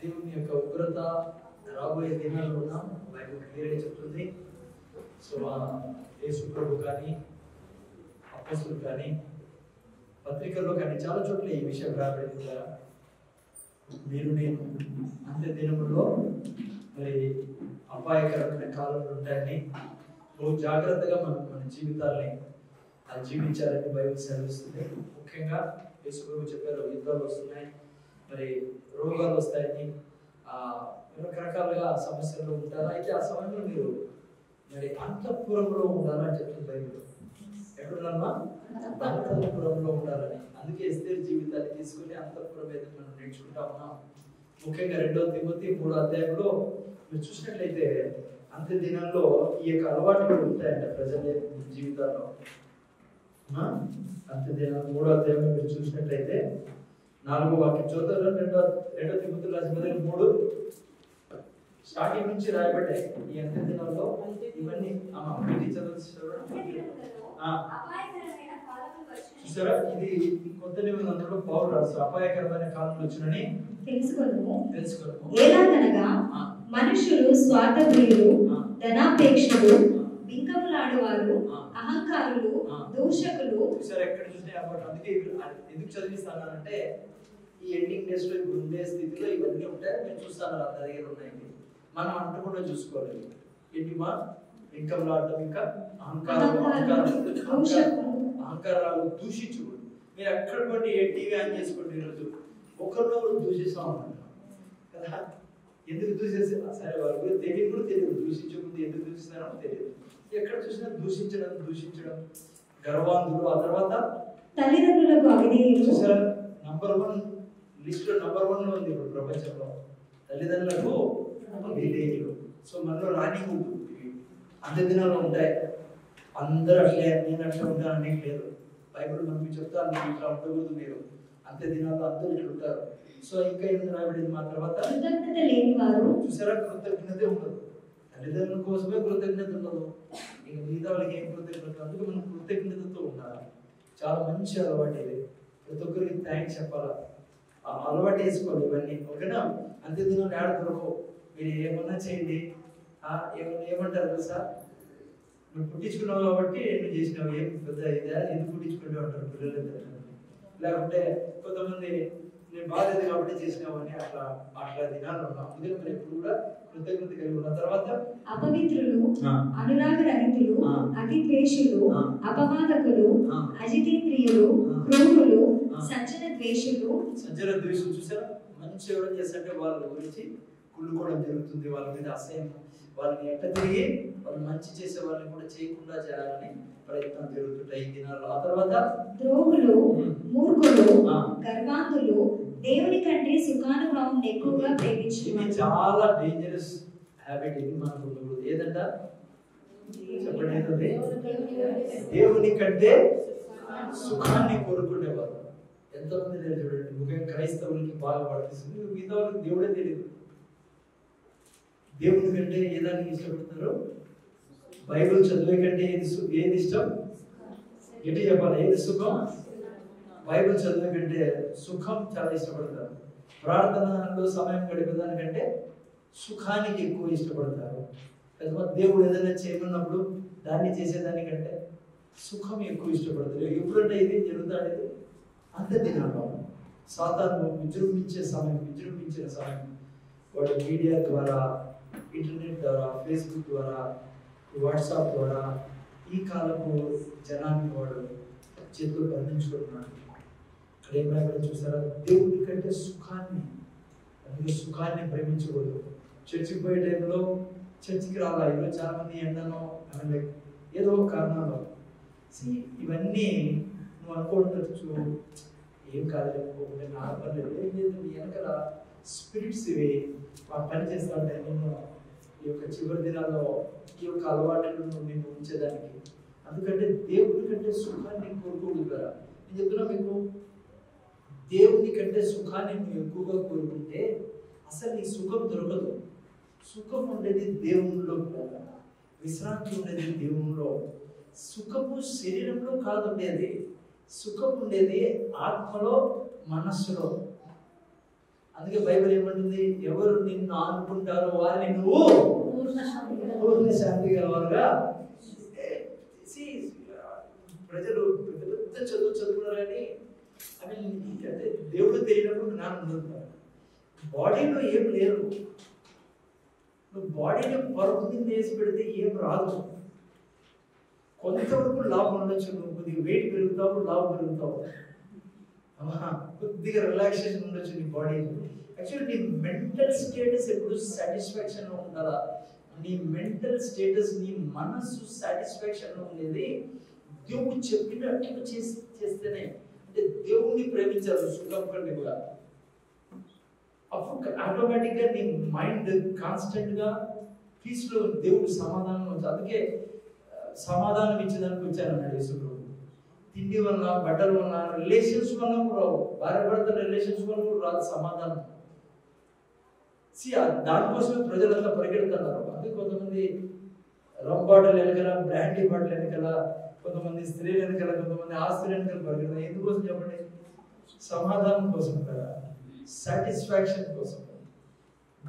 దేవుని యొక్క ఉగ్రత రాబోయే దినాల్లో ఉన్నాం. బైబిల్ క్లియర్గా చెప్తుంది. సో యేసు ప్రభు కానీ అపోస్తలులు కానీ పత్రికల్లో కానీ చాలా చోట్ల ఈ విషయం రాబడింది కదా. మీరు నేను అంత్య దినముల్లో మరి అపాయకరమైన కాలంలో ఉంటాయని బహు జాగ్రత్తగా మన జీవితాల్ని జీవించాలని బైబిల్ సెలవిస్తుంది. ముఖ్యంగా యేసు ప్రభు చెప్పారు, యుద్ధాలు వస్తున్నాయి, మరి రోగాలు వస్తాయని, రకరకాలుగా సమస్యలు ఉంటారు. అయితే ఆ సమయంలో మీరు మరి అంతఃపురంలో ఉండాలని చెప్తుంది బైబిల్. ఎక్కడున్నా అంతఃపురంలో ఉండాలని. అందుకే ఎస్తేరు జీవితాన్ని తీసుకుని అంతఃపురం ఏదో మనం నేర్చుకుంటా ఉన్నాం. ముఖ్యంగా 2వ తిమోతి 3వ అధ్యాయంలో మీరు చూసినట్లయితే అంత్య దినాల్లో ఈ యొక్క అలవాట్లు ఉంటాయంట ప్రజల జీవితాల్లో. అంత్య దినాలు 3వ అధ్యాయంలో మీరు చూసినట్లయితే 4వ వాక్యం చదువుతారు. 2వ తిమోతి రాసిన 3 స్టార్టింగ్ నుంచి రాయబడ్డాయి. ఈ అంత్య దినాల్లో ఇవన్నీ చూసారా. ఇది కొత్త నిబంధనలో పౌలు రాస్తారు, అపాయకరమైన కాలంలో వచ్చునని తెలుసుకోను. మనుషులు స్వార్థప్రియులు, ధనాపేక్షలు, బింకములాడువారు, అహంకారులు, దూషకులు. చూసారా ఎక్కడ చూసినా. అందుకే ఎందుకు చదివిస్తానంటే ఈ ఎండింగ్ డేస్ లో ఇప్పుడు ఉండే స్థితిలో ఇవన్నీ ఉంటాయి. నేను చూస్తాను అంత దగ్గర ఉన్నాయి. మనం అంటకుండా చూసుకోవాలి. ఏంటి మా బింకములాడటం, ఇంకా అహంకారాలు దూషించకూడదు. మీరు ఎక్కడ పోండి, ఏ టీవీ ఆన్ చేసుకోండి, ఈరోజు ఒకరినొకరు దూషిస్తాం అనుకుంటున్నాం కదా. ఎందుకు దూషిస్తే సరే వారి గురించి తెలియదు కూడా తెలియదు. దూషించకుండా ఎందుకు దూషిస్తున్నారో తెలియదు. ఎక్కడ చూసినా దూషించడం గర్వాంధులు. ఆ తర్వాత తల్లిదండ్రులకు అవిధేయులు. చూసారా నంబర్ 1 లిస్ట్ లో నంబర్ 1 లో ఉంది ఇప్పుడు ప్రపంచంలో తల్లిదండ్రులకు అవిధేయులు. సో మనలో రానికూడదు. అంత్య దినాల్లో ఉంటాయి. అందరూ అట్లే నేను అట్లా ఉంటానని లేదు. బైబిల్ మనకి చెప్తాను, మీరు ఇట్లా ఉండకూడదు, మీరు అంత్య దినాల్లో అందరూ ఇట్లా ఉంటారు. సో ఇంకా ఏం రాబడింది మా తర్వాత కృతజ్ఞత లేని వారు. చూసారా కృతజ్ఞత ఉండదు. తల్లిదండ్రుల కోసమే కృతజ్ఞత ఉండదు, ఇంకా మిగతా వాళ్ళకి ఏం కృతజ్ఞత. అందుకే మనం కృతజ్ఞతతో ఉండాలి. చాలా మంచి అలవాటు ఇది. ప్రతి ఒక్కరికి థ్యాంక్స్ చెప్పాలా, అలవాటు వేసుకోవాలి ఇవన్నీ. ఓకేనా. అంత్య దినాలు ఏడ దొరకవు. మీరు ఏమన్నా చేయండి, ఏమంటారు తెలుసా, నువ్వు పుట్టించుకున్నావు కాబట్టి నువ్వు చేసినావు, ఏం పెద్ద ఇదే ఎందుకు పుట్టించుకుంటూ ఉంటారు పిల్లలు. లేకుంటే కొంతమంది నేను బాధ్యత కాబట్టి చేసినావు అని అట్లా దినాలు ఉన్నాం. అందుకని మనం ఎప్పుడు కూడా కృతజ్ఞత కలిగి ఉన్న. తర్వాత అపవిత్రులు, అనురాగరహితులు, అతి ద్వేషులు, అపవాదకులు, అజితేంద్రియులు, క్రూరులు, సజ్జన ద్వేషులు. చూసారా మంచి ఎవరు చేస్తుంటే వాళ్ళ గురించి కుళ్ళుకోవడం జరుగుతుంది, వాళ్ళ మీద అసహ్యం, వాళ్ళని ఎట్ట తిరిగి వాళ్ళు మంచి చేసే వాళ్ళని కూడా చేయకుండా చేయాలని ప్రయత్నం జరుగుతుంటాయి ఈ దినాల్లో. ఆ తర్వాత ద్రోహులు, మూర్ఖులు, గర్వాంతులు, దేవుని కంటే సుఖానుభవం ఎక్కువగా ప్రేమించేవారు. చాలా డేంజరస్ హ్యాబిట్ ఇది మనకు ఉండకూడదు. ఏదంట చెప్పండి. దేవుని కంటే సుఖాన్ని కోరుకునేవారు ఎంతమంది లేదు చూడండి. ముఖ్యంగా క్రైస్తవులకి బాగా వర్తిస్తుంది. మిగతా వాళ్ళకి దేవుడే తెలియదు. దేవుని కంటే ఏదానికి ఇష్టపడతారు? బైబిల్ చదివే కంటే ఏది ఇష్టం? ఎట్టి చెప్పాలి, ఏది సుఖం? బైబిల్ చదివే కంటే సుఖం చాలా ఇష్టపడతారు. ప్రార్థనలో సమయం గడిపేదానికంటే సుఖానికి ఎక్కువ ఇష్టపడతారు. దేవుడు ఏదైనా చేయమన్నప్పుడు దాన్ని చేసేదానికంటే సుఖం ఎక్కువ ఇష్టపడతారు. ఎప్పుడంటే ఇది జరుగుతాడు అంత్య దినాల్లో. సాతాను విజృంభించిన సమయం వాడు మీడియా ద్వారా, ఇంటర్నెట్ ద్వారా, ఫేస్బుక్ ద్వారా, వాట్సాప్ ద్వారా ఈ కాలపు జనాన్ని వాడు చేతులు బంధించుకుంటున్నాడు. ఇక్కడ ఏమైనా చూసారా, దేవుడి కంటే సుఖాన్ని, అందుకే సుఖాన్ని ప్రేమించకూడదు. చర్చికి పోయే టైంలో చర్చికి రావాలి. ఈరోజు చాలా మంది ఎండనో ఏదో ఒక కారణాలు ఇవన్నీ నువ్వు అనుకోవచ్చు ఏం కాదులేకపోతే నార్మల్ ఏం లేదు. వెనకాల స్పిరిట్స్ ఇవి పని చేస్తా ఉంటాయి. నేను ఈ యొక్క చివరి దినాల్లో ఈ యొక్క అలవాట్లను నేను ఉంచేదానికి. అందుకంటే దేవుడి కంటే సుఖాన్ని కోరుకోదు కదా. నేను చెప్తున్నా మీకు, దేవుడి కంటే సుఖాన్ని నువ్వు ఎక్కువగా కోరుకుంటే అసలు నీ సుఖం దొరకదు. సుఖం ఉండేది దేవునిలో, విశ్రాంతి ఉండేది దేవునిలో. సుఖము శరీరంలో కాదు ఉండేది, సుఖం ఉండేది ఆత్మలో, మనస్సులో. అందుకే బైబిల్ ఏమంటుంది, అనుకుంటారో వారిని నువ్వు పూర్ణ శాంతి గలవారుగా. ప్రజలు పెద్ద చదువుకున్నారని అంటే దేవుడు తెలియనప్పుడు జ్ఞానం చదువుతున్నారు. బాడీలో ఏం లేదు, నువ్వు బాడీని పరుపు మీద వేసి పెడితే ఏం రాదు. కొంతవరకు లాభం ఉండొచ్చు, నువ్వు కొద్దిగా వెయిట్ పెరుగుతావు, లాభం పెరుగుతావు, కొద్దిగా రిలాక్సేషన్ ఉండొచ్చు నీ బాడీ. యాక్చువల్లీ నీ మెంటల్ స్టేటస్ ఎప్పుడు సాటిస్ఫాక్షన్లో ఉండాలా. నీ మెంటల్ స్టేటస్, నీ మనస్సు సాటిస్ఫాక్షన్లో ఉండేది దేవుడు చెప్పినట్టు చేస్తేనే. అంటే దేవుణ్ణి ప్రేమించాలి సుఖం కంటే కూడా. అప్పుడు ఆటోమేటిక్గా నీ మైండ్ కాన్స్టెంట్గా పీస్లో దేవుడు సమాధానం వచ్చి. అందుకే సమాధానం ఇచ్చేదానికి వచ్చాను అన్నాడు యేసుప్రభు. తిండి వల్ల, బట్టల వల్ల, రిలేషన్స్ వల్ల కూడా రావు, భార్య భర్తల రిలేషన్స్ వల్ల కూడా రాదు సమాధానం. దానికోసమే ప్రజలంతా పరిగెడుతున్నారు. అందుకే కొంతమంది రమ్ బాటిల్ వెనకాల, బ్రాండీ బాటిల్ వెనకాల, కొంతమంది స్త్రీల వెనకాల, కొంతమంది ఆస్తుల వెనకాల పరిగెడతారు. ఎందుకోసం చెప్పండి? సమాధానం కోసం కదా, సాటిస్ఫాక్షన్ కోసం.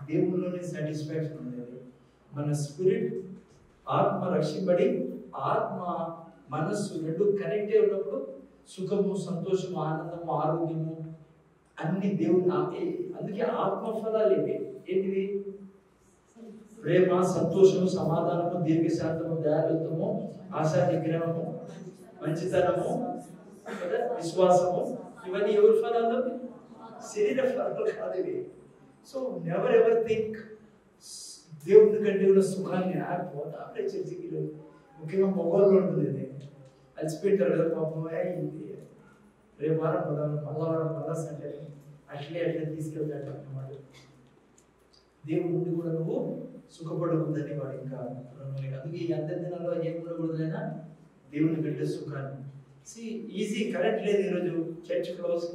దేవుళ్ళలోనే సాటిస్ఫాక్షన్ ఉండేది. మన స్పిరిట్, ఆత్మ రక్షింపబడి ఆత్మ మనస్సు రెండు కనెక్ట్ అయి ఉన్నప్పుడు సుఖము, సంతోషము, ఆనందము, ఆరోగ్యము అన్ని దేవుడు. అందుకే ఆత్మ ఫలాలు ఇవి ఏంటివి? ప్రేమ, సంతోషము, సమాధానము, దీర్ఘశాంతము, దయాళుత్వము, ఆశా నిగ్రహము, మంచితనము, విశ్వాసము. ఇవన్నీ ఎవరి ఫలాలు? శరీర ఫలాలు కాదు ఇవి. సో నెవర్ ఎవర్ థింక్ దేవుడి కంటే కూడా సుఖాన్ని పోతా చర్చికి. ముఖ్యంగా మొగోళ్ళు ఉంటుంది, ఇది అలసిపోయింటారు కదా పాపం. అయింది రేపు వారం పదాలు, మళ్ళా వారం పదాస్ అంటే అట్లే తీసుకెళ్తాడు అన్నమాట. దేవుడి నుండి కూడా నువ్వు సుఖపడకూడదని వాడు ఇంకా. అందుకే ఈ అంత్యదినాల్లో ఏం ఉండకూడదైనా దేవుని కంటే సుఖాన్ని. ఈజీ కరెక్ట్ లేదు. ఈరోజు చర్చ్ క్లోజ్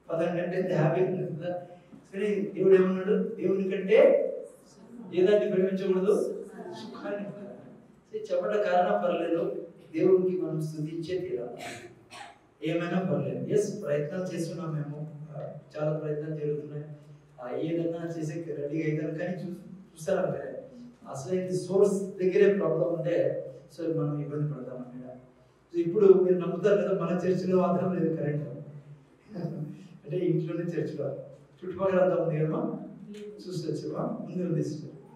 11 గంటలు హ్యాపీ కదా. సరే దేవుడు ఏమన్నాడు? దేవుని కంటే ఏదాన్ని ప్రేమించకూడదు? సుఖాన్ని. చెప్పట కారణం పర్లేదు, దేవుడికి మనం స్తుతించే తీరాలి. ఏమైనా పర్లేదు. ఎస్, ప్రయత్నాలు చేస్తున్నాం మేము, చాలా ప్రయత్నాలు జరుగుతున్నాయి. ఏదన్నా చేసే రెడీగా అవుతారు. కానీ చూస్తారా అసలు సోర్స్ దగ్గరే ప్రాబ్లం ఉంటే సో మనం ఇబ్బంది పడతాం అన్నమాట. సో ఇప్పుడు మీరు నమ్ముతారు కదా, మన చర్చిలో మాత్రం లేదు కరెంట్. అంటే ఇంట్లోనే చర్చిలో చుట్టుపక్కల అంతా ఉంది కదా, చూసి వచ్చామా? ముందు ఉంది,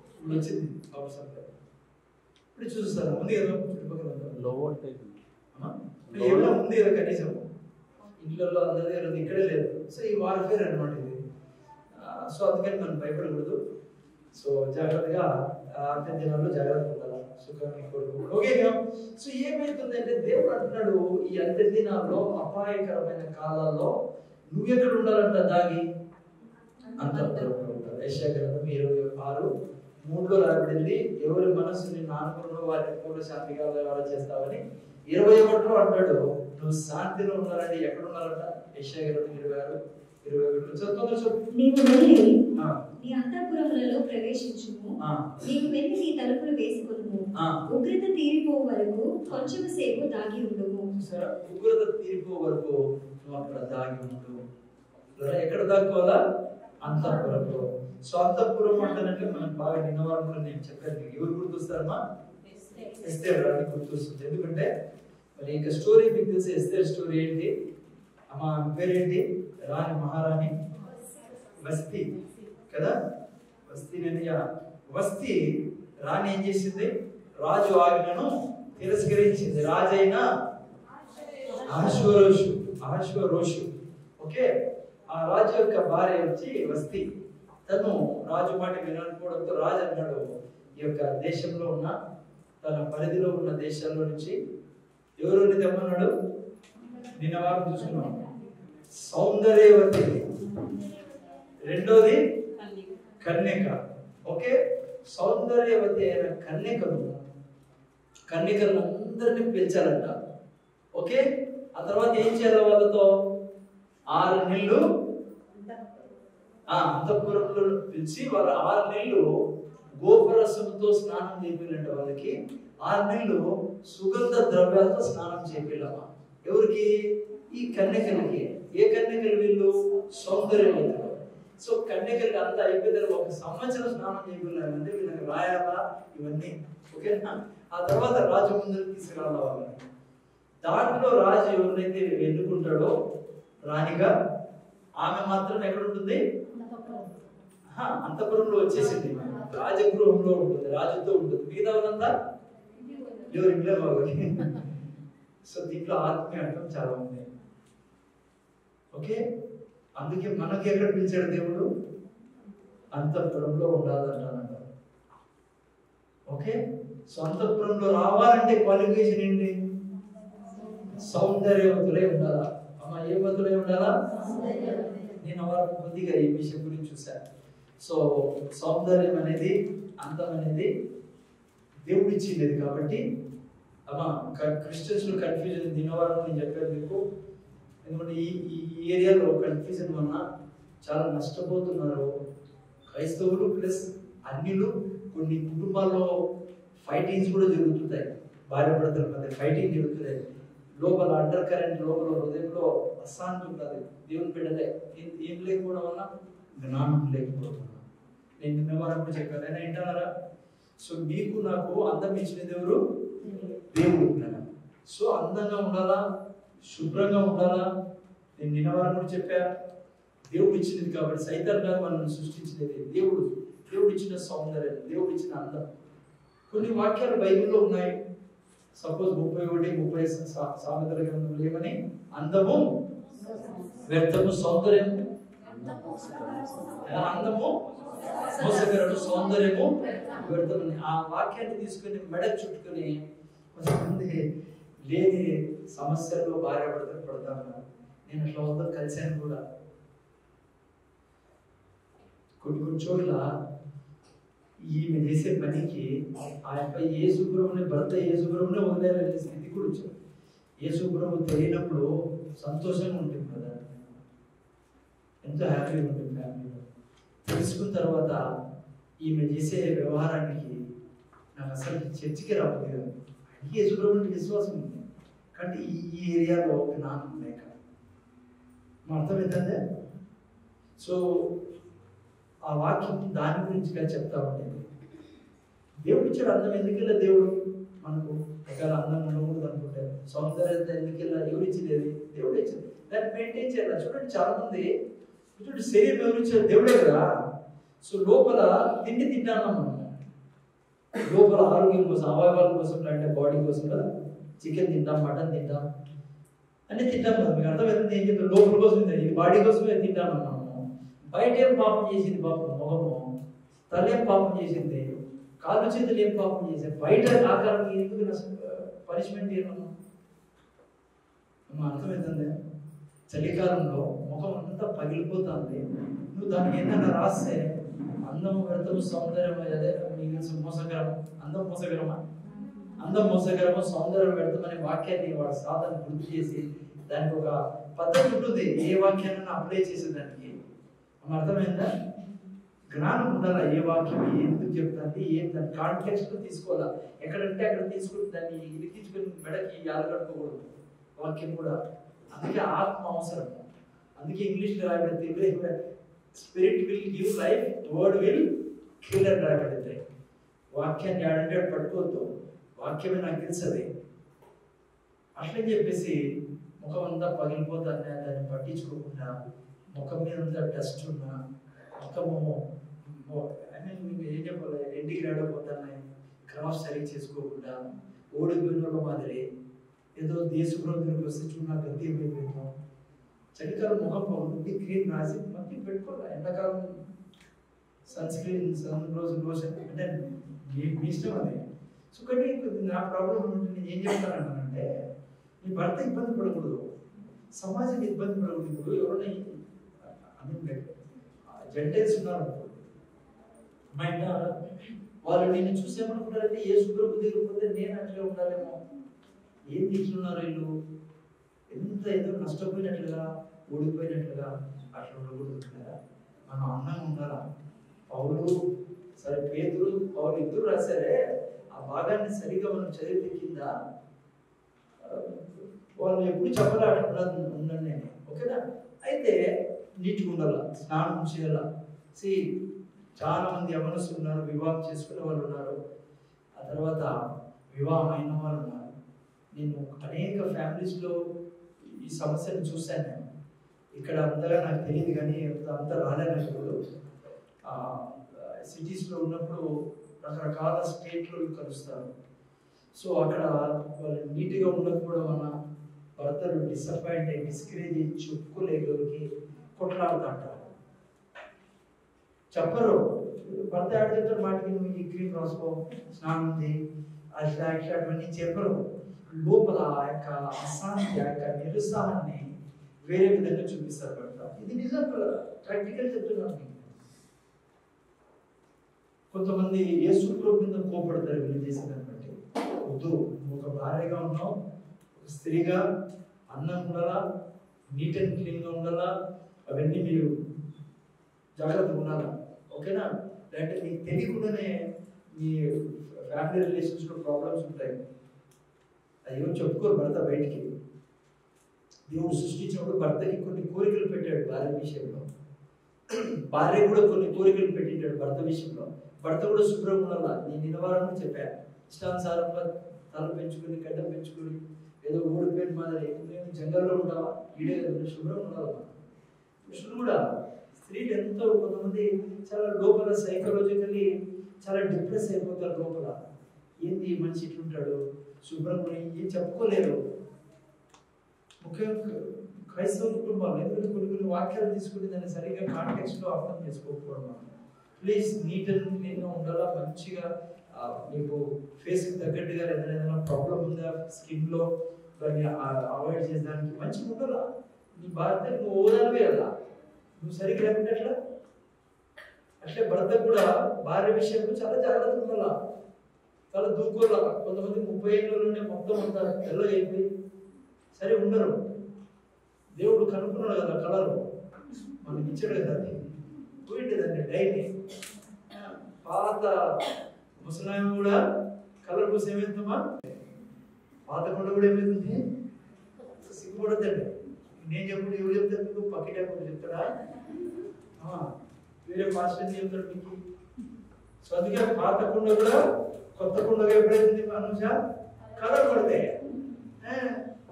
ఇప్పుడు వచ్చింది పవర్ సప్లై. ఇప్పుడు చూస్తారా? ఉంది కదా చుట్టుపక్కల లో వోల్టేజ్ ఏమైనా ఉంది కదా కనీసం. ఇంట్లో అందరి ఇక్కడే లేదు. సో ఈ వార్ఫేర్ అనమాట ఇది. సో అందుకని మనం భయపడకూడదు. సో జాగ్రత్తగా అంత్యదినాల్లో జాగ్రత్త ఉండాలి, సుఖాన్ని కోరుకోకూడదు. ఓకేగా? సో ఏమైతుందంటే దేవుడు అంటున్నాడు, ఈ అంత్యదినాల్లో అపాయకరమైన కాలాల్లో నువ్వు ఎక్కడ ఉండాలంట? దాగి అంతఃపురంలో ఉంటారు. యెషయా గ్రంథం 26:3లో రాయబడింది, ఎవరి మనస్సుని నానుకున్నో వారిని పూర్ణ శాంతిగా చేస్తావని. 21లో అంటాడు, నువ్వు శాంతిలో ఉండాలంటే ఎక్కడ ఉండాలంట? యెషయా గ్రంథం 26:21. నీవు వెళ్ళి నీ అంతఃపురములలో ప్రవేశించుము, నీవు వెళ్ళి నీ తలుపులు వేసుకొనుము, ఉగ్రత తీరిపో వరకు కొంచెం సేపు దాగి ఉండుము. ఉగ్రత తీరిపో వరకు నువ్వు అక్కడ దాగి ఉండు. ఎక్కడ దాక్కోవాలా? అంతఃపురంలో. సో అంతఃపురం అంటానంటే మనకు బాగా నిన్నవారం కూడా నేను చెప్పాను. ఎవరు గుర్తొస్తారమ్మా? ఎస్తేర్ రాణి గుర్తొస్తుంది. ఎందుకంటే మరి ఇంకా స్టోరీ మీకు తెలిసి ఎస్తేర్ స్టోరీ ఏంటి? అమ్మ పేరేంటి? రాణి, మహారాణి వస్తీ కదా. వస్తీ రాణి ఏం చేసింది? రాజు ఆజ్ఞను తిరస్కరించింది. రాజైన అహశ్వరోషు. ఓకే, ఆ రాజు యొక్క భార్య వచ్చి వస్తీ. తను రాజు మాట వినకపోవడంతో రాజు అన్నాడు, ఈ యొక్క దేశంలో ఉన్న, తన పరిధిలో ఉన్న దేశాల్లో నుంచి ఎవరిని తెమ్మన్నాడు? నిన్న వారం చూసుకున్నాం. సౌందర్యవతి, రెండోది కన్యక. ఓకే, సౌందర్యవతి అయిన కన్యకలను అందరినీ పిలిచారంట. ఓకే, ఆ తర్వాత ఏం చేయాలి? వాళ్ళతో 6 నెలలు అంతఃపురంలో పిలిచి వాళ్ళు 6 నెలలు గోపరసంతో స్నానం చేయాలంట. వాళ్ళకి 6 నెలలు సుగంధ ద్రవ్యాలతో స్నానం చేయాలమ్మా. ఎవరికి? ఈ కన్యకలకి. ఏ కన్యకలు? వీళ్ళు సౌందర్యవంతులు. సో కన్యకలకి అంతా అయిపోయిన ఒక సంవత్సరం స్నానం చేయగలిగారంటే వీళ్ళకి రాయాలా ఇవన్నీ, ఓకేనా? ఆ తర్వాత రాజు ముందుకు తీసుకురావాలి వాళ్ళని. దాంట్లో రాజు ఎవరినైతే ఎన్నుకుంటాడో రాణిగా, ఆమె మాత్రం ఎక్కడ ఉంటుంది? అంతఃపురంలో వచ్చేసింది, రాజగృహంలో ఉంటుంది, రాజుతో ఉంటుంది. మిగతా వాళ్ళంతా ఎవరు ఇంట్లో బాగోని. సో దీంట్లో ఆత్మీయ అర్థం చాలా ఉంది, ఓకే? అందుకే మనకి ఎక్కడ పిలిచాడు దేవుడు? అంతఃపురంలో ఉండాలంటానంట, ఓకే? సో అంతఃపురంలో రావాలంటే క్వాలిఫికేషన్ ఏంటి? సౌందర్యవంతులై ఉండాలా. అమ్మ ఏవంతులై ఉండాలా? నేను వారు కొద్దిగా ఈ విషయం గురించి చూశాను. సో సౌందర్యం అనేది, అందం అనేది దేవుడు ఇచ్చింది కాబట్టి అమ్మ క్రిస్టియన్స్ లో కన్ఫ్యూజన్ దీనివారం నేను చెప్పాను మీకు. ఎందుకంటే ఈ ఏరియాలో కన్ఫ్యూజన్ వలన చాలా నష్టపోతున్నారు క్రైస్తవులు ప్లస్ అన్యులు. కొన్ని కుటుంబాల్లో ఫైటింగ్స్ కూడా జరుగుతుంటాయి, భార్య భర్తల మధ్య ఫైటింగ్ జరుగుతున్నాయి. లోపల అండర్ కరెంట్, లోపల హృదయంలో అశాంతి ఉంటుంది. దేవుని బిడ్డలే ఏం లేకపోవడం వల్ల, జ్ఞానం లేకపోవడం వల్ల. నేను నిన్న వారం కూడా చెప్పాను, నేను ఏంటన్నారా? సో మీకు నాకు అందం ఇచ్చినది ఎవరు? దేవుడు. సో అందంగా ఉండాలా, శుభ్రంగా ఉండాలా. నేను నిన్న వారం కూడా చెప్పా, దేవుడు ఇచ్చినది కాబట్టి. సైతాన్గా మనల్ని సృష్టించినది దేవుడు. దేవుడు ఇచ్చిన సౌందర్యం, దేవుడు ఇచ్చిన అందం. కొన్ని వాక్యాలు బైబిల్లో ఉన్నాయి. సపోజ్ 31-30 సామెతల గ్రంథంలో ఏమని? అందము వ్యర్థము, సౌందర్యము అందము మోసకరము, సౌందర్యము వ్యర్థమని. ఆ వాక్యాన్ని తీసుకుని మెడ చుట్టుకుని కొంతమంది లేని సమస్యల్లో భార్య భర్తలు పడతాను. నేను అట్లా వద్ద కలిశాను కూడా. కొన్ని చోట్ల ఈమె చేసే పనికి ఆ యొక్క యేసుప్రభుని భర్త యేసుప్రభునే వదిలేని స్థితి కూడా వచ్చింది. యేసుప్రభు తెలియనప్పుడు సంతోషంగా ఉంటుంది కదా, ఎంతో హ్యాపీగా ఉంటుంది ఫ్యామిలీలో. తెలుసుకున్న తర్వాత ఈమె చేసే వ్యవహారానికి నాకు అసలు చర్చికి రాబోతుంది కదా. యేసుప్రభుని విశ్వాసం ఉంది కానీ ఈ ఏరియాలో జ్ఞానం లేక. మా అర్థం ఏంటంటే, సో ఆ వాక్యం దాని గురించి చెప్తా ఉండేది. దేవుడు ఇచ్చాడు అందం. ఎందుకెళ్ళా దేవుడు మనకు? ఒకవేళ అందం ఉండకూడదు అనుకుంటే, సౌందర్యత ఎందుకెళ్ళా? ఎవరు ఇచ్చేది? దేవుడు ఇచ్చాడు. దాన్ని మెయింటైన్ చేయాలి. చూడండి, చాలా మంది చూడండి, శరీరం ఎవరు ఇచ్చారు? దేవుడే కదా. సో లోపల తిండి తింటాం మనం, లోపల ఆరోగ్యం కోసం, అవయవాల కోసం, అంటే బాడీ కోసం కదా. చికెన్ తింటాం, మటన్ తింటాం, అన్ని తింటాం కదా. మీకు అర్థమైంది ఏం చెప్తారు? లోపల కోసం ఇది బాడీ కోసమే తింటాం మనము. బయట ఏం పాపం చేసింది? పాపం మొహము, తల ఏం పాపం చేసింది, కాళ్ళు చేతులు ఏం పాపం చేసింది? బయట ఆకారానికి ఎందుకు పనిష్మెంట్ ఏమన్నా? అర్థమవుతుంది. చలికాలంలో ముఖం అంతా పగిలిపోతుంది. నువ్వు దానికి ఏంటన్నా రాస్తే అందము వ్యర్థము, సౌందర్యం అదే మీకు తెలుసు, మోసకరం. అందం మోసకరమా? అందం మోసకరము, సౌందర్యం వ్యర్థం అనే వాక్యాన్ని వాడు సాధన గుర్తు చేసి దానికి ఒక పద్ధతి ఉంటుంది, ఏ వాక్యాన్ని అప్లై చేసేదానికి. అర్థమైందా? జ్ఞానం ఉండాలా, ఏ వాక్యం ఎందుకు చెప్తాంది, ఏం దాని కాంటెక్స్ట్ తీసుకోవాలా. ఎక్కడంటే అక్కడ తీసుకుని దాన్ని ఇరికించుకొని మెడకి ఆలగట్టుకోకూడదు వాక్యం కూడా. అందుకే ఆత్మ అవసరం. అందుకే ఇంగ్లీష్లో రాయబడింది, spirit will give life, word will kill అని రాయబడింది. వాక్యాన్ని ఆడంటే పట్టుకోవద్దు, వాక్యమే నాకు తెలుసది. అట్లని చెప్పేసి ముఖం అంతా పగిలిపోతానే దాన్ని పట్టించుకోకుండా, ముఖం మీద అంతా డస్ట్ ఉన్నా, ముఖము ఏం చెప్పాలి, ఎండికి రాడపోతున్నాయి, క్రాఫ్ట్ సరిగ్గా చేసుకోకుండా, ఓడిపోయిన మాదిరి ఏదో దేశప్రభుత్వం వస్తే చూడ గతి అయిపోయిందో. చలికాలం ముఖం బాగుంటుంది, క్రీమ్ రాసి మళ్ళీ పెట్టుకోవాలి. ఎండాకాలం సన్ స్క్రీన్, సన్ లోషన్ అంటే మీ ఇష్టం అది. సో కానీ నా ప్రాబ్లం ఉంటుంది. నేను ఏం చెప్తానంటే, నీ భర్త ఇబ్బంది పడకూడదు, సమాజం ఇబ్బంది పడకూడదు. ఇప్పుడు ఎవరైనా జెంటైల్స్ ఉన్నారు మా ఇంట, వాళ్ళు నేను చూసేమనుకుంటారంటే ఏ శుభ్రబుద్ధి లేకపోతే నేను అట్లే ఉండాలేమో. ఏం తీసుకున్నారు వీళ్ళు, ఎంత ఏదో నష్టపోయినట్లుగా, ఓడిపోయినట్లుగా అట్లా ఉండకూడదు కదా. మనం అందంగా ఉండాలా. పౌలు సరే, పేతురు పౌలు ఇద్దరు రాశారే, ఆ భాగాన్ని సరిగ్గా మనం చదివితే కింద వాళ్ళు ఎప్పుడు చెప్పలే అట్లా ఉండండి నేను, ఓకేనా? అయితే నీట్గా ఉండాలా, స్నానం చేయాలా. చాలా మంది యవనస్తులు ఉన్నారు, వివాహం చేసుకునే వాళ్ళు ఉన్నారు, ఆ తర్వాత వివాహం అయిన వాళ్ళు ఉన్నారు. నేను అనేక ఫ్యామిలీస్లో ఈ సమస్యను చూశాను. నేను ఇక్కడ అంతగా నాకు తెలియదు, కానీ అంతా రాలేనప్పుడు సిటీస్లో ఉన్నప్పుడు రకరకాల స్టేట్లో కలుస్తారు. సో అక్కడ వాళ్ళు నీట్గా ఉండకపోవడం వల్ల భర్తలు డిసప్పాయింట్ అయ్యి డిస్కరేజ్ అయ్యి చెప్పుకోలేకి కొట్లాడుతుంటారు. చెప్పరు, భర్త ఆడ చెప్తారు మాటకి, నువ్వు ఈ క్రీమ్ రాసుకో, స్నానం చేయి, అట్లాంటివన్నీ చెప్పరు. లోపల ఆ యొక్క అశాంతి, ఆ యొక్క నిరుత్సాహాన్ని వేరే విధంగా చూపిస్తారు భర్త. ఇది నిజం కదా, ప్రాక్టికల్ చెప్తున్నాను మీకు. కొంతమంది యేసు ప్రభు మీద కోపడతారు వీళ్ళు చేసేదాన్ని బట్టి. వద్దు, ఒక భార్యగా ఉన్నావు, ఒక స్త్రీగా అన్నం ఉండాలా, నీట్ అండ్ క్లీన్గా ఉండాలా, అవన్నీ మీరు జాగ్రత్తగా ఉండాలా, ఓకేనా? లేదంటే మీకు తెలియకుండానే మీ ఫ్యామిలీ రిలేషన్స్లో ప్రాబ్లమ్స్ ఉంటాయి. అది ఏమో చెప్పుకోరు భర్త బయటికి. దేవుడు సృష్టించినప్పుడు భర్తకి కొన్ని కోరికలు పెట్టాడు భార్య విషయంలో, భార్య కూడా కొన్ని కోరికలు పెట్టింటాడు భర్త విషయంలో. భర్త కూడా శుభ్రంగా ఉండాలా. నేను నిలవాలని చెప్పాను, ఇష్టానుసారంగా తల పెంచుకుని గడ్డ పెంచుకుని ఏదో ఓడిపోయిన మాదిరి నేను జంగల్లో ఉండాలా, ఈడే శుభ్రంగా ఉండాలా. పురుషులు కూడా, స్త్రీలు ఎంతో కొంతమంది చాలా లోపల సైకలాజికల్లీ చాలా డిప్రెస్ అయిపోతారు లోపల. ఏంది మనిషి ఇట్లుంటాడు, శుభ్రంగా ఏం చెప్పుకోలేరు. ముఖ్యంగా క్రైస్తవ కుటుంబాలు, ఎందుకంటే కొన్ని వాక్యాలు తీసుకుని దాన్ని సరిగ్గా కాంటెక్స్ట్లో అర్థం చేసుకోకపోవడం. ప్లీజ్ నీట్ అండ్ క్లీన్గా ఉండాలా, మంచిగా మీకు ఫేస్కి తగ్గట్టుగా ఏదైనా ప్రాబ్లం ఉందా స్కిన్లో దాన్ని అవాయిడ్ చేసేదానికి మంచిగా ఉండాలా. నీ భర్త నువ్వు ఓదానవే కదా, నువ్వు సరిగ్గా లేకుంటే అట్లే భర్త కూడా భార్య విషయంలో చాలా జాగ్రత్తగా ఉండాలా, చాలా దూకోలా. కొంతమంది 30 ఏళ్ళలోనే మొత్తం అంతా తెల్లగా అయిపోయి సరే ఉండరు. దేవుడు కనుక్కున్నాడు కదా కలరు, మనకి ఇచ్చాడు కదా, అది పోయింటదండి డైలీ. పాత ముసలాయన కూడా కలర్ కోసం ఏమవుతామా, పాత కొండ కూడా ఏమవుతుంది, సిగ్గుపడతాడు. నేను చెప్పుడు ఎవరు చెప్తాడు మీకు, పక్కటే చెప్తాడా, వేరే పాస్టర్ చెప్తాడు మీకు. సో అందుకే పాత కుండ కూడా కొత్త కుండగా ఎప్పుడైతుంది అనుష కలర్ పడతాయి,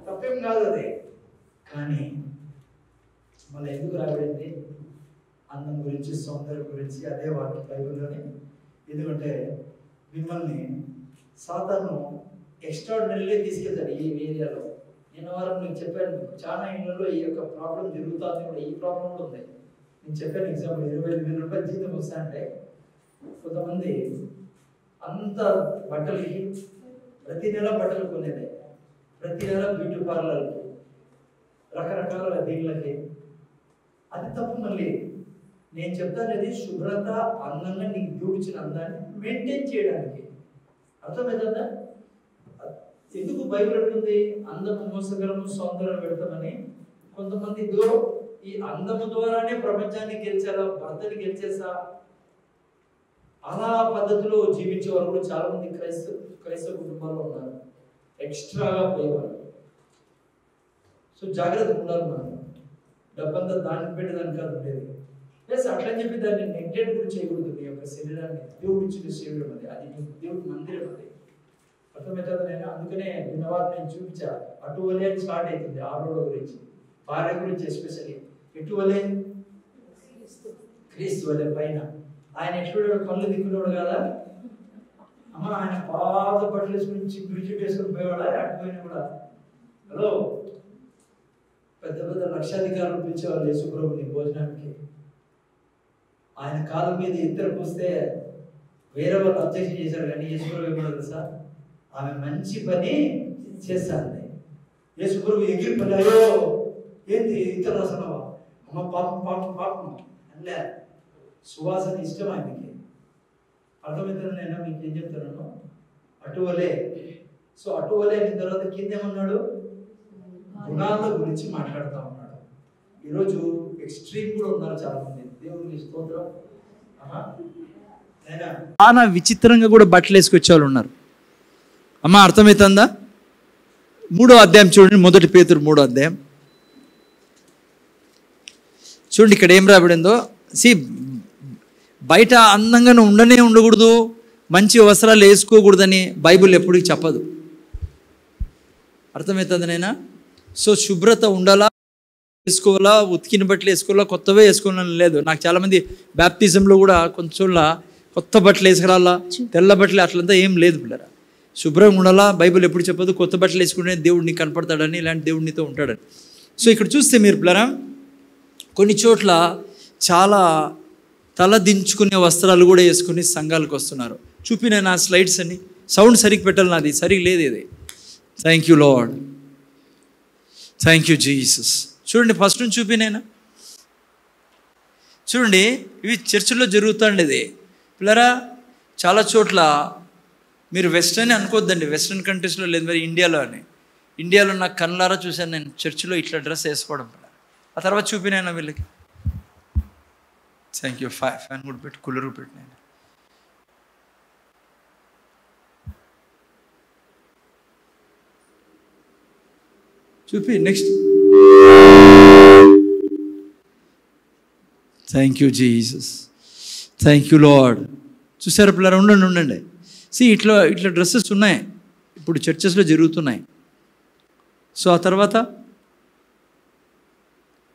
తప్పేం కాదు అది. కానీ మళ్ళీ ఎందుకు రాబడింది అందం గురించి, సౌందర్యం గురించి, అదే వాక్య బైబిల్లోని. ఎందుకంటే మిమ్మల్ని సాతాను ఎక్స్ట్రాడినరీగా తీసుకెళ్తాడు ఈ ఏరియాలో. నిన్న వారం మీకు చెప్పాను, చాలా ఇళ్లలో ఈ యొక్క ప్రాబ్లం జరుగుతుంది కూడా. ఈ ప్రాబ్లం కూడా ఉంది. నేను చెప్పాను ఎగ్జాంపుల్, 25,000 రూపాయలు జీతం వస్తా అంటే కొంతమంది అంత బట్టలకి ప్రతి నెల బట్టలు కొనేదే, ప్రతి నెల బ్యూటీ పార్లర్కి, రకరకాల దీళ్ళకి. అది తప్పు. మళ్ళీ నేను చెప్తాను, అది శుభ్రత, అందంగా నీకు దేవుడిచ్చిన అందాన్ని మెయింటైన్ చేయడానికి. అర్థమవుతుందా? ఎందుకు బైబిల్ అంటుంది అందము మోసగలము సౌందర్యం పెడతామని? కొంతమంది ఈ అందము ద్వారానే ప్రపంచాన్ని గెలిచారా, భర్తని గెలిచేసా, అలా పద్ధతిలో జీవించే వాళ్ళు కూడా చాలా మంది క్రైస్తవ కుటుంబాల్లో ఉన్నారు, ఎక్స్ట్రాగా పోయేవాళ్ళు. సో జాగ్రత్తగా ఉండాలి. మనం డబ్బంతా దానికి పెట్టేదానికి కాదు ఉండేది. ప్లస్ అట్లని చెప్పి దాన్ని నెగ్లెక్ట్ కూడా చేయకూడదు. నీ యొక్క శరీరాన్ని దేవుడు ఇచ్చిన శరీరం అది, అది దేవుడి మందిరం అది. అర్థమవుతుంది నేను. అందుకనే విన్నవారు నేను చూపించా, అటువలే అని స్టార్ట్ అవుతుంది ఆరోగ్య గురించి, భార్య గురించి ఎస్పెషల్లీ. ఎటువలే క్రీస్తు వలె పైన. ఆయన ఎట్లున్నాడు, పళ్ళు దిక్కున్నాడు కదా అమ్మ. ఆయన పాత బట్టలు వేసుకుని బ్రిడ్జిట్ వేసుకుని పోయేవాడా, అటుపోయినా కూడా. హలో, పెద్ద పెద్ద లక్షాధికారులు పిలిచేవాళ్ళు యేసుప్రభుని భోజనానికి. ఆయన కాళ్ళ మీద ఇద్దరు పోస్తే వేరే వాళ్ళు అబ్జెక్షన్ చేశారు, కానీ యేసుప్రభు ఏమన్నా తెలుసా, ఆమె మంచి పని చేస్తాను. యేసుప్రభు ఎగిరి పని, అయ్యో ఏంటి ఇతరు రాస్తున్నావా, అమ్మ పాపం పాపం పాపం అల్లే. సువాసన ఇష్టం ఆయనకి. అర్థమవుతుంది నేను మీకు ఏం చెప్తున్నాను, అటువలే. సో అటువలే అయిన తర్వాత కింద ఏమన్నాడు, గుణాల గురించి మాట్లాడుతూ ఉన్నాడు. ఈరోజు ఎక్స్ట్రీమ్ కూడా ఉన్నారు చాలా మంది. దేవునికి స్తోత్రం. చాలా విచిత్రంగా కూడా బట్టలు వేసుకొచ్చే వాళ్ళు ఉన్నారు. అమ్మ అర్థమవుతుందా? 3వ అధ్యాయం చూడండి, 1 పేతురు 3వ అధ్యాయం చూడండి ఇక్కడ ఏం రాబడిందో. బయట అందంగా ఉండకూడదు, మంచి వస్త్రాలు వేసుకోకూడదని బైబిల్ ఎప్పుడు చెప్పదు. అర్థమవుతుంది నైనా? సో శుభ్రత ఉండాలా, వేసుకోవాలా, ఉతికిన బట్టలు వేసుకోవాలా, కొత్తవే వేసుకోవాలని లేదు. నాకు చాలామంది బ్యాప్టిజంలో కూడా కొంచెం కొత్త బట్టలు వేసుకురాలా, తెల్ల బట్టలు అట్లంతా ఏం లేదు పిల్లరా. శుభ్రంగా ఉండాలా. బైబిల్ ఎప్పుడు చెప్పదు కొత్త బట్టలు వేసుకుంటే దేవుడు నీకు కనపడతాడని, ఇలాంటి దేవుడు నీతో ఉంటాడని. సో ఇక్కడ చూస్తే మీరు పిల్లరా కొన్ని చోట్ల చాలా తల దించుకునే వస్త్రాలు కూడా వేసుకుని సంఘాలకు వస్తున్నారు. చూపిన నా స్లైడ్స్ అని సౌండ్ సరిగ్గా పెట్టాలి, నాది సరిగ్గా లేదు ఇది. Thank you lord, thank you Jesus. చూడండి ఫస్ట్ నుంచి చూపినైనా చూడండి, ఇవి చర్చిలో జరుగుతుండేది పిల్లరా. చాలా చోట్ల మీరు వెస్ట్రన్ అనుకోద్దండి, వెస్ట్రన్ కంట్రీస్లో లేదు, మరి ఇండియాలో నాకు కళ్ళారా చూశాను నేను చర్చిలో ఇట్లా డ్రెస్ వేసుకోవడం. ఆ తర్వాత చూపినైనా వీళ్ళకి. Thank you. ఫ్యాన్ కూడా పెట్టి కూలర్ పెట్టిన చూపి. Next. Thank you Jesus, thank you lord. చూసారా పిల్లలు? ఉండండి. ఇట్లా డ్రెస్సెస్ ఉన్నాయి ఇప్పుడు చర్చెస్లో జరుగుతున్నాయి. సో ఆ తర్వాత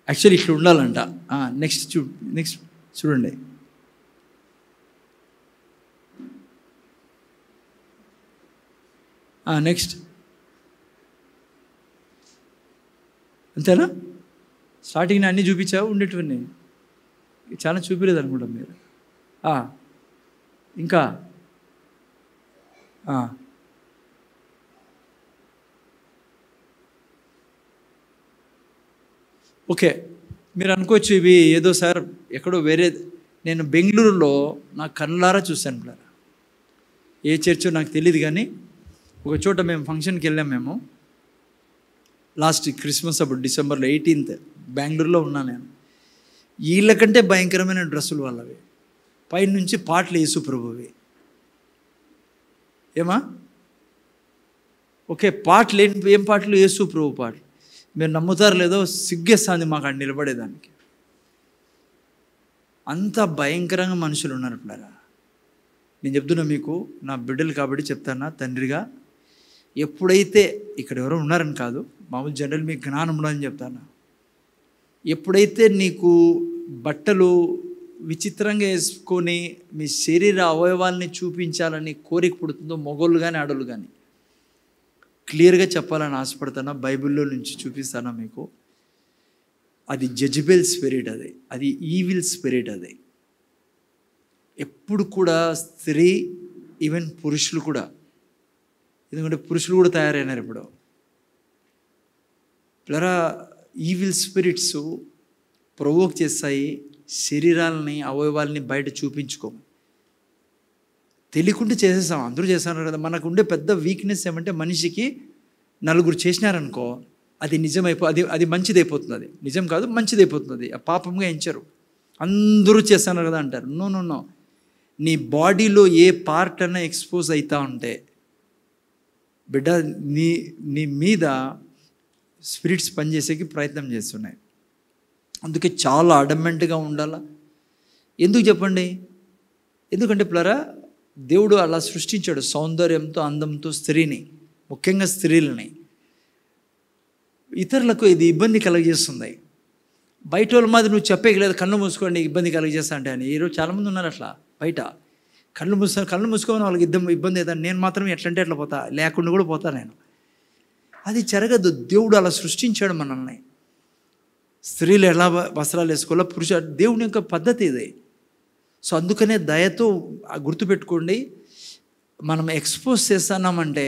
యాక్చువల్లీ ఇట్లా ఉండాలంట. నెక్స్ట్ చూడండి. నెక్స్ట్ అంతేనా? స్టార్టింగ్ అన్నీ చూపించావు, ఉండేటివన్నీ చాలా చూపించలేదు అనుకుంటాం మీరు. ఇంకా ఓకే, మీరు అనుకోవచ్చు ఇవి ఏదో సార్ ఎక్కడో వేరే. నేను బెంగళూరులో నా కళ్ళారా చూశాను పిల్లరా. ఏ చర్చో నాకు తెలియదు, కానీ ఒక చోట మేము ఫంక్షన్కి వెళ్ళాం. మేము లాస్ట్ క్రిస్మస్ అప్పుడు డిసెంబర్లో 18th బెంగళూరులో ఉన్నా నేను. వీళ్ళకంటే భయంకరమైన డ్రెస్సులు వాళ్ళవి, పైనుంచి పాటలు యేసు ప్రభువి. ఏమా ఓకే, పాటలు ఏం పాటలు? యేసు ప్రభు పాటలు. మీరు నమ్ముతారు లేదో, సిగ్గేస్తుంది మాకు అక్కడ నిలబడేదానికి. అంత భయంకరంగా మనుషులు ఉన్నారు పిల్లరా. నేను చెప్తున్నా మీకు, నా బిడ్డలు కాబట్టి చెప్తానా తండ్రిగా. ఎప్పుడైతే ఇక్కడ ఎవరో ఉన్నారని కాదు, మామూలు జనరల్ మీకు జ్ఞానం ఉండదని చెప్తాను. ఎప్పుడైతే నీకు బట్టలు విచిత్రంగా వేసుకొని మీ శరీర అవయవాల్ని చూపించాలని కోరిక పుడుతుందో, మగోళ్ళు కానీ ఆడోళ్ళు కానీ, క్లియర్గా చెప్పాలని ఆశపడతానా, బైబిల్లో నుంచి చూపిస్తానా మీకు. అది జెజబెల్ స్పిరిట్, అది ఈవిల్ స్పిరిట్. అది ఎప్పుడు కూడా స్త్రీ, ఈవెన్ పురుషులు కూడా, ఎందుకంటే పురుషులు కూడా తయారైనారు ఇప్పుడు పిల్లరా. ఈవిల్ స్పిరిట్స్ ప్రొవోక్ చేస్తాయి శరీరాలని, అవయవాల్ని బయట చూపించుకోము. తెలియకుండా చేసేస్తాం, అందరూ చేస్తున్నారు కదా. మనకు ఉండే పెద్ద వీక్నెస్ ఏమంటే, మనిషికి నలుగురు చేసినారనుకో అది అది మంచిదైపోతుంది. అది నిజం కాదు, మంచిదైపోతుంది. ఆ పాపంగా ఎంచరు. అందరూ చేస్తున్నారు కదా అంటారు. నో, నీ బాడీలో ఏ పార్ట్ అన్నా ఎక్స్పోజ్ అవుతా ఉంటే బిడ్డ, నీ మీద స్పిరిట్స్ పనిచేసేకి ప్రయత్నం చేస్తున్నాయి. అందుకే చాలా అడమెంట్గా ఉండాలా. ఎందుకు చెప్పండి? ఎందుకంటే పిల్లరా, దేవుడు అలా సృష్టించాడు సౌందర్యంతో, అందంతో స్త్రీని, ముఖ్యంగా స్త్రీలని. ఇతరులకు ఇది ఇబ్బంది కలుగజేస్తుంది. బయట వాళ్ళ మాది నువ్వు చెప్పేయలేదు, కళ్ళు మూసుకోండి ఇబ్బంది కలుగజేస్తా అంటే అని. ఈరోజు చాలామంది ఉన్నారు అట్లా. బయట కళ్ళు మూసుకోమని వాళ్ళకి ఇబ్బంది అవుతాను. నేను మాత్రం ఎట్లంటే ఎట్లా పోతా, లేకుండా కూడా పోతా నేను. అది జరగదు. దేవుడు అలా సృష్టించాడు మనల్ని. స్త్రీలు ఎలా వస్త్రాలు వేసుకోవాలో, దేవుని యొక్క పద్ధతి ఇది. సో అందుకనే దయతో గుర్తుపెట్టుకోండి, మనం ఎక్స్పోజ్ చేస్తున్నామంటే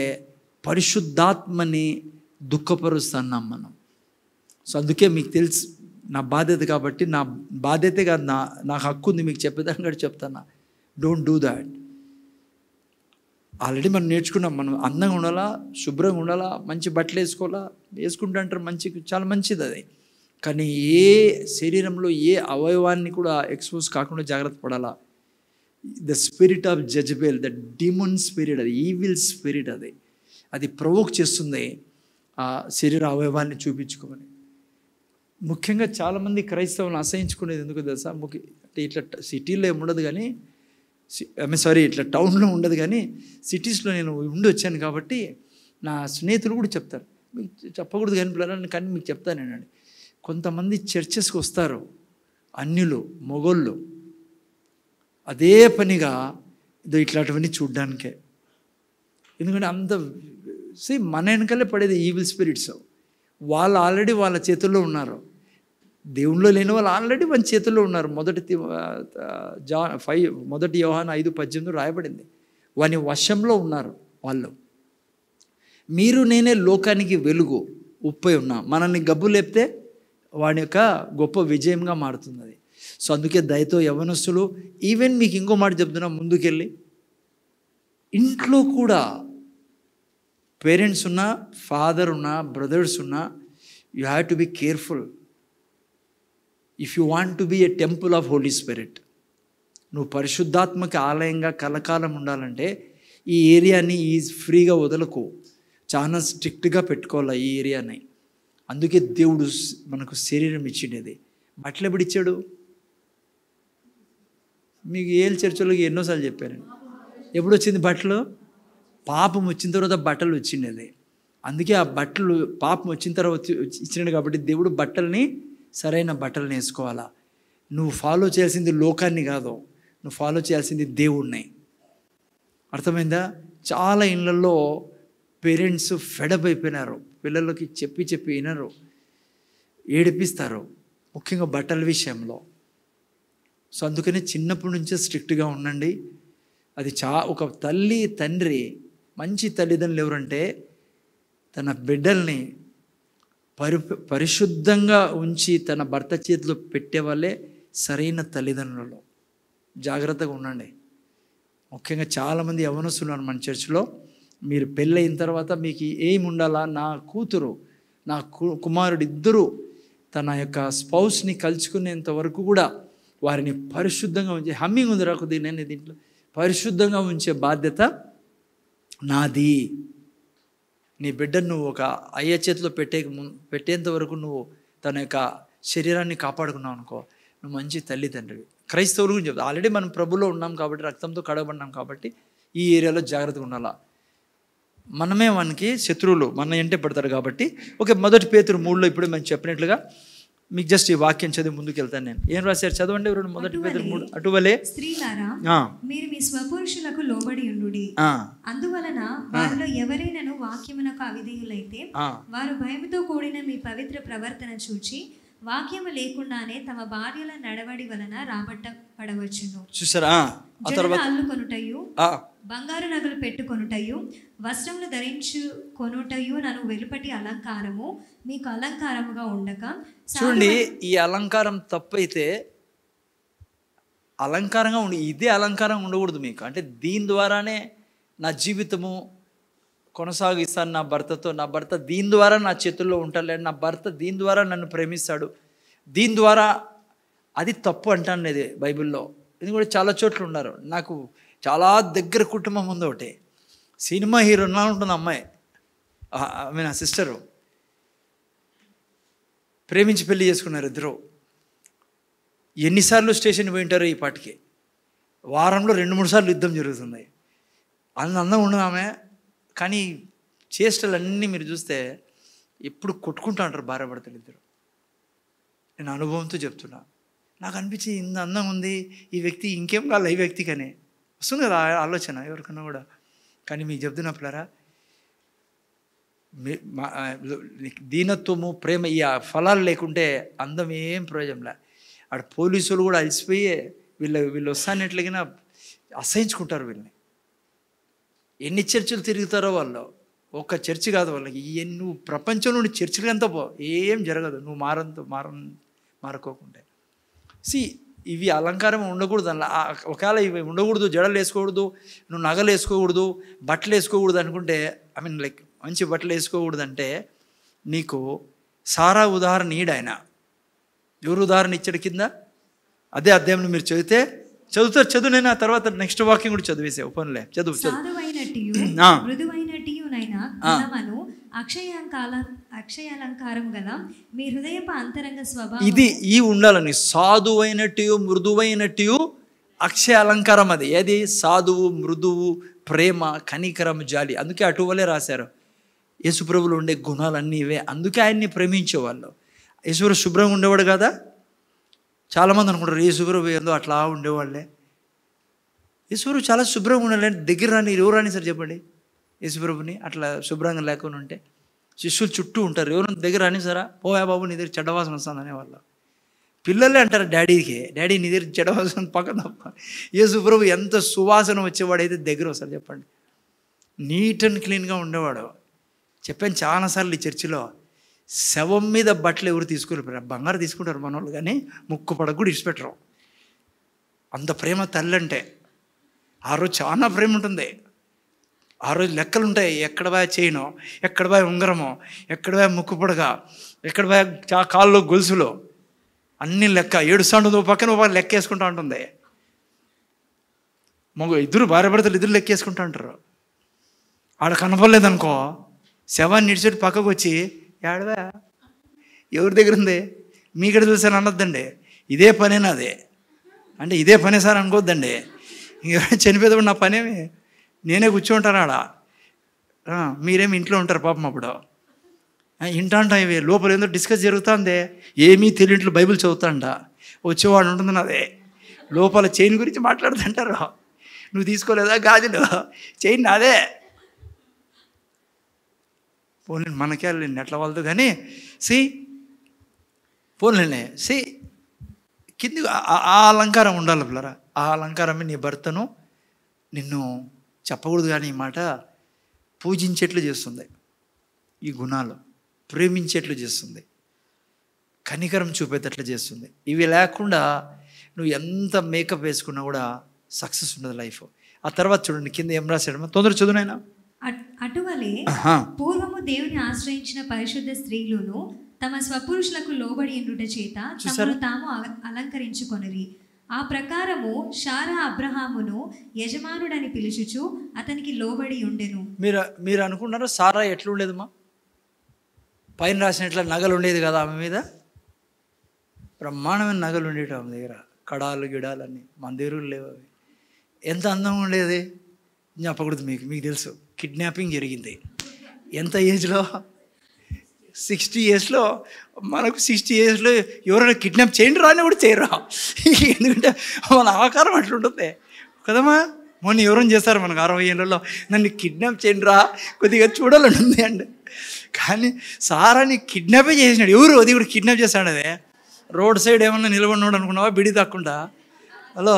పరిశుద్ధాత్మని దుఃఖపరుస్తున్నాం మనం. సో అందుకే మీకు తెలుసు నా బాధ్యత కాబట్టి, నా బాధ్యతే కాదు, నాకు హక్కు ఉంది మీకు చెప్పేదాన్ని కూడా చెప్తాను. Don't do that. ఆల్రెడీ మనం నేర్చుకున్నాం. మనం అందంగా ఉండాలా, శుభ్రంగా ఉండాలా, మంచి బట్టలు వేసుకోవాలా, వేసుకుంటా అంటారు, చాలా మంచిది అది. కానీ ఏ శరీరంలో ఏ అవయవాన్ని కూడా ఎక్స్పోజ్ కాకుండా జాగ్రత్త పడాలా. The spirit of Jezebel, the demon spirit, అది ఈవిల్ స్పిరిట్. అది ప్రొవోక్ చేస్తుంది ఆ శరీర అవయవాన్ని చూపించుకోమని. ముఖ్యంగా చాలామంది క్రైస్తవులను అసహించుకునేది ఎందుకు తెలుసా? అంటే ఇట్లా సిటీలో ఏముండదు కానీ, ఇట్లా టౌన్లో ఉండదు కానీ సిటీస్లో నేను ఉండి వచ్చాను కాబట్టి నా స్నేహితులు కూడా చెప్తారు. మీకు చెప్పకూడదు కానీ పిల్లలని, కానీ మీకు చెప్తానేనండి. కొంతమంది చర్చెస్కి వస్తారు అన్యులు, మొగోళ్ళు, అదే పనిగా ఇదో ఇట్లాంటివన్నీ చూడ్డానికే. ఎందుకంటే అంత మన వెనకాలే పడేది ఈవిల్ స్పిరిట్స్. వాళ్ళు ఆల్రెడీ వాళ్ళ చేతుల్లో ఉన్నారు. దేవుళ్ళో లేని వాళ్ళు ఆల్రెడీ మన చేతుల్లో ఉన్నారు. మొదటి యోహాను 5:18 రాయబడింది. వాని వశంలో ఉన్నారు వాళ్ళు. మీరు నేనే లోకానికి వెలుగు, ఉప్పై ఉన్నా. మనల్ని గబ్బు లేపితే వాడి యొక్క గొప్ప విజయంగా మారుతుంది అది. సో అందుకే దయతో యవ్వనస్తులు, ఈవెన్ మీకు ఇంకో మాట చెప్తున్నా, ముందుకెళ్ళి ఇంట్లో కూడా పేరెంట్స్ ఉన్నా, ఫాదర్ ఉన్నా, బ్రదర్స్ ఉన్నా, you have to be careful if you want to be a temple of holy spirit. నువ్వు పరిశుద్ధాత్మక ఆలయంగా కలకాలం ఉండాలంటే ఈ ఏరియాని ఫ్రీగా వదలకు, చాలా స్ట్రిక్ట్గా పెట్టుకోవాలి ఈ ఏరియాని. అందుకే దేవుడు మనకు శరీరం ఇచ్చిండేది. బట్టలు ఎప్పుడు ఇచ్చాడు? మీకు ఏళ్ళ చర్చలోకి ఎన్నోసార్లు చెప్పాను. ఎప్పుడు వచ్చింది బట్టలు? పాపం వచ్చిన తర్వాత బట్టలు వచ్చిండేది. అందుకే ఆ బట్టలు పాపం వచ్చిన తర్వాత ఇచ్చినాడు కాబట్టి దేవుడు బట్టల్ని, సరైన బట్టలు వేసుకోవాలా. నువ్వు ఫాలో చేయాల్సింది లోకాన్ని కాదు, నువ్వు ఫాలో చేయాల్సింది దేవుణ్ణి. అర్థమైందా? చాలా ఇళ్ళల్లో పేరెంట్స్ ఫెడప్ అయిపోయినారు. పిల్లలకి చెప్పి వినరు, ఏడిపిస్తారు, ముఖ్యంగా బట్టల విషయంలో. సో అందుకని చిన్నప్పటి నుంచే స్ట్రిక్ట్గా ఉండండి. అది ఒక తల్లి తండ్రి, మంచి తల్లిదండ్రులు ఎవరంటే తన బిడ్డల్ని పరిశుద్ధంగా ఉంచి తన భర్త చేతిలో పెట్టేవాళ్ళే సరైన తల్లిదండ్రులు. జాగ్రత్తగా ఉండండి. ముఖ్యంగా చాలామంది యవ్వనస్తులు ఉన్నారు మన చర్చిలో. మీరు పెళ్ళయిన తర్వాత మీకు ఏమి ఉండాలా? నా కూతురు, నా కుమారుడు ఇద్దరూ తన యొక్క స్పౌస్ని కలుసుకునేంత వరకు కూడా వారిని పరిశుద్ధంగా ఉంచే, హమ్మింగ్ ఉంది రాకుది నేను దీంట్లో, పరిశుద్ధంగా ఉంచే బాధ్యత నాది. నీ బిడ్డను నువ్వు ఒక అయ్య చేతిలో పెట్టేంత వరకు నువ్వు తన యొక్క శరీరాన్ని కాపాడుకున్నావు అనుకో, నువ్వు మంచి తల్లిదండ్రివి. క్రైస్తవులు గురించి చెప్తా, ఆల్రెడీ మనం ప్రభులో ఉన్నాం కాబట్టి, రక్తంతో కడగబడినాం కాబట్టి ఈ ఏరియాలో జాగ్రత్తగా ఉండాలా. మనమే వానికి శత్రువులు, మన ఎంటే పడతారు కాబట్టి. ఓకే, 1 పేతురు 3లో ఇప్పుడు మనం చెప్పినట్లుగా మీకు జస్ట్ ఈ వాక్యం చదివి ముందుకు వెళ్తాను నేను. ఏం రాశారు చదవండి. 1 పేతురు 3. అటువలే స్త్రీలారా మీరు మీ స్వపురుషులకు లోబడి ఉండుడి. అందువలన వారిలో ఎవరైనాను వాక్యమునకు అవిధేయులైతే వారు భయముతో కూడిన మీ పవిత్ర ప్రవర్తన చూచి వాక్యము లేకుండానే తమ భార్యల నడవడి వలన రాబట్టబడవచ్చును. చూసారా? అల్లుకొనుటయు, బంగారు నగలు పెట్టుకొనుటయు, వస్త్రములు ధరించుకొనుటయు నన్ను వెలుపటి అలంకారము మీకు అలంకారముగా ఉండక. చూడండి, ఈ అలంకారం తప్పైతే అలంకారంగా ఇదే అలంకారం ఉండకూడదు మీకు. అంటే దీని ద్వారానే నా జీవితము కొనసాగిస్తాను నా భర్తతో, నా భర్త దీని ద్వారా నా చేతుల్లో ఉంటాడు, నా భర్త దీని ద్వారా నన్ను ప్రేమిస్తాడు, దీని ద్వారా, అది తప్పు అంటాను ఇది బైబిల్లో. ఇది కూడా చాలా చోట్ల ఉన్నారు. నాకు చాలా దగ్గర కుటుంబం ఉంది ఒకటి, సినిమా హీరోనా ఉంటుంది అమ్మాయి, ఆమె నా సిస్టరు. ప్రేమించి పెళ్లి చేసుకున్నారు ఇద్దరు. ఎన్నిసార్లు స్టేషన్ పోయింటారు ఈ పాటికి. వారంలో 2-3 సార్లు యుద్ధం జరుగుతుంది. అందం ఉండదు ఆమె, కానీ చేష్టలన్నీ మీరు చూస్తే ఎప్పుడు కొట్టుకుంటూ ఉంటారు భార్య భర్తలు ఇద్దరు. నేను అనుభవంతో చెప్తున్నా. నాకు అనిపించి ఇంత అందంగా ఉంది ఈ వ్యక్తి, ఇంకేం కావాలి ఈ వ్యక్తికనే వస్తుంది కదా ఆలోచన ఎవరికన్నా కూడా. కానీ మీకు చెప్తున్నప్పుడారా, దీనత్వము, ప్రేమ, ఈ ఫలాలు లేకుంటే అందం ఏం ప్రయోజనంలే. ఆడ పోలీసులు కూడా అలసిపోయి వీళ్ళు వస్తానట్లుగా అసహించుకుంటారు వీళ్ళని. ఎన్ని చర్చిలు తిరుగుతారో వాళ్ళు, ఒక్క చర్చి కాదు వాళ్ళకి. నువ్వు ప్రపంచంలో నుండి చర్చిలు అంతా పో, ఏం జరగదు నువ్వు మారుకోకుంటే. ఇవి అలంకారం ఉండకూడదు. ఒకవేళ ఇవి ఉండకూడదు, జడలు వేసుకోకూడదు, నువ్వు నగలు వేసుకోకూడదు, బట్టలు వేసుకోకూడదు అనుకుంటే, లైక్ మంచి బట్టలు వేసుకోకూడదు అంటే, నీకు సారా ఉదాహరణ ఈడాయన. ఎవరు ఉదాహరణ ఇచ్చాడు కింద? అదే అధ్యాయంలో మీరు చదువు నేను ఆ తర్వాత నెక్స్ట్ వాక్యం కూడా చదివేసే పనులే. చదువు. అక్షయాలంకారం గల మీ హృదయపు అంతరంగ స్వభావం. ఇది ఉండాలని, సాధువైనట్టు మృదువైనట్టు అక్షయ అలంకారం. అది ఏది? సాధువు, మృదువు, ప్రేమ, కనికరం, జాలి. అందుకే అటువలే రాశారు. యేసుప్రభులో ఉండే గుణాలన్నీ ఇవే. అందుకే ఆయన్ని ప్రేమించేవాళ్ళు. యేసుప్రభు శుభ్రంగా ఉండేవాడు కదా. చాలామంది అనుకుంటారు యేసుప్రభు ఏందో అట్లా ఉండేవాళ్ళే. యేసుప్రభు చాలా శుభ్రంగా ఉండాలి. దగ్గర రాని ఎవరు రాని సార్ చెప్పండి యేసుప్రభుని అట్లా శుభ్రంగా లేకుండా ఉంటే. శిష్యులు చుట్టూ ఉంటారు, ఎవరు దగ్గర రాని సారా, పోయా బాబు నీ దగ్గర చెడ్డవాసన వస్తుంది అనేవాళ్ళు. పిల్లలే అంటారు డాడీకి, డాడీ నీ దగ్గర చెడ్డవాసన పక్కన తప్ప. యేసుప్రభు ఎంత సువాసన వచ్చేవాడైతే దగ్గర వస్తారు చెప్పండి. నీట్ అండ్ క్లీన్గా ఉండేవాడు. చెప్పాను చాలాసార్లు ఈ చర్చిలో, శవం మీద బట్టలు ఎవరు తీసుకుని బంగారు తీసుకుంటారు మన వాళ్ళు, కానీ ముక్కు పడకు కూడా ఇడిచిపెట్టరు. అంత ప్రేమ తల్లి అంటే. ఆ రోజు చాలా ప్రేమ ఉంటుంది. ఆ రోజు లెక్కలు ఉంటాయి. ఎక్కడ పోయా చేయను, ఎక్కడ పోయా ఉంగరమో, ఎక్కడ పోయా ముక్కు పొడగ, ఎక్కడ పోయా కాళ్ళు గొలుసులో, అన్ని లెక్క. ఏడుస్తాంటుంది పక్కన లెక్క వేసుకుంటూ ఉంటుంది. ఇద్దరు భార్య భర్తలు ఇద్దరు లెక్క వేసుకుంటూ ఉంటారు. ఆడ కనపడలేదనుకో, శవాన్ని నిడిచెట్టు పక్కకు వచ్చి ఏడవా ఎవరి దగ్గర ఉంది మీకడ చూసాను అనొద్దండి. ఇదే పనేనా అదే అంటే ఇదే పనే సార్ అనుకోవద్దండి. ఇంకెవరైనా చనిపోయేటప్పుడు నా పనేమి నేనే కూర్చోంటాను ఆడ. మీరేమి ఇంట్లో ఉంటారు పాపం. అప్పుడు ఇంటా ఇవి లోపల ఏందో డిస్కస్ జరుగుతుంది. ఏమీ తెలియట్లు బైబిల్ చదువుతాంట. వచ్చేవాడు ఉంటుంది నాదే లోపల చైన్ గురించి మాట్లాడుతుంటారు. నువ్వు తీసుకోలేదా గాజులు, చైన్ నాదే. పోనీ మనకే ఎట్లా వాళ్ళదు కానీ పోన్లేండి కింది ఆ అలంకారం ఉండాలి పిల్లరా. ఆ అలంకారమే నీ భర్తను నిన్ను చెప్పకూడదు కానీ ఈ మాట పూజించేట్లు చేస్తుంది. ఈ గుణాలు ప్రేమించేట్లు చేస్తుంది, కనికరం చూపేటట్లు చేస్తుంది. ఇవి లేకుండా నువ్వు ఎంత మేకప్ వేసుకున్నా కూడా సక్సెస్ ఉండదు లైఫ్. ఆ తర్వాత చూడండి కింద ఏం రాశాడు, తొందర చదువునైనా. అటువలే పూర్వము దేవుని ఆశ్రయించిన పరిశుద్ధ స్త్రీలును తమ స్వపురుషులకు లోబడి ఉండుట చేత తమను తాము అలంకరించుకొనిరి. ఆ ప్రకారము శారా అబ్రహామును యజమానుడని పిలుచుచు అతనికి లోబడి ఉండెను. మీరు అనుకుంటారా సారా ఎట్లుండేదమ్మా? పైన రాసినట్ల నగలు ఉండేది కదా ఆమె మీద, బ్రహ్మాండమైన నగలు ఉండేవి ఆమె దగ్గర, కడాలు గిడాలన్నీ. మన దగ్గర లేవు అవి. ఎంత అందంగా ఉండేది చెప్పకూడదు. మీకు తెలుసు కిడ్నాపింగ్ జరిగింది ఎంత ఏజ్లో, 60 yearsలో. మనకు 60 yearsలో ఎవరైనా కిడ్నాప్ చేయండి రాని కూడా చేయరా, ఎందుకంటే మన ఆకారం అట్లుంటుంది కదమ్మా. మొన్న ఎవరైనా చేస్తారు మనకు 60 ఏళ్ళలో, నన్ను కిడ్నాప్ చేయండి రా కొద్దిగా చూడాలని ఉంది అండి. కానీ సారాని కిడ్నాపే చేసినాడు. ఎవరు అది కూడా కిడ్నాప్ చేస్తాడు. అదే రోడ్ సైడ్ ఏమన్నా నిలబడినాడు అనుకున్నావా బీడీ తాక్కుండా? హలో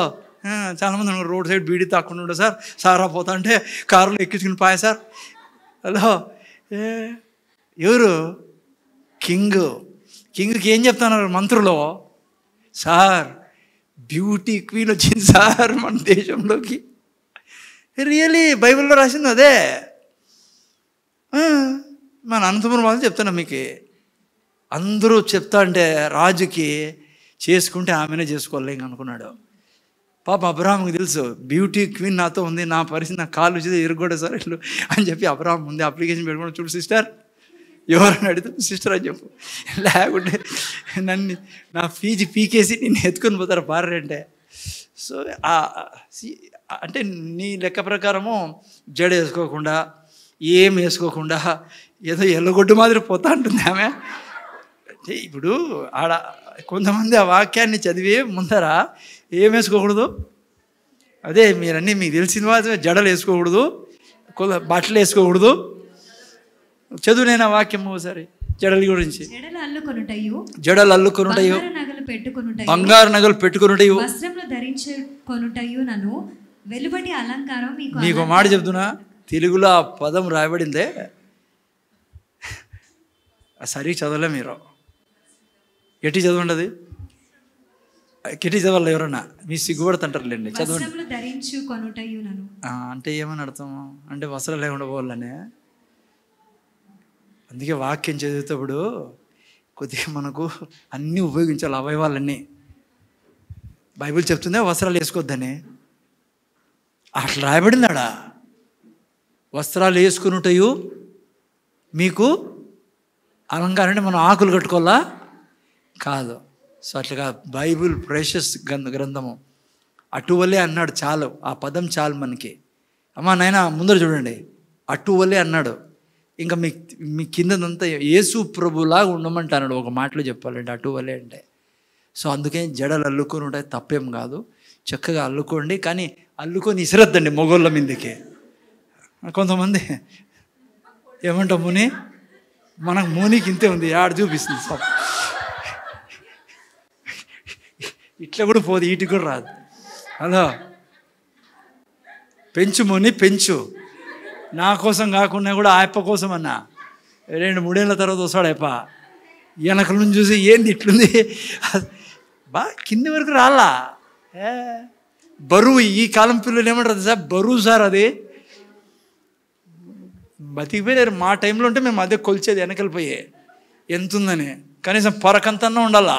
చాలామంది అనుకున్నారు రోడ్ సైడ్ బీడీ తాక్కుండా ఉండవు సార్, సారా పోతా అంటే కారులో ఎక్కించుకుని పాయా సార్. హలో ఎవరు? కింగ్కి ఏం చెప్తున్నారు మంత్రులు? సార్ బ్యూటీ క్వీన్ వచ్చింది సార్ మన దేశంలోకి. రియలీ బైబిల్లో రాసింది అదే. మన అనంతపురం వాళ్ళు చెప్తున్నా మీకు. అందరూ చెప్తా అంటే రాజుకి చేసుకుంటే ఆమెనే చేసుకోవాలి ఇంక అనుకున్నాడు. పాప అబ్రహాంకి తెలుసు బ్యూటీ క్వీన్ నాతో ఉంది, నా పరిస్థితి, నా కాళ్ళు వచ్చేది ఇరుగొడ సార్ ఇట్లు అని చెప్పి అబ్రహాం ముందే అప్లికేషన్ పెట్టుకుని, చూడు సిస్టర్ ఎవరని అడిగితే సిస్టర్ అని చెప్పు, లేకుంటే నన్ను నా ఫీజు పీకేసి నిన్ను ఎత్తుకొని పోతారు భార్య అంటే. సో అంటే నీ లెక్క ప్రకారము జడ వేసుకోకుండా ఏం వేసుకోకుండా ఏదో ఎల్లగొడ్డు మాదిరి పోతా ఉంటుంది ఆమె. ఇప్పుడు ఆడ కొంతమంది ఆ వాక్యాన్ని చదివి ముందర ఏం వేసుకోకూడదు, అదే మీరన్నీ మీకు తెలిసిన మాత్రమే, జడలు వేసుకోకూడదు, బట్టలు వేసుకోకూడదు. చదువునైనా వాక్యం ఒకసారి జడల గురించి. జడలు అల్లుకొనుటయు, బంగారు నగలు పెట్టుకొనుటయు, వస్త్రములు ధరించుకొనుటయు నన్ను వెలుబడి అలంకారం. మీకు మాట చెప్తున్నా, తెలుగులో ఆ పదం రాయబడిందే సరి చదవలే మీరు. గట్టి చదవండి, గట్టి చదవాలి. ఎవరన్నా మీ సిగ్గుపడుతుంటారులేండి, చదవండి. అంటే ఏమని అర్థం? అంటే వస్త్రాలు లేకుండా పోవాలనే. అందుకే వాక్యం చదివేటప్పుడు కొద్దిగా మనకు అన్నీ ఉపయోగించాలి, అవయవాలన్నీ. బైబిల్ చెప్తుందే వస్త్రాలు వేసుకోవద్దని, అట్లా రాయబడింది ఆడ. వస్త్రాలు వేసుకునుటయు మీకు అలంకారం అంటే మనం ఆకులు కట్టుకోవాలా కాదు. సో అట్లాగా బైబిల్ ప్రెషస్ గ్రంథము అటువలే అన్నాడు. చాలు, ఆ పదం చాలు మనకి. అమ్మా నాయన ముందర చూడండి, అటువలే అన్నాడు. ఇంకా మీ కిందదంతా యేసు ప్రభులాగా ఉండమంటున్నాడు ఒక మాటలో చెప్పాలంటే అటువలే అంటే. సో అందుకే జడలు అల్లుకొని ఉంటాయి, తప్పేం కాదు, చక్కగా అల్లుకోండి. కానీ అల్లుకొని ఇసిరద్దండి మొగోళ్ళ మీదకి. కొంతమంది ఏమంటాం, ముని మనకు మోనికి ఇంతే ఉంది, ఆడ చూపిస్తుంది సార్, ఇట్లా కూడా పోదు, ఈటికి కూడా రాదు. హలో, పెంచు ముని పెంచు, నా కోసం కాకుండా కూడా ఆయప్ప కోసం అన్నా. 2-3 ఏళ్ళ తర్వాత వస్తాడు ఆయప్ప, వెనకల నుంచి చూసి ఏంది ఇట్లుంది, బాగా కింది వరకు రాలా. బరువు, ఈ కాలం పిల్లలు ఏమంటారు సార్, బరువు సార్ అది. బతికిపోయారు. మా టైంలో ఉంటే మేము అదే కొలిచేది, వెనకలిపోయే ఎంత ఉందని, కనీసం పొరకంతన్నా ఉండాలా.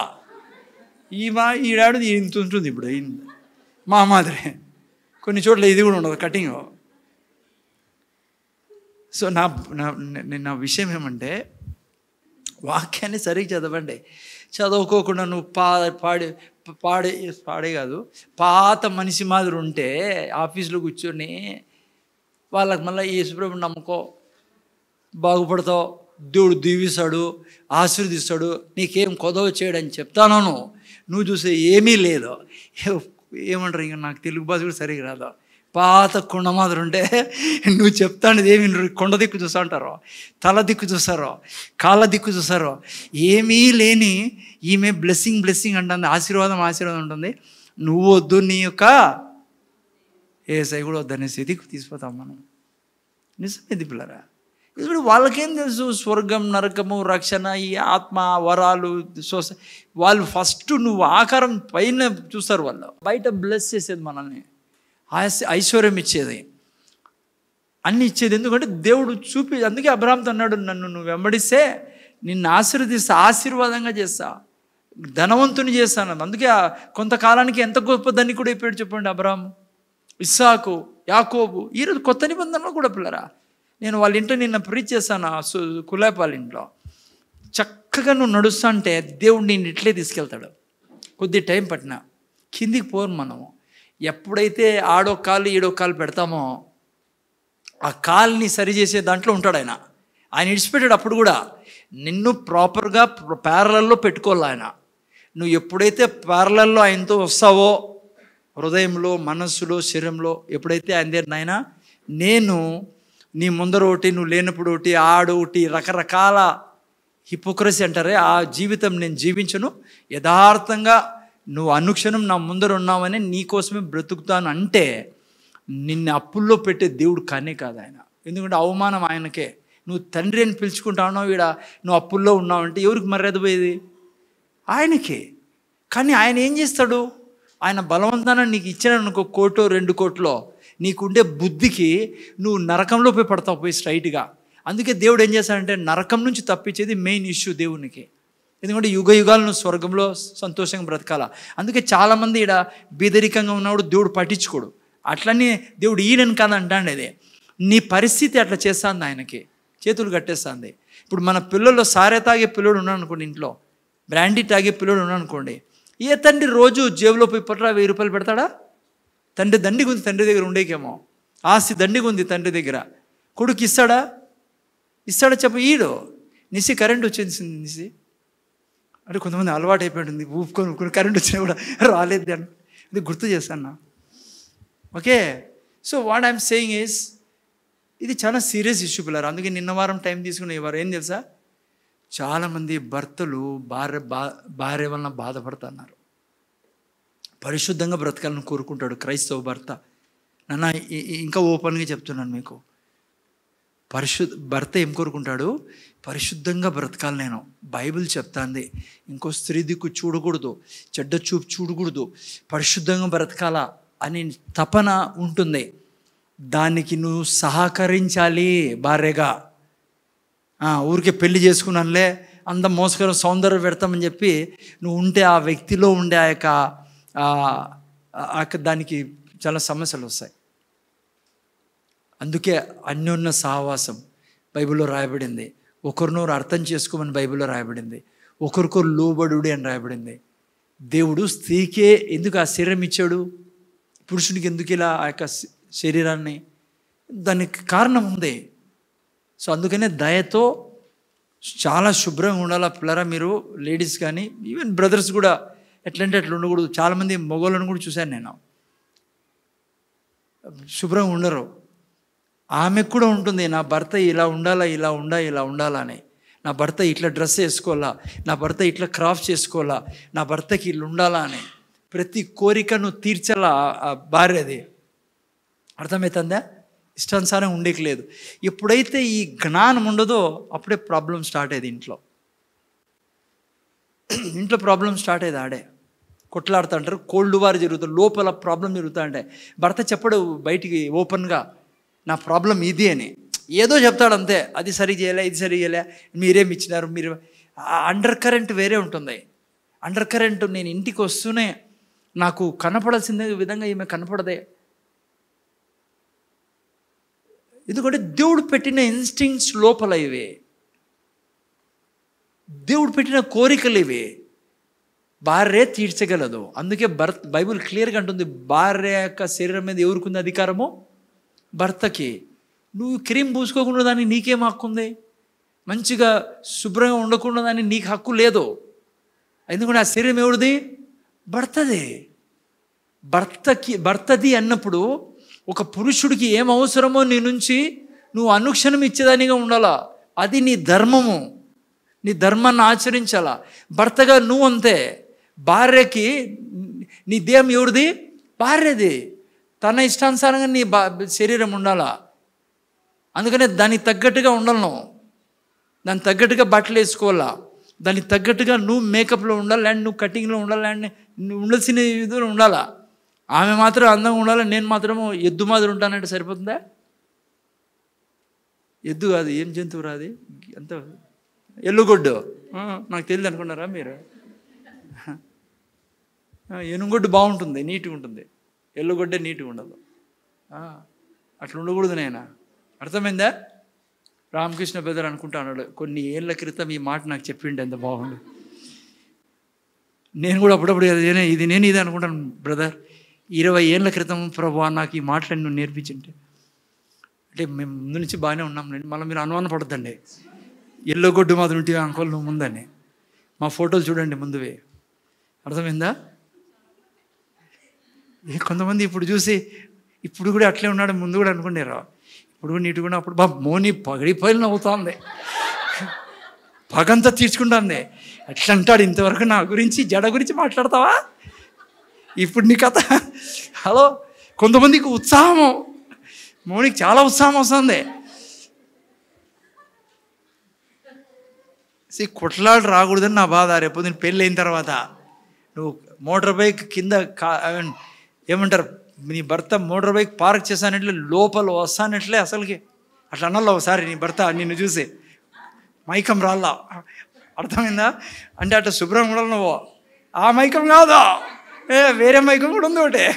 ఈడాడు ఇంత ఉంటుంది ఇప్పుడు మా మాదిరి. కొన్ని చోట్ల ఇది కూడా ఉండదు, కటింగ్. సో నా విషయం ఏమంటే, వాక్యాన్ని సరిగ్గా చదవండి. చదువుకోకుండా నువ్వు పాడే కాదు, పాత మనిషి మాదిరి ఉంటే ఆఫీసులో కూర్చొని వాళ్ళకి మళ్ళీ యేసుప్రభుని నమ్ముకో, బాగుపడతావు, దేవుడు దీవిస్తాడు, ఆశీర్వదిస్తాడు, నీకేం కొదవ చేయడని చెప్తాను. నువ్వు చూసే ఏమీ లేదు. ఏమంటారు, ఇంకా నాకు తెలుగు భాష కూడా సరిగ్గా రాదు. పాత కొండ మాదిరి ఉంటే నువ్వు చెప్తాను ఏమి, కొండ దిక్కు చూస్తా ఉంటారో, తల దిక్కు చూస్తారో, కాళ్ళ దిక్కు చూస్తారో, ఏమీ లేని ఈమె బ్లెస్సింగ్ అంటుంది, ఆశీర్వాదం ఉంటుంది. నువ్వు వద్దు, నీ యొక్క ఏసై కూడా వద్దనే స్థితికి తీసుకుపోతాం మనం. నిజమేది పిల్లరా. ఇప్పుడు వాళ్ళకేం తెలుసు స్వర్గం, నరకము, రక్షణ, ఈ ఆత్మ, వరాలు, వాళ్ళు ఫస్ట్ నువ్వు ఆకారం పైన చూస్తారు. వాళ్ళు బయట బ్లెస్ చేసేది మనల్ని, ఐశ్వర్యం ఇచ్చేది, అన్నీ ఇచ్చేది. ఎందుకంటే దేవుడు అందుకే అబ్రాహాంతో అన్నాడు, నన్ను నువ్వు వెంబడిస్తే నిన్ను ఆశీర్వదిస్తా, ఆశీర్వాదంగా చేస్తా, ధనవంతుని చేస్తాను. అందుకే కొంతకాలానికి ఎంత గొప్ప ధనికుడు అయిపోయాడు చెప్పండి అబ్రాహాము, ఇస్సాకు, యాకోబు. ఈరోజు కొత్త నిబంధనలో కూడా పిల్లరా, నేను వాళ్ళ ఇంట్లో నిన్న ప్రీచ్ చేశాను, కులాపాల ఇంట్లో. చక్కగా నువ్వు నడుస్తా అంటే దేవుడు నేను ఇట్లే తీసుకెళ్తాడు. కొద్ది టైం పట్టినా కిందికి పోరు మనము. ఎప్పుడైతే ఆడో కాలు ఈడో కాలు పెడతామో ఆ కాల్ని సరిచేసే దాంట్లో ఉంటాడు ఆయన. ఇడిచిపెట్టాడు. అప్పుడు కూడా నిన్ను ప్రాపర్గా ప్యారలల్లో పెట్టుకోవాలి ఆయన. నువ్వు ఎప్పుడైతే ప్యారలల్లో ఆయనతో వస్తావో, హృదయంలో, మనస్సులో, శరీరంలో, ఎప్పుడైతే ఆయన దగ్గర నాయన నేను నీ ముందర ఒకటి, నువ్వు లేనప్పుడు ఒకటి, ఒకటి, రకరకాల హిపోక్రసీ అంటారే, ఆ జీవితం నేను జీవించను, యథార్థంగా నువ్వు అనుక్షణం నా ముందర ఉన్నావని నీకోసమే బ్రతుకుతాను అంటే నిన్ను అప్పుల్లో పెట్టే దేవుడు కానే కాదు ఆయన. ఎందుకంటే అవమానం ఆయనకే. నువ్వు తండ్రి అని పిలుచుకుంటానో ఈడ నువ్వు అప్పుల్లో ఉన్నావంటే ఎవరికి మర్యాద పోయేది? ఆయనకే. కానీ ఆయన ఏం చేస్తాడు, ఆయన బలవంతాన నీకు ఇచ్చాడనుకో, 1 కోటో 2 కోట్లో, నీకుండే బుద్ధికి నువ్వు నరకంలో పోయి పడతావు పోయి స్ట్రైట్గా. అందుకే దేవుడు ఏం చేస్తాడంటే నరకం నుంచి తప్పించేది మెయిన్ ఇష్యూ దేవునికి. ఎందుకంటే యుగ యుగాలు నువ్వు స్వర్గంలో సంతోషంగా బ్రతకాల. అందుకే చాలామంది ఈడ బీదరికంగా ఉన్నవాడు దేవుడు పట్టించుకోడు. అట్లనే దేవుడు ఈయనని కాదంటాండి, అదే నీ పరిస్థితి అట్లా చేస్తుంది, ఆయనకి చేతులు కట్టేస్తుంది. ఇప్పుడు మన పిల్లల్లో సారే తాగే పిల్లడు ఉన్నాడు అనుకోండి, ఇంట్లో బ్రాండీ తాగే పిల్లడు ఉన్నాడు అనుకోండి, ఏ తండ్రి రోజు జేబులో పోయి పట్ల 1000 రూపాయలు పెడతాడా? తండ్రి దండిగా ఉంది, తండ్రి దగ్గర ఉండేకేమో ఆస్తి దండిగా ఉంది తండ్రి దగ్గర. కొడుకు ఇస్తాడా చెప్ప? ఈడు నిసి కరెంట్ వచ్చేసింది నిసి అంటే కొంతమంది అలవాటు అయిపోయింది, ఊపుకొని కరెంట్ వచ్చినా కూడా రాలేదు అని ఇది గుర్తు చేస్తాను. Okay, so what I'm saying is ఇది చాలా సీరియస్ ఇష్యూ పిల్లలు. అందుకే నిన్న వారం టైం తీసుకుని వారు ఏం తెలుసా, చాలామంది భర్తలు భార్య వలన బాధపడుతున్నారు. పరిశుద్ధంగా బ్రతకాలని కోరుకుంటాడు క్రైస్తవ భర్త. నన్ను ఇంకా ఓపెన్గా చెప్తున్నాను మీకు, భర్త ఏం కోరుకుంటాడు? పరిశుద్ధంగా బ్రతకాలి. నేను బైబిల్ చెప్తాంది, ఇంకో స్త్రీ దిక్కు చూడకూడదు, చెడ్డ చూపు చూడకూడదు, పరిశుద్ధంగా బ్రతకాలా అని తపన ఉంటుంది. దానికి నువ్వు సహకరించాలి భార్యగా. ఊరికే పెళ్లి చేసుకున్నానులే అందం మోసకరం సౌందర్యం పెడతామని చెప్పి నువ్వు ఉంటే ఆ వ్యక్తిలో ఉండే ఆ యొక్క దానికి చాలా సమస్యలు వస్తాయి. అందుకే అన్యోన్య సహవాసం బైబిల్లో రాయబడింది. ఒకరినొకరు అర్థం చేసుకోమని బైబిల్లో రాయబడింది. ఒకరికొరు లోబడుడి అని రాయబడింది. దేవుడు స్త్రీకే ఎందుకు ఆ శరీరం ఇచ్చాడు, పురుషునికి ఎందుకు ఇలా ఆ యొక్క శరీరాన్ని, దానికి కారణం ఉంది. సో అందుకనే దయతో చాలా శుభ్రంగా ఉండాలా పిల్లరా. మీరు లేడీస్ కానీ ఈవెన్ బ్రదర్స్ కూడా ఎట్లంటే అట్లా ఉండకూడదు. చాలామంది మగవాళ్ళను కూడా చూశాను నేను, శుభ్రంగా ఉండరు. ఆమెకు కూడా ఉంటుంది, నా భర్త ఇలా ఉండాలా, ఇలా ఉండాలా అని. నా భర్త ఇట్లా డ్రెస్ వేసుకోవాలా, నా భర్త ఇట్లా క్రాఫ్ట్ చేసుకోవాలా, నా భర్తకి ఇట్లా ఉండాలా అని ప్రతి కోరికను తీర్చాలా ఆ భార్యది. అర్థమవుతుందా? ఇష్టానుసారం ఉండేకి లేదు. ఎప్పుడైతే ఈ జ్ఞానం ఉండదో అప్పుడే ప్రాబ్లం స్టార్ట్ అయ్యేది. ఇంట్లో ప్రాబ్లం స్టార్ట్ అయ్యేది ఆడే. కొట్లాడుతుంటారు, కోల్డ్ వార్ జరుగుతుంది, లోపల ప్రాబ్లం జరుగుతూ ఉంటాయి. భర్త చెప్పడు బయటికి ఓపెన్గా నా ప్రాబ్లం ఇది అని, ఏదో చెప్తాడు అంతే. అది సరి చేయలే, ఇది సరి చేయలే, మీరేమి ఇచ్చినారు, మీరు అండర్ కరెంట్ వేరే ఉంటుంది. అండర్ కరెంట్ నేను ఇంటికి వస్తూనే నాకు కనపడాల్సిందే విధంగా ఈమె కనపడదే. ఎందుకంటే దేవుడు పెట్టిన ఇన్స్టింక్ట్స్ లోపల ఇవే, దేవుడు పెట్టిన కోరికలు ఇవే. భార్య తీర్చగలదు. అందుకే బైబిల్ క్లియర్గా అంటుంది, భార్య యొక్క శరీరం మీద ఎవరికి ఉంది అధికారము? భర్తకి. నువ్వు క్రీమ్ పూసుకోకుండా దాన్ని నీకేం హక్కు ఉంది? మంచిగా శుభ్రంగా ఉండకుండా దాన్ని నీకు హక్కు లేదు. ఎందుకంటే ఆ శరీరం ఎవరిది? భర్తది. భర్తది అన్నప్పుడు ఒక పురుషుడికి ఏం అవసరమో నీ నుంచి నువ్వు అనుక్షణం ఇచ్చేదానిగా ఉండాలా. అది నీ ధర్మము, నీ ధర్మాన్ని ఆచరించాలా. భర్తగా నువ్వు అంతే. భార్యకి నీ దేహం ఎవరిది? భార్యది. తన ఇష్టానుసారంగా నీ శరీరం ఉండాలా. అందుకనే దానికి తగ్గట్టుగా ఉండాలను, దానికి తగ్గట్టుగా బట్టలు వేసుకోవాలా, దానికి తగ్గట్టుగా నువ్వు మేకప్లో ఉండాలి, అండ్ నువ్వు కటింగ్లో ఉండాలి, అండ్ నువ్వు ఉండాల్సిన విధంగా ఉండాలా. ఆమె మాత్రం అందంగా ఉండాలి, నేను మాత్రము ఎద్దు మాదిరి ఉంటానంటే సరిపోతుందా? ఎద్దు కాదు, ఏం జంతువు రాది అంత ఎల్లుగొడ్డు, నాకు తెలియదు అనుకున్నారా మీరు? ఎనుగొడ్డు బాగుంటుంది, నీట్గా ఉంటుంది, ఎల్లుగొడ్డే నీట్గా ఉండదు. అట్లా ఉండకూడదు నాయనా. అర్థమైందా? రామకృష్ణ బ్రదర్ అనుకుంటా అన్నాడు, కొన్ని ఏళ్ళ క్రితం ఈ మాట నాకు చెప్పిండు, ఎంత బాగుండు. నేను కూడా అప్పుడప్పుడు ఇది అనుకుంటాను, బ్రదర్ 20 ఏళ్ళ క్రితం ప్రభువా నాకు ఈ మాటలన్నీ నువ్వు నేర్పించింటే. అంటే మేము ముందు నుంచి బాగానే ఉన్నాం, మళ్ళీ మీరు అనుమాన పడద్దండి, ఎల్లుగొడ్డు మాత్రం ఉంటే అంకోల్ నువ్వు ముందని. మా ఫోటోలు చూడండి ముందువే. అర్థమైందా? కొంతమంది ఇప్పుడు చూసి ఇప్పుడు కూడా అట్లే ఉన్నాడు, ముందు కూడా అనుకునేరా, ఇప్పుడు కూడా నీట్గా అప్పుడు మోని పగిడిపోయి నవ్వుతుంది, పగంతా తీర్చుకుంటుంది. అట్లా అంటాడు, ఇంతవరకు నా గురించి జడ గురించి మాట్లాడతావా? ఇప్పుడు నీ కథ. హలో, కొంతమందికి ఉత్సాహము, మోనికి చాలా ఉత్సాహం వస్తుంది. కొట్లాడు రాకూడదని నా బాధ. రేపు నేను పెళ్ళి అయిన తర్వాత నువ్వు మోటార్ బైక్ కింద ఏమంటారు, నీ భర్త మోటార్ బైక్ పార్క్ చేశానట్లే లోపల వస్తానట్లే అసలుకి అట్లా అన్నలో ఒకసారి నీ భర్త నిన్ను చూసి మైకం రాల్లా. అర్థమైందా? అంటే అట్లా శుభ్రం కూడా నువ్వు ఆ మైకం కాదా, వేరే మైకం కూడా ఉంది ఒకటే.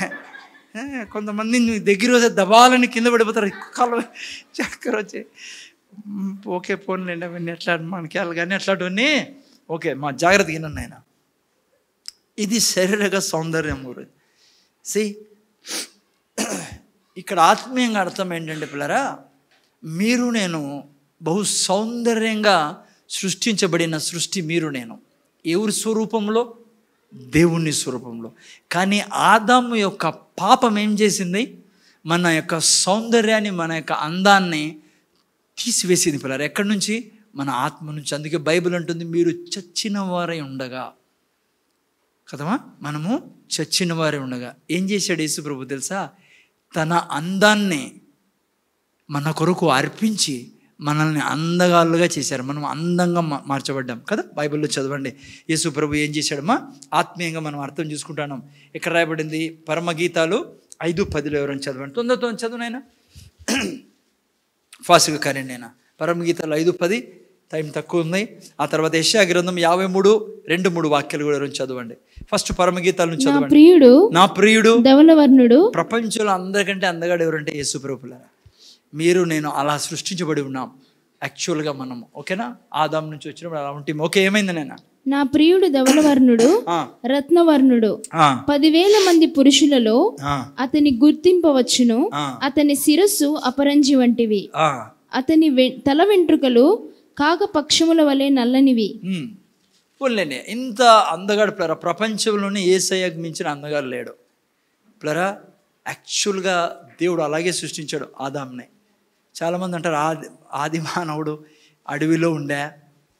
కొంతమంది నువ్వు దగ్గర వస్తే దబాలని కింద పడిపోతారు, కాళ్ళు చక్కర వచ్చి. ఓకే పోన్లేండి, అవన్నీ ఎట్లా మనకి వాళ్ళు కానీ అట్లాంటివన్నీ ఓకే, మా జాగ్రత్తగా వినండి ఆయన. ఇది శారీరక సౌందర్యం గురించి. ఇక్కడ ఆత్మీయంగా అర్థం ఏంటంటే పిల్లరా, మీరు నేను బహు సౌందర్యంగా సృష్టించబడిన సృష్టి. మీరు నేను ఎవరి స్వరూపంలో? దేవుని స్వరూపంలో. కానీ ఆదాము యొక్క పాపం ఏం చేసింది? మన యొక్క సౌందర్యాన్ని, మన యొక్క అందాన్ని తీసివేసింది పిల్లలు. ఎక్కడి నుంచి? మన ఆత్మ నుంచి. అందుకే బైబిల్ అంటుంది, మీరు చచ్చిన వారై ఉండగా కదమా, మనము చచ్చిన వారే ఉండగా. ఏం చేశాడు యేసు ప్రభు తెలుసా? తన అందాన్ని మన కొరకు అర్పించి మనల్ని అందగాళ్ళుగా చేశారు. మనం అందంగా మార్చబడ్డాం కదా. బైబిల్లో చదవండి, యేసు ప్రభు ఏం చేశాడమ్మా? ఆత్మీయంగా మనం అర్థం చేసుకుంటున్నాం. ఇక్కడ రాయబడింది పరమగీతాలు 5:10 ఎవరైనా చదవండి, తొందరతో చదువునైనా ఫాస్ట్గా కానీ నేను. పరమగీతాలు 5:10, టైం తక్కువ ఉంది. ఆ తర్వాత యెషయా గ్రంథం 53:2-3 వాక్యాలు కూడా చదవండి. ఫస్ట్ పరమగీతాల నుంచి చదవండి. నా ప్రియుడు ధవలవర్ణుడు. ప్రపంచంలో అందరికంటే అందగాడు ఎవరంటే యేసు ప్రభువులారా. మీరు నేను అలా సృష్టించబడి ఉన్నాం. యాక్చువల్గా మనము. ఓకేనా, ఆదాం నుంచి వచ్చినప్పుడు అలా ఉంటాం. ఓకే, ఏమైంది నాయన? నా ప్రియుడు ధవలవర్ణుడు, రత్నవర్ణుడు, 10,000 మంది పురుషులలో అతని గుర్తింపవచ్చును. అతని శిరస్సు అపరంజి వంటివి, అతని తల వెంట్రుకలు కాగపక్షముల వలె నల్లనివి. పోన్లేండి, ఇంత అందగాడు ప్లరా, ప్రపంచంలోనే యేసయ్యకు మించిన అందగాడు లేడు ప్లరా. యాక్చువల్గా దేవుడు అలాగే సృష్టించాడు ఆదాంని. చాలామంది అంటారు ఆది మానవుడు అడవిలో ఉండే,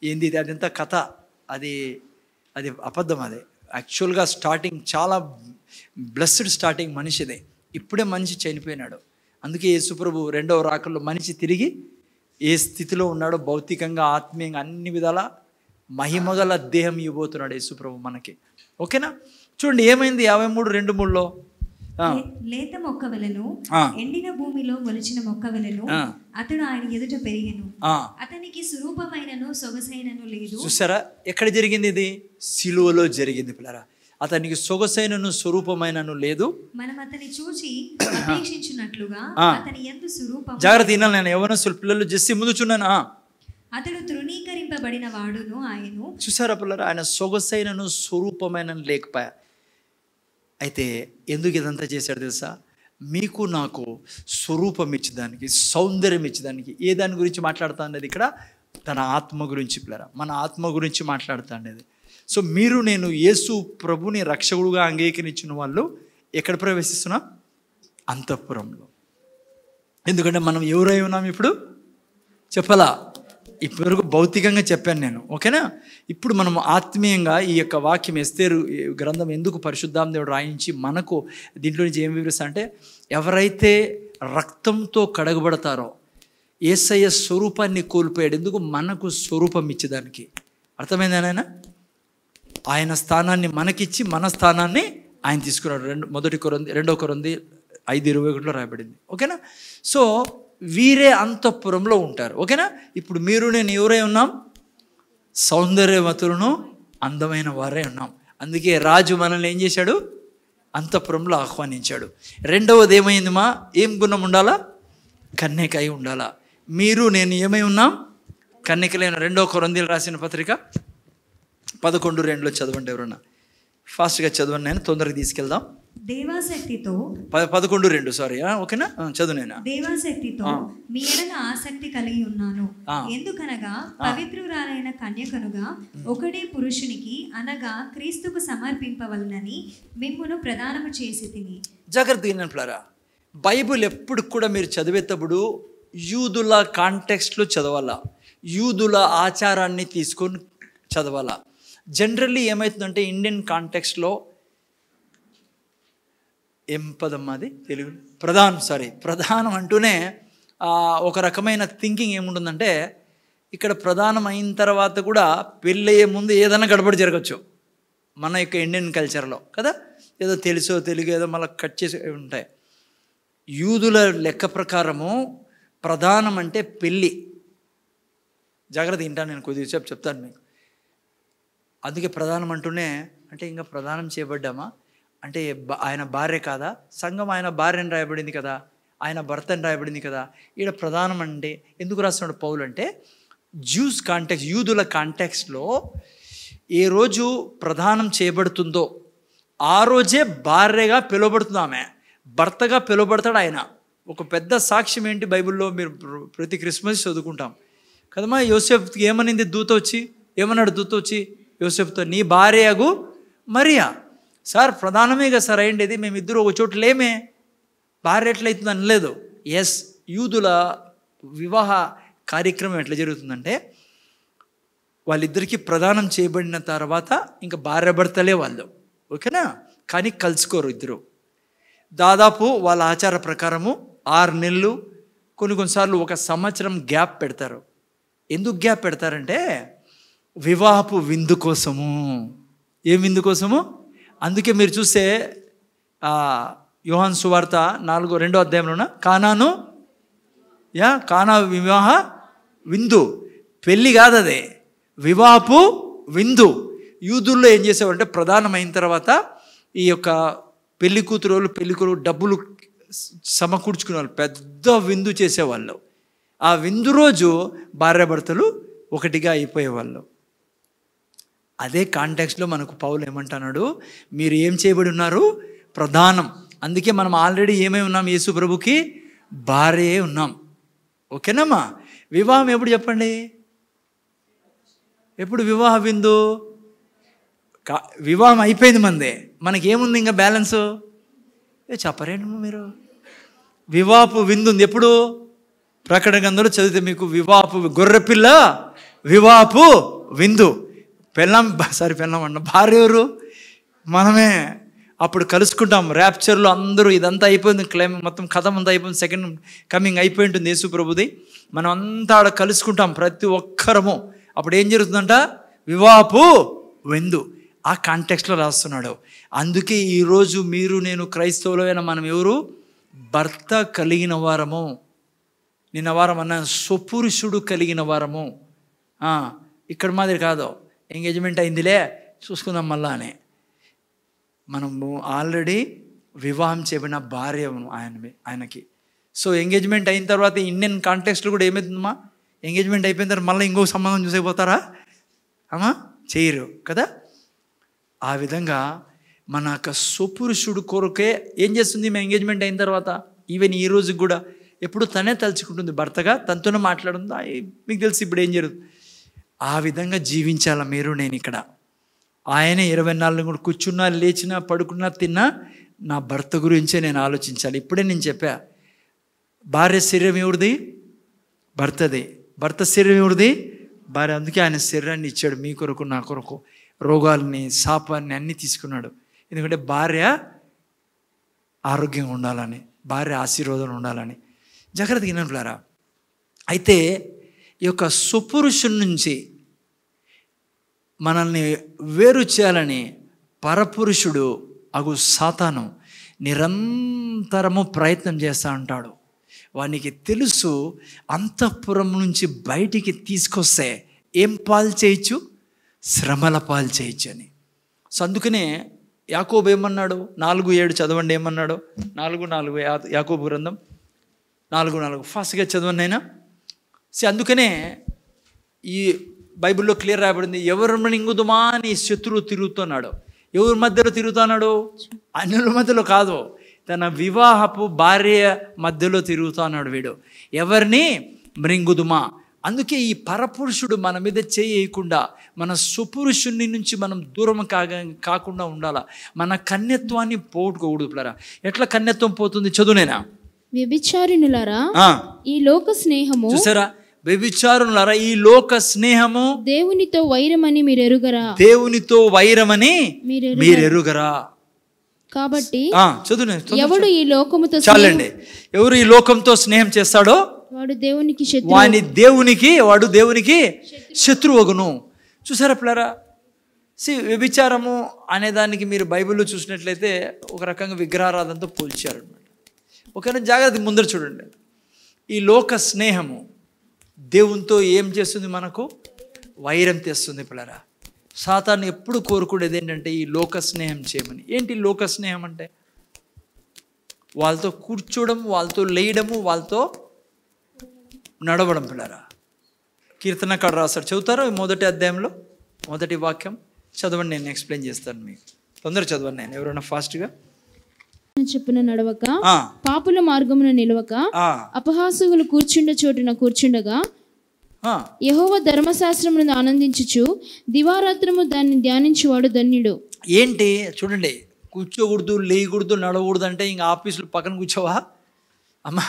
ఏంది ఇది, అదంతా కథ, అది అబద్ధం. అది యాక్చువల్గా స్టార్టింగ్ చాలా బ్లెస్డ్ స్టార్టింగ్ మనిషిదే. ఇప్పుడే మనిషి చనిపోయినాడు. అందుకే యేసుప్రభు రెండవ రాకల్లో మనిషి తిరిగి ఏ స్థితిలో ఉన్నాడో భౌతికంగా, ఆత్మీయంగా, అన్ని విధాల మహిమగల దేహం ఇవ్వబోతున్నాడు యేసుప్రభు మనకి. ఓకేనా, చూడండి ఏమైంది 53:2-3లో. లేత మొక్క వలెను ఎండిన భూమిలో మొలిచిన మొక్క వలెను అతడు ఆయన ఎదుట పెరిగెను. అతనికి స్వరూపమైనను సొగసైనను లేదు. చూసారా, ఎక్కడ జరిగింది ఇది? సిలువలో జరిగింది పిల్లరా. అతనికి సొగసైనను స్వరూపమైనను లేదు. మనం అతని చూచి అపేక్షించినట్లుగా అతని యందు స్వరూపం. జాగ్రత్త వినాలి, నేను యవ్వనస్తుల పిల్లలు జస్ట్ ముందు చున్నాను. అతడు తృణీకరింపబడిన వాడును ఆయను. చూసారా పిల్లరా, ఆయన సొగసైనను స్వరూపమైన లేకపోయా. అయితే ఎందుకు ఇదంతా చేశాడు తెలుసా? మీకు నాకు స్వరూపం ఇచ్చేదానికి, సౌందర్యం ఇచ్చేదానికి. ఏ దాని గురించి మాట్లాడుతా అనేది ఇక్కడ? తన ఆత్మ గురించి పిల్లరా, మన ఆత్మ గురించి మాట్లాడుతా అనేది. సో మీరు నేను యేసు ప్రభుని రక్షకుడుగా అంగీకరించిన వాళ్ళు ఎక్కడ ప్రవేశిస్తున్నాం? అంతఃపురంలో. ఎందుకంటే మనం ఎవరై ఉన్నాం ఇప్పుడు చెప్పలా, ఇప్పటివరకు భౌతికంగా చెప్పాను నేను. ఓకేనా, ఇప్పుడు మనం ఆత్మీయంగా ఈ యొక్క వాక్యం ఎస్తేరు గ్రంథం ఎందుకు పరిశుద్ధాత్మ రాయించి మనకు దీంట్లో నుంచి ఏం వివరిస్తా అంటే, ఎవరైతే రక్తంతో కడగబడతారో యేసయ్య స్వరూపాన్ని కోల్పోయాడు. ఎందుకు? మనకు స్వరూపం ఇచ్చేదానికి. అర్థమైందేనాయన? ఆయన స్థానాన్ని మనకిచ్చి మన స్థానాన్ని ఆయన తీసుకున్నాడు. 2 కొరింథీ 5:21 రాయబడింది. ఓకేనా, సో వీరే అంతఃపురంలో ఉంటారు. ఓకేనా, ఇప్పుడు మీరు నేను ఎవరై ఉన్నాం? సౌందర్యవతులను అందమైన వారే ఉన్నాం. అందుకే రాజు మనల్ని ఏం చేశాడు? అంతఃపురంలో ఆహ్వానించాడు. రెండవది ఏమైంది? ఏం గుణం ఉండాలా? కన్యకై ఉండాలా. మీరు నేను ఏమై ఉన్నాం? కన్యకలైన. 2 కొరింథీయులు రాసిన పత్రిక 11:2 చదవండి. ఎవరన్నా ఫాస్ట్గా చదవండి, నేను తొందరగా తీసుకెళ్దాం. దేవాసక్తితో 11:2 సారీ. ఓకేనా, చదువు. నేను దేవాసక్తితో మీ ఎడల ఆసక్తి కలిగి ఉన్నాను. ఎందుకనగా పవిత్రురాలైన కన్యకనుగా ఒకడే పురుషునికి అనగా క్రీస్తుకు సమర్పింపవలనని మిమ్మును ప్రదానము చేసి తిని. జాగ్రత్తగా వినండి. బైబిల్ ఎప్పుడు కూడా మీరు చదివేటప్పుడు యూదుల కాంటెక్స్ట్లో చదవాలా, యూదుల ఆచారాన్ని తీసుకొని చదవాలా. జనరల్లీ ఏమవుతుందంటే ఇండియన్ కాంటెక్స్ట్లో ఏం పదం అది తెలుగు? ప్రధానం అంటూనే ఒక రకమైన థింకింగ్ ఏముంటుందంటే, ఇక్కడ ప్రధానం అయిన తర్వాత కూడా పెళ్ళయ్యే ముందు ఏదైనా గడబడి జరగచ్చు మన యొక్క ఇండియన్ కల్చర్లో కదా. ఏదో తెలుసో తెలుగు ఏదో మళ్ళీ కట్ చేసి ఉంటాయి. యూదుల లెక్క ప్రకారము ప్రధానం అంటే పెళ్ళి. జాగ్రత్త వింటాను, నేను కొద్దిసేపు చెప్తాను మీకు. అందుకే ప్రధానం అంటూనే అంటే ఇంకా ప్రధానం చేయబడ్డామా అంటే ఆయన భార్య కాదా? సంఘం ఆయన భార్యని రాయబడింది కదా, ఆయన భర్తని రాయబడింది కదా. ఈడ ప్రధానం అంటే ఎందుకు రాస్తున్నాడు పౌలు అంటే, జ్యూస్ కాంటెక్స్ట్, యూదుల కాంటెక్స్ట్లో ఏ రోజు ప్రధానం చేయబడుతుందో ఆ రోజే భార్యగా పిలువబడుతుంది ఆమె, భర్తగా పిలువబడతాడు ఆయన. ఒక పెద్ద సాక్ష్యం ఏంటి బైబిల్లో? మీరు ప్రతి క్రిస్మస్ చదువుకుంటాం కదమ్మా. యోసేపుకి ఏమనింది దూత వచ్చి? ఏమన్నాడు దూత వచ్చి యోసేపుతో? నీ భార్యగు మరియా. సార్ ప్రధానమే కదా సార్ అయ్యిండేది, మేమిద్దరు ఒక చోటు లేమే, భార్య ఎట్లయితుంది అనలేదు. ఎస్, యూదుల వివాహ కార్యక్రమం ఎట్లా జరుగుతుందంటే, వాళ్ళిద్దరికీ ప్రదానం చేయబడిన తర్వాత ఇంకా భార్య భర్తలే వాళ్ళు. ఓకేనా, కానీ కలుసుకోరు ఇద్దరు. దాదాపు వాళ్ళ ఆచార ప్రకారము 6 నెలలు, కొన్నిసార్లు 1 సంవత్సరం గ్యాప్ పెడతారు. ఎందుకు గ్యాప్ పెడతారంటే వివాహపు విందు కోసము. ఏం విందు కోసము? అందుకే మీరు చూస్తే యోహాను సువార్త 2వ అధ్యాయంలోన కానా వివాహ విందు, పెళ్ళి కాదు అదే, వివాహపు విందు. యూదుల్లో ఏం చేసేవారంటే ప్రధానమైన తర్వాత ఈ యొక్క పెళ్లి కూతురు డబ్బులు సమకూర్చుకునే వాళ్ళు పెద్ద విందు చేసేవాళ్ళు. ఆ విందు రోజు భార్యాభర్తలు ఒకటిగా అయిపోయేవాళ్ళు. అదే కాంటెక్స్లో మనకు పౌలు ఏమంటున్నాడు, మీరు ఏం చేయబడి ఉన్నారు? ప్రధానం. అందుకే మనం ఆల్రెడీ ఏమై ఉన్నాం? యేసు ప్రభుకి భార్యే ఉన్నాం. ఓకేనమ్మా? వివాహం ఎప్పుడు చెప్పండి? ఎప్పుడు వివాహ విందు? వివాహం అయిపోయింది మందే, మనకేముంది ఇంకా బ్యాలెన్సు? చెప్పరేంటి మీరు? వివాహపు విందు ఉంది ఎప్పుడు? ప్రకటన గ్రంథంలో చదివితే మీకు వివాహపు గొర్రెపిల్ల వివాహపు విందు. పెళ్ళాం అన్న భార్య ఎవరు? మనమే. అప్పుడు కలుసుకుంటాం ర్యాప్చర్లో అందరూ. ఇదంతా అయిపోయింది, క్లైమ్ మొత్తం కథ అంతా అయిపోయింది, సెకండ్ కమింగ్ అయిపోయి ఉంటుంది యేసు ప్రభుది. మనం అంతా ఆడ కలుసుకుంటాం ప్రతి ఒక్కరము. అప్పుడు ఏం జరుగుతుందంట? వివాహపు విందు. ఆ కాంటెక్స్ట్లో రాస్తున్నాడు. అందుకే ఈరోజు మీరు నేను క్రైస్తవులైన మనం ఎవరు? భర్త కలిగిన వారము. నిన్న వారం అన్న స్వపురుషుడు కలిగిన వారము. ఇక్కడ మాదిరి కాదు, ఎంగేజ్మెంట్ అయిందిలే చూసుకుందాం మళ్ళా అని. మనము ఆల్రెడీ వివాహం చేయబడిన భార్య ఆయనకి. సో ఎంగేజ్మెంట్ అయిన తర్వాత ఇండియన్ కాంటెక్స్ట్లో కూడా ఏమవుతుందమ్మా? ఎంగేజ్మెంట్ అయిపోయిన తర్వాత మళ్ళీ ఇంకో సంబంధం చూసేపోతారా? చేయరు కదా. ఆ విధంగా మన యొక్క స్వపురుషుడు కొరకే ఏం చేస్తుంది మేము ఎంగేజ్మెంట్ అయిన తర్వాత? ఈవెన్ ఈ రోజుకి కూడా ఎప్పుడు తనే తలుచుకుంటుంది భర్తగా, తనతోనే మాట్లాడుతుందా? మీకు తెలిసి ఇప్పుడు ఏం జరుగుతుంది? ఆ విధంగా జీవించాలా మీరు నేను ఇక్కడ. ఆయనే 24 కూడా కూర్చున్నా, లేచినా, పడుకున్నా, తిన్నా నా భర్త గురించే నేను ఆలోచించాలి. ఇప్పుడే నేను చెప్పా, భార్య శరీరం ఎవరిది? భర్తది. భర్త శరీరం ఎవరిది? భార్య. అందుకే ఆయన శరీరాన్ని ఇచ్చాడు మీ కొరకు, నా కొరకు. రోగాల్ని, శాపాన్ని అన్నీ తీసుకున్నాడు. ఎందుకంటే భార్య ఆరోగ్యంగా ఉండాలని, భార్య ఆశీర్వాదం ఉండాలని. జాగ్రత్తగా వినంటున్నారా? అయితే ఈ యొక్క సుపురుషుని నుంచి మనల్ని వేరు చేయాలని పరపురుషుడు అగు సాతాను నిరంతరము ప్రయత్నం చేస్తూ ఉంటాడు. వానికి తెలుసు అంతఃపురం నుంచి బయటికి తీసుకొస్తే ఏం పాలు చేయొచ్చు? శ్రమల పాలు చేయొచ్చు అని. సో అందుకనే యాకోబు ఏమన్నాడు? 4:7 చదవండి. ఏమన్నాడు? 4:4 యాకోబు గ్రంథం 4:4 ఫాస్ట్గా చదవండి అయినా. అందుకనే ఈ బైబిల్లో క్లియర్ రాయబడింది, ఎవరు మింగుదుమా అని శత్రువు తిరుగుతున్నాడు. ఎవరి మధ్యలో తిరుగుతున్నాడు? అన్యుల మధ్యలో కాదు, తన వివాహపు భార్య మధ్యలో తిరుగుతున్నాడు వీడు. ఎవరిని మృంగుదుమా? అందుకే ఈ పరపురుషుడు మన మీద చేయకుండా మన సుపురుషుని నుంచి మనం దూరం కాకుండా ఉండాలా. మన కన్యత్వాన్ని పోగొట్టుకోకూడదు. పిల్లరా, ఎట్లా కన్యత్వం పోతుంది? చదువునేనా? వ్యభిచారిణులారా, ఈ లోక స్నేహము, చూసారా? వ్యభిచారులారా, ఈ లోక స్నేహము దేవునితో వైరమని మీరు ఎరుగరా? దేవునితో వైరమని మీరు ఎరుగరా? కాబట్టి చదువు. ఎవడు ఈ లోకముతో, చాలండి, ఎవరు ఈ లోకంతో స్నేహం చేస్తాడో వాడు దేవునికి శత్రువు. వాడు దేవునికి శత్రువగును. చూసారా పిల్లరా? వ్యభిచారము అనేదానికి మీరు బైబిల్లో చూసినట్లయితే ఒక రకంగా విగ్రహారాధనతో పోల్చారు అనమాట. ఒకవేళ జాగ్రత్త ముందర చూడండి. ఈ లోక స్నేహము దేవునితో ఏం చేస్తుంది? మనకు వైరం తెస్తుంది పిల్లరా. సాతాను ఎప్పుడు కోరుకునేది ఏంటంటే ఈ లోక స్నేహం చేయమని. ఏంటి లోక స్నేహం అంటే? వాళ్ళతో కూర్చోవడం, వాళ్ళతో లేయడము, వాళ్ళతో నడవడం పిల్లరా. కీర్తనకాడు రాశాడు, చదువుతారు 1వ అధ్యాయంలో 1వ వాక్యం చదవండి. నేను ఎక్స్ప్లెయిన్ చేస్తాను మీకు. తొందర చదవండి. నేను ఎవరైనా ఫాస్ట్గా చెప్పున నడవక, పాపుల మార్గమున నిలవక, అపహాసకులు కూర్చుండ చోటున కూర్చుండగా, యెహోవా ధర్మశాస్త్రమును ఆనందించుచు దివారాత్రము దాన్ని ధ్యానించువాడు ధన్యుడు. ఏంటి చూడండి, కూర్చోకూడదు, లేయకూడదు, నడవకూడదు అంటే ఇంకా ఆఫీసులో పక్కన కూర్చోవా? అమ్మా,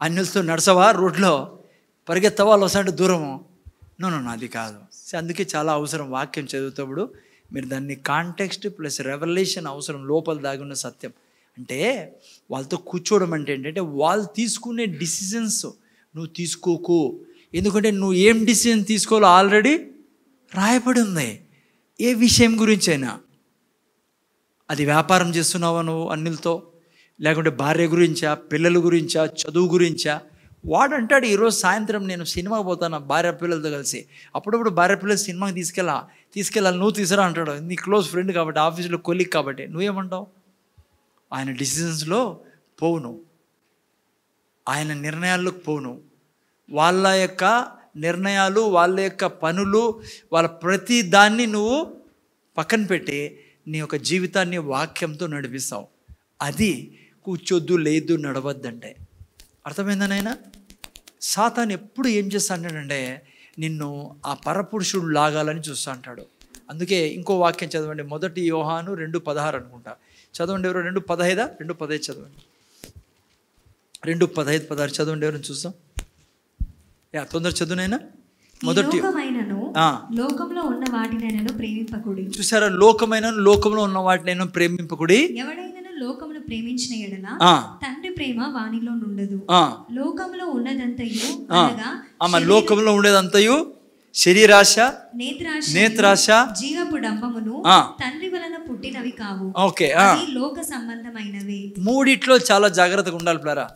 అన్యులతో నడసవా? రోడ్లో పరిగెత్తవా? వస్తాంటే దూరము? నో, అది కాదు. అందుకే చాలా అవసరం వాక్యం చదువుతాడు మీరు దాన్ని కాంటెక్స్ట్ ప్లస్ రెవల్యూషన్ అవసరం. లోపల దాగున్న సత్యం అంటే వాళ్ళతో కూర్చోవడం అంటే ఏంటంటే వాళ్ళు తీసుకునే డిసిజన్స్ నువ్వు తీసుకోకు. ఎందుకంటే నువ్వు ఏం డిసిజన్ తీసుకోవాలో ఆల్రెడీ రాయబడి ఉంది. ఏ విషయం గురించి అయినా, అది వ్యాపారం చేస్తున్నావా నువ్వు అన్నిలతో, లేకుంటే భార్య గురించా, పిల్లల గురించా, చదువు గురించా. వాడంటాడు ఈరోజు సాయంత్రం నేను సినిమాకి పోతాను భార్య పిల్లలతో కలిసి. అప్పుడప్పుడు భార్య పిల్లలు సినిమాకి తీసుకెళ్ళాలి, నువ్వు తీసుకురా అంటాడు. నీ క్లోజ్ ఫ్రెండ్ కాబట్టి, ఆఫీస్లో కొలీగ్ కాబట్టి. నువ్వేమంటావు? ఆయన డిసిజన్స్లో పోవును, ఆయన నిర్ణయాల్లోకి పోవును. వాళ్ళ యొక్క నిర్ణయాలు, వాళ్ళ యొక్క పనులు, వాళ్ళ ప్రతి దాన్ని నువ్వు పక్కన పెట్టి నీ యొక్క జీవితాన్ని వాక్యంతో నడిపిస్తావు. అది కూర్చోద్దు, లేదు, నడవద్దంటే. అర్థమైందా నాయనా? సాతాను ఎప్పుడు ఏం చేస్తా అంటాడంటే నిన్ను ఆ పరపురుషుడు లాగాలని చూస్తూ అంటాడు. అందుకే ఇంకో వాక్యం చదవండి, 1 యోహాను 2:16 అనుకుంటా. చదవండి ఎవరు, 2:15 2:15 చదవండి. 2:15-16 చదవండి ఎవరైనా చూస్తాం. తొందర చదువునైనా. లోకంలో ఉన్న వాటినైనా ప్రేమింపకుడి. చూసారా, లోకంలో ఉన్న వాటినైనా ప్రేమింపకుడి. ఎవడైనా లోకమును ప్రేమించిన ఎడల తండ్రి ప్రేమ వానిలో నుండదు. లోకంలో ఉన్నదంతయు అనగా లోకంలో ఉండేదంతయు శరీరాశ, నేత్రాశ, జీవపు డంబమును తండ్రి వలన పుట్టినవి కావు. ఓకే, లోక సంబంధమైనవి. మూడిట్లో చాలా జాగ్రత్తగా ఉండాలి ప్లారా.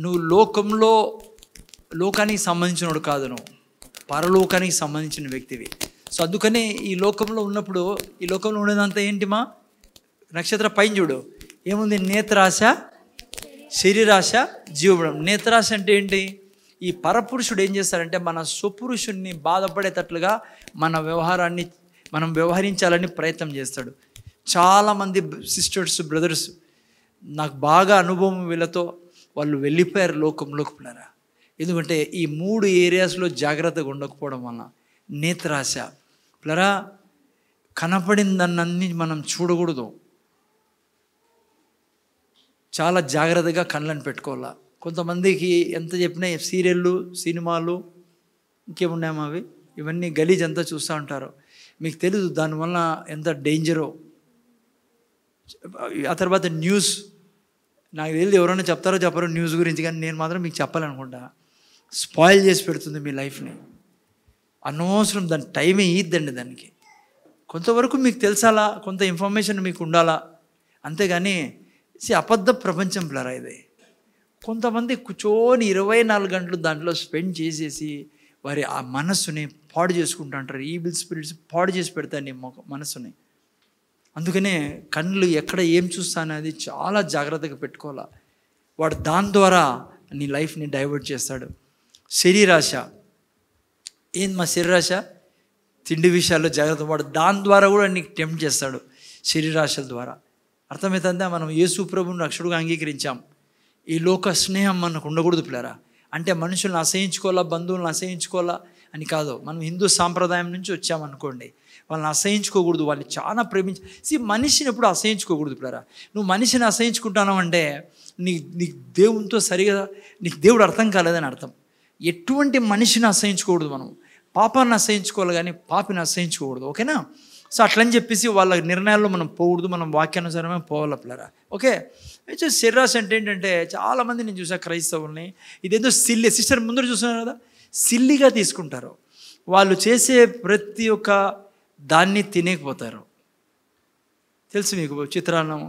నువ్వు లోకానికి సంబంధించినోడు కాదు, నువ్వు పరలోకానికి సంబంధించిన వ్యక్తివి. సో అందుకనే ఈ లోకంలో ఉన్నప్పుడు, ఈ లోకంలో ఉండేదంతా ఏంటిమా? నక్షత్ర పైన చూడు ఏముంది, నేత్రాశ, శరీరాశ, జీవబడం. నేత్రాశ అంటే ఏంటి? ఈ పరపురుషుడు ఏం చేస్తారంటే మన స్వపురుషుణ్ణి బాధపడేటట్లుగా మనం వ్యవహరించాలని ప్రయత్నం చేస్తాడు. చాలామంది సిస్టర్స్, బ్రదర్స్ నాకు బాగా అనుభవం, వీళ్ళతో వాళ్ళు వెళ్ళిపోయారు లోకంలోకి పిల్లరా. ఎందుకంటే ఈ 3 ఏరియాస్లో జాగ్రత్తగా ఉండకపోవడం వలన. నేత్రాశ పిల్లరా, కనపడిందన్నీ మనం చూడకూడదు, చాలా జాగ్రత్తగా కళ్ళని పెట్టుకోవాలా. కొంతమందికి ఎంత చెప్పినా సీరియళ్ళు, సినిమాలు, ఇంకేమున్నాయమ్మా అవి, ఇవన్నీ గలీజ్ అంతా చూస్తూ ఉంటారు. మీకు తెలియదు దానివల్ల ఎంత డేంజరో. ఆ తర్వాత న్యూస్, నాకు తెలియదు ఎవరైనా చెప్తారో చెప్పారో న్యూస్ గురించి, కానీ నేను మాత్రం మీకు చెప్పాలనుకుంటా. స్పాయిల్ చేసి పెడుతుంది మీ లైఫ్ని. అనవసరం దాని టైమే ఇద్దండి దానికి. కొంతవరకు మీకు తెలుసాలా, కొంత ఇన్ఫర్మేషన్ మీకు ఉండాలా, అంతేగాని అబద్ధ ప్రపంచం పిల్లరా ఇది. కొంతమంది కూర్చొని 24 గంటలు దాంట్లో స్పెండ్ చేసేసి వారి ఆ మనస్సుని పాడు చేసుకుంటూ అంటారు. ఈవిల్ స్పిరిట్స్ పాడు చేసి పెడతాయి నీ మనస్సుని. అందుకనే కళ్ళు ఎక్కడ ఏం చూస్తానది చాలా జాగ్రత్తగా పెట్టుకోవాలా. వాడు దాని ద్వారా నీ లైఫ్ని డైవర్ట్ చేస్తాడు. శరీరాశ ఏంది మా శరీరాశ? తిండి విషయాల్లో జాగ్రత్త. వాడు దాని ద్వారా కూడా నీకు టెంప్ట్ చేస్తాడు, శరీరాశల ద్వారా. అర్థమవుతుందా? మనం యేసు ప్రభువుని రక్షకుడుగా అంగీకరించాం. ఈ లోక స్నేహం మనకు ఉండకూడదు పిల్లరా. అంటే మనుషులను అసహించుకోవాలా, బంధువులను అసహించుకోవాలా అని కాదు. మనం హిందూ సాంప్రదాయం నుంచి వచ్చామనుకోండి, వాళ్ళని అసహించుకోకూడదు, వాళ్ళని చాలా మనిషిని ఎప్పుడు అసహించుకోకూడదు పిల్లరా. నువ్వు మనిషిని అసహించుకుంటాను అంటే నీకు దేవునితో సరిగా నీకు దేవుడు అర్థం కాలేదని అర్థం. ఎటువంటి మనిషిని అసహించుకోకూడదు మనం. పాపాన్ని అసహించుకోవాలి కానీ పాపిని అసహించుకోకూడదు. ఓకేనా? సో అట్లని చెప్పేసి వాళ్ళ నిర్ణయాల్లో మనం పోకూడదు, మనం వాక్యానుసారమే పోవాలి పిల్లరా. ఓకే. అయితే శరీరాశ అంటే ఏంటంటే చాలామంది నేను చూసా క్రైస్తవుల్ని, ఇదేదో సిల్లి, సిస్టర్ ముందర చూస్తున్నారు కదా, సిల్లిగా తీసుకుంటారు. వాళ్ళు చేసే ప్రతి ఒక్క దాన్ని తినేకపోతారు. తెలుసు మీకు చిత్రాన్నం,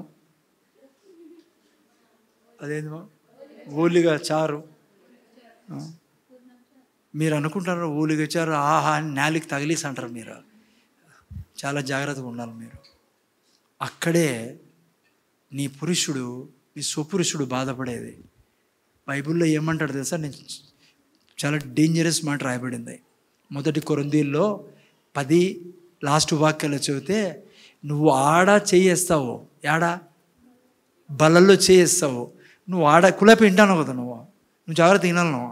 అదేందో ఊలిగా చారు. మీరు అనుకుంటారు ఊలిగా చారు ఆహా అని నాలుగు తగిలేసి అంటారు. మీరు చాలా జాగ్రత్తగా ఉండాలి. మీరు అక్కడే నీ పురుషుడు, నీ స్వపురుషుడు బాధపడేది. బైబిల్లో ఏమంటాడు తెలుసా? నేను చాలా డేంజరస్ మాట రాయబడింది. 1 కొరింథీయుల్లో 10 లాస్ట్ వాక్యాలు చదివితే, నువ్వు ఆడ చేయేస్తావు, ఆడ బలల్లో చేయేస్తావు, నువ్వు ఆడ కులపి వింటాను కదా, నువ్వు జాగ్రత్త వినాలి.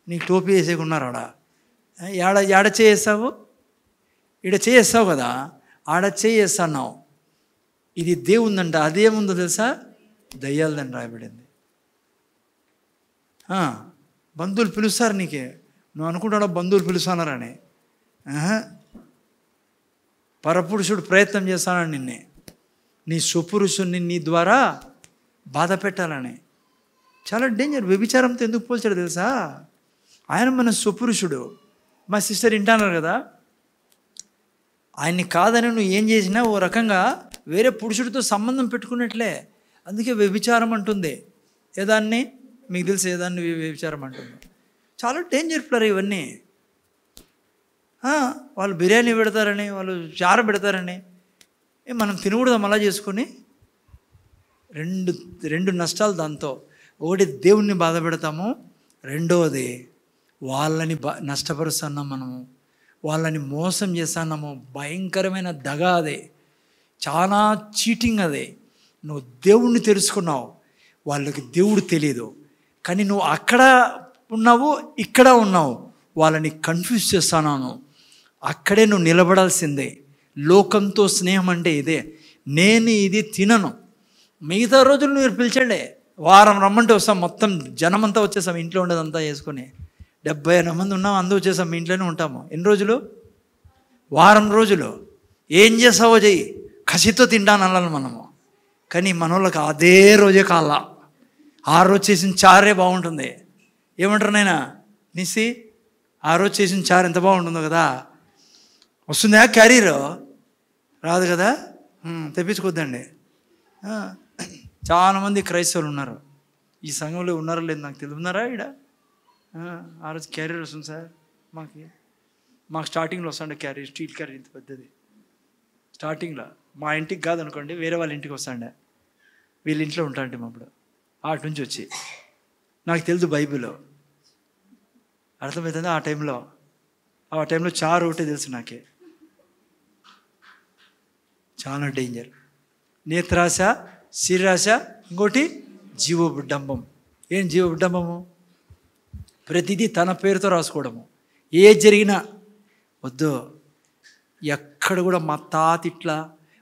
నీకు టోపీ వేసేకున్నారు ఆడ ఆడ చేయేస్తావు, ఈడ చేయేస్తావు కదా, ఆడ చేయేస్తున్నావు. ఇది దేవుందంట. అదేముందో తెలుసా? దయ్యాలదని రాయబడింది. బంధువులు పిలుస్తారు నీకే, నువ్వు అనుకుంటావు బంధువులు పిలుస్తున్నారని. పరపురుషుడు ప్రయత్నం చేస్తానని నిన్నే, నీ స్వపురుషుని నీ ద్వారా బాధ పెట్టాలని. చాలా డేంజర్. వ్యభిచారంతో ఎందుకు పోల్చాడు తెలుసా? ఆయన మన స్వపురుషుడు. మా సిస్టర్ వింటున్నారు కదా, ఆయన్ని కాదని నువ్వు ఏం చేసినా ఓ రకంగా వేరే పురుషుడితో సంబంధం పెట్టుకున్నట్లే. అందుకే వ్యభిచారం అంటుంది. ఏదాన్ని మీకు తెలిసి ఏదాన్ని వ్యభిచారం అంటుంది. చాలా డేంజర్ ప్లర్ ఇవన్నీ. వాళ్ళు బిర్యానీ పెడతారని, వాళ్ళు చారు పెడతారని మనం తినకూడదాం అలా చేసుకొని. రెండు నష్టాలు దాంతో. ఒకటి దేవుణ్ణి బాధ పెడతాము, రెండవది వాళ్ళని నష్టపరుస్తున్నాం మనము, వాళ్ళని మోసం చేస్తున్నాము. భయంకరమైన దగ అదే, చాలా చీటింగ్ అదే. నువ్వు దేవుణ్ణి తెలుసుకున్నావు, వాళ్ళకి దేవుడు తెలియదు. కానీ నువ్వు అక్కడ ఉన్నావు, ఇక్కడ ఉన్నావు, వాళ్ళని కన్ఫ్యూజ్ చేస్తున్నాను. అక్కడే నువ్వు నిలబడాల్సిందే. లోకంతో స్నేహం అంటే ఇదే. నేను ఇది తినను, మిగతా రోజులు మీరు పిలిచండి, వారం రమ్మంటే వస్తాం, మొత్తం జనమంతా వచ్చేసాం, ఇంట్లో ఉండేదంతా చేసుకొని 70 మంది ఉన్నాం, అందరూ వచ్చేసాం, మీ ఇంట్లోనే ఉంటాము. ఎన్ని రోజులు? వారం రోజులు. ఏం చేస్తావో చెయ్యి, కసితో తింటాను అన్నాను మనము. కానీ మనోళ్ళకి అదే రోజే కాళ్ళ, ఆ రోజు చేసిన చారే బాగుంటుంది. ఏమంటారు నాయనా నిసి, ఆ రోజు చేసిన చారు ఎంత బాగుంటుందో కదా. వస్తుందా క్యారీర్? రాదు కదా, తెప్పించుకోద్దండి. చాలామంది క్రైస్తవులు ఉన్నారు ఈ సంఘంలో, ఉన్నారో లేదు నాకు తెలియదు. ఉన్నారా ఈడ? ఆ రోజు క్యారియర్ వస్తుంది సార్ మాకు స్టార్టింగ్లో వస్తుండే క్యారియర్, స్టీల్ క్యారియర్ ఇంత పెద్దది. స్టార్టింగ్లో మా ఇంటికి కాదనుకోండి, వేరే వాళ్ళ ఇంటికి వస్తాండే, వీళ్ళ ఇంట్లో ఉంటాంటే అప్పుడు అటు నుంచి వచ్చి. నాకు తెలుసు బైబిల్, అర్థమవుతుంది. ఆ టైంలో చారు ఒకటే తెలుసు నాకే, చాలా డేంజర్. నేత్రాశ, శరీరాశ, ఇంకోటి జీవోడంబం. ఏం జీవోడంబము? ప్రతిదీ తన పేరుతో రాసుకోవడము. ఏ జరిగినా వద్దు, ఎక్కడ కూడా మా తాత ఇట్లా,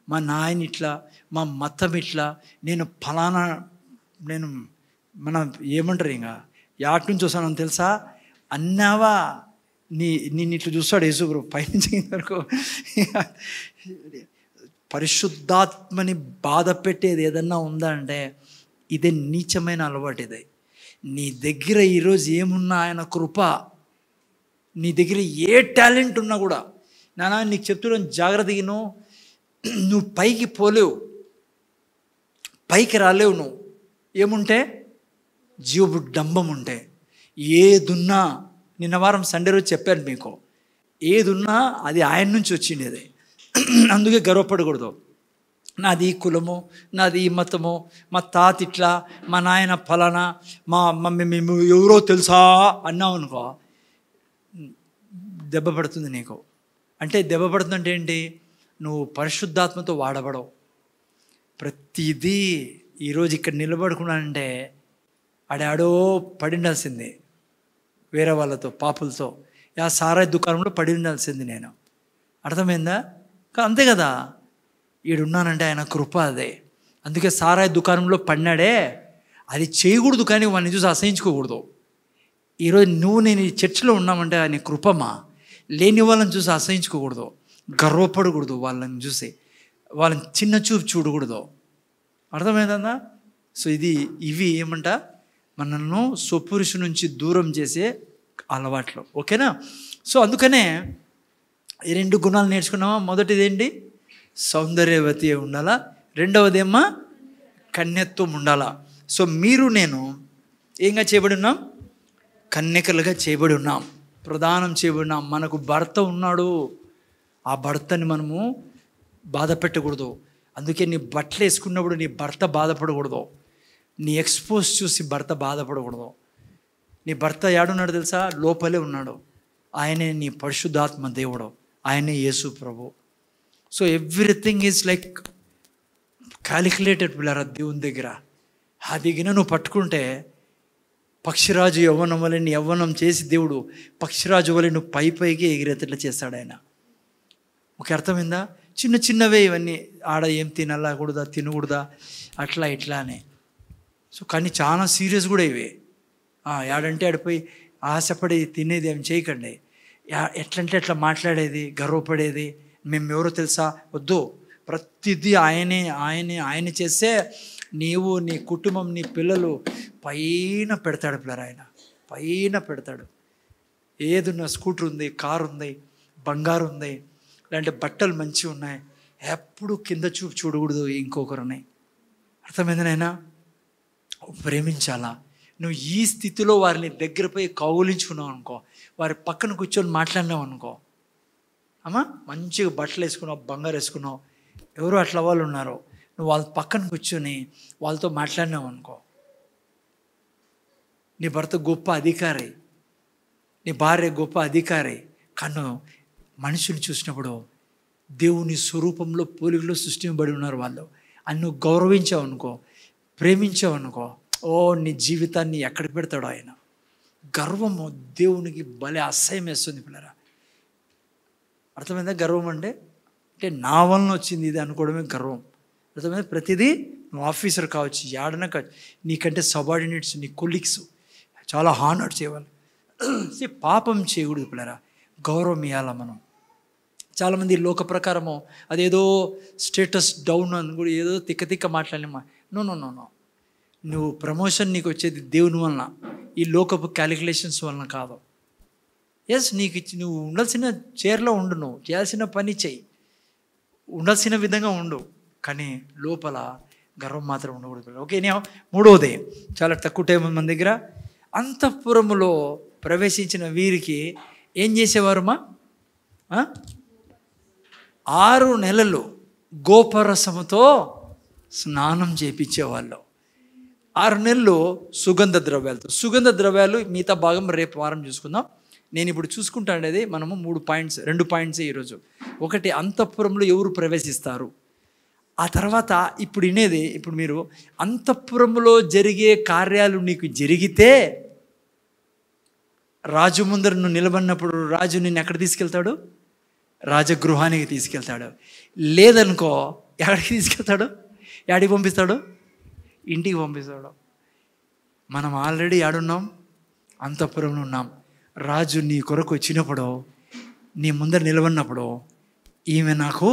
మా నాయన ఇట్లా, మా మతం ఇట్లా, నేను ఫలానా, నేను మన ఏమంటారు ఇంకా యాటి నుంచి వస్తానని తెలుసా అన్నావా, నిన్ను ఇట్లా చూస్తాడు యేసుప్రభు పైనుంచి వరకు. పరిశుద్ధాత్మని బాధ పెట్టేది ఏదన్నా ఉందా అంటే ఇదే నీచమైన అలవాటు. ఇదే నీ దగ్గర ఈరోజు ఏమున్నా ఆయన కృప, నీ దగ్గర ఏ టాలెంట్ ఉన్నా కూడా నానా నీకు చెప్తున్నాను జాగ్రత్తగా, నువ్వు పైకి పోలేవు, పైకి రాలేవు. నువ్వు ఏముంటే జీవడంబం ఉంటే, ఏదున్నా, నిన్న వారం సండే రోజు చెప్పాను మీకు, ఏదున్నా అది ఆయన నుంచి వచ్చిండేది. అందుకే గర్వపడకూడదు. నాది ఈ కులము, నాది ఈ మతము, మా తాత ఇట్లా, మా నాయన ఫలానా, మేము ఎవరో తెలుసా అన్నావు అనుకో, దెబ్బ పడుతుంది నీకు. అంటే దెబ్బ పడుతుందంటే ఏంటి? నువ్వు పరిశుద్ధాత్మతో వాడబడవు. ప్రతిదీ ఈరోజు ఇక్కడ నిలబడుకున్నానంటే ఆడాడో పడి ఉండాల్సిందే, వేరే వాళ్ళతో, పాపులతో, సారాయి దుకాణంలో పడి ఉండాల్సింది నేను. అర్థమైందా? అంతే కదా. ఈడున్నానంటే ఆయన కృప అదే. అందుకే సారాయి దుకాణంలో పడినాడే, అది చేయకూడదు, కానీ వాడిని చూసి అసహించుకోకూడదు. ఈరోజు నేను ఈ చర్చిలో ఉన్నామంటే ఆయన కృపమా. లేని వాళ్ళని చూసి అసహించుకోకూడదు, గర్వపడకూడదు, వాళ్ళని చూసి వాళ్ళని చిన్న చూపు చూడకూడదు. అర్థమైందా? సో ఇవి ఏమంట, మనల్ని స్వపురుషు నుంచి దూరం చేసే అలవాట్లు. ఓకేనా? సో అందుకనే ఈ 2 గుణాలు నేర్చుకున్నామా. మొదటిది ఏంటి? సౌందర్యవతి ఉండాలా. రెండవదేమో కన్యత్వం ఉండాలా. సో మీరు నేను ఏంగా చేయబడి ఉన్నాం? కన్యకలుగా చేయబడి ఉన్నాం, ప్రదానం చేయబడి ఉన్నాం. మనకు భర్త ఉన్నాడు, ఆ భర్తని మనము బాధ పెట్టకూడదు. అందుకే నీ బట్టలు వేసుకున్నప్పుడు నీ భర్త బాధపడకూడదు, నీ ఎక్స్పోజ్ చూసి భర్త బాధపడకూడదు. నీ భర్త ఏడున్నాడు తెలుసా? లోపలే ఉన్నాడు. ఆయనే నీ పరిశుద్ధాత్మ దేవుడు, ఆయనే యేసు ప్రభు. So everything is like calculated పిల్లరా దేవుని దగ్గర. అది గిన నువ్వు పట్టుకుంటే పక్షిరాజు యవ్వనం వల్ల నీ యవ్వనం చేసి దేవుడు పక్షిరాజు వల్ల నువ్వు పైకి ఎగిరేతట్లా చేస్తాడు ఆయన. ఒక అర్థమైందా? చిన్న చిన్నవే ఇవన్నీ, ఆడ ఏం తినకూడదా, తినకూడదా, అట్లా ఇట్లా అని. సో కానీ చాలా సీరియస్ కూడా ఇవే. ఏడంటే ఆడిపోయి ఆశపడి తినేది ఏం చేయకండి. ఎట్లంటే ఎట్లా మాట్లాడేది, గర్వపడేది, మేము ఎవరో తెలుసా, వద్దు. ప్రతిదీ ఆయనే చేస్తే నీవు, నీ కుటుంబం, నీ పిల్లలు పైన పెడతాడు. పిల్లలు ఆయన పైన పెడతాడు. ఏదున్నా, స్కూటర్ ఉంది, కారు ఉంది, బంగారు ఉంది, లేదంటే బట్టలు మంచిగా ఉన్నాయి, ఎప్పుడు కింద చూపు చూడకూడదు ఇంకొకరిని. అర్థమైందనైనా? ప్రేమించాలా. నువ్వు ఈ స్థితిలో వారిని దగ్గరపై కౌలించుకున్నావు అనుకో, వారి పక్కన కూర్చొని మాట్లాడినావు అనుకో, అమ్మా మంచిగా బట్టలు వేసుకున్నావు, బంగారు వేసుకున్నావు, ఎవరో అట్లా వాళ్ళు ఉన్నారు, నువ్వు వాళ్ళ పక్కన కూర్చొని వాళ్ళతో మాట్లాడినావు అనుకో, నీ భర్త గొప్ప అధికారి, నీ భార్య గొప్ప అధికారి, కానీ మనుషులు చూసినప్పుడు దేవుని స్వరూపంలో పోలికలో సృష్టించబడి ఉన్నారు వాళ్ళు. అని నువ్వు గౌరవించావు అనుకో, ప్రేమించావు అనుకో, ఓ నీ జీవితాన్ని ఎక్కడ పెడతాడో ఆయన. గర్వము దేవునికి భలే అసహ్యం వేస్తుంది పిల్లరా. అర్థమైందా? గర్వం అంటే నా వలన వచ్చింది ఇది అనుకోవడమే గర్వం. అర్థమైందా? ప్రతిదీ నువ్వు ఆఫీసర్ కావచ్చు, ఏడన కావచ్చు, నీకంటే సబార్డినేట్స్, నీ కొలీగ్స్ చాలా హానర్ చేయాలి. పాపం చేయకూడదు పిల్లరా, గౌరవం ఇవ్వాలా మనం. చాలామంది లోక ప్రకారము అదేదో స్టేటస్ డౌన్ అని కూడా ఏదో తిక్క మాట్లాడినమ్మా. నో నో నో నో నువ్వు ప్రమోషన్ నీకు వచ్చేది దేవుని వలన, ఈ లోకపు క్యాలిక్యులేషన్స్ వలన కాదు. ఎస్, నీకు నువ్వు ఉండాల్సిన చైర్లో ఉండు, నువ్వు చేయాల్సిన పని చెయ్యి, ఉండాల్సిన విధంగా ఉండు, కానీ లోపల గర్వం మాత్రం ఉండకూడదు. ఓకే, నేను మూడవది, చాలా తక్కువ టైం మన దగ్గర. అంతఃపురములో ప్రవేశించిన వీరికి ఏం చేసేవారుమా? 6 నెలలు గోపరసముతో స్నానం చేయించేవాళ్ళు. 6 నెలలు సుగంధ ద్రవ్యాలు. మిగతా భాగం రేపు వారం చూసుకుందాం. నేను ఇప్పుడు చూసుకుంటానేది మనము 2 పాయింట్స్ ఈరోజు. ఒకటి, అంతఃపురంలో ఎవరు ప్రవేశిస్తారు. ఆ తర్వాత ఇప్పుడు వినేది, ఇప్పుడు మీరు అంతఃపురంలో జరిగే కార్యాలు నీకు జరిగితే రాజు ముందర నువ్వు నిలబడినప్పుడు రాజు నిన్ను ఎక్కడ తీసుకెళ్తాడు? రాజగృహానికి తీసుకెళ్తాడు. లేదనుకో ఎక్కడికి తీసుకెళ్తాడు? ఎక్కడికి పంపిస్తాడు? ఇంటికి పంపిస్తాడు. మనం ఆల్రెడీ ఏడున్నాం? అంతఃపురంలో ఉన్నాం. రాజు నీ కొరకు వచ్చినప్పుడు, నీ ముందర నిలబడినప్పుడు ఈమె నాకు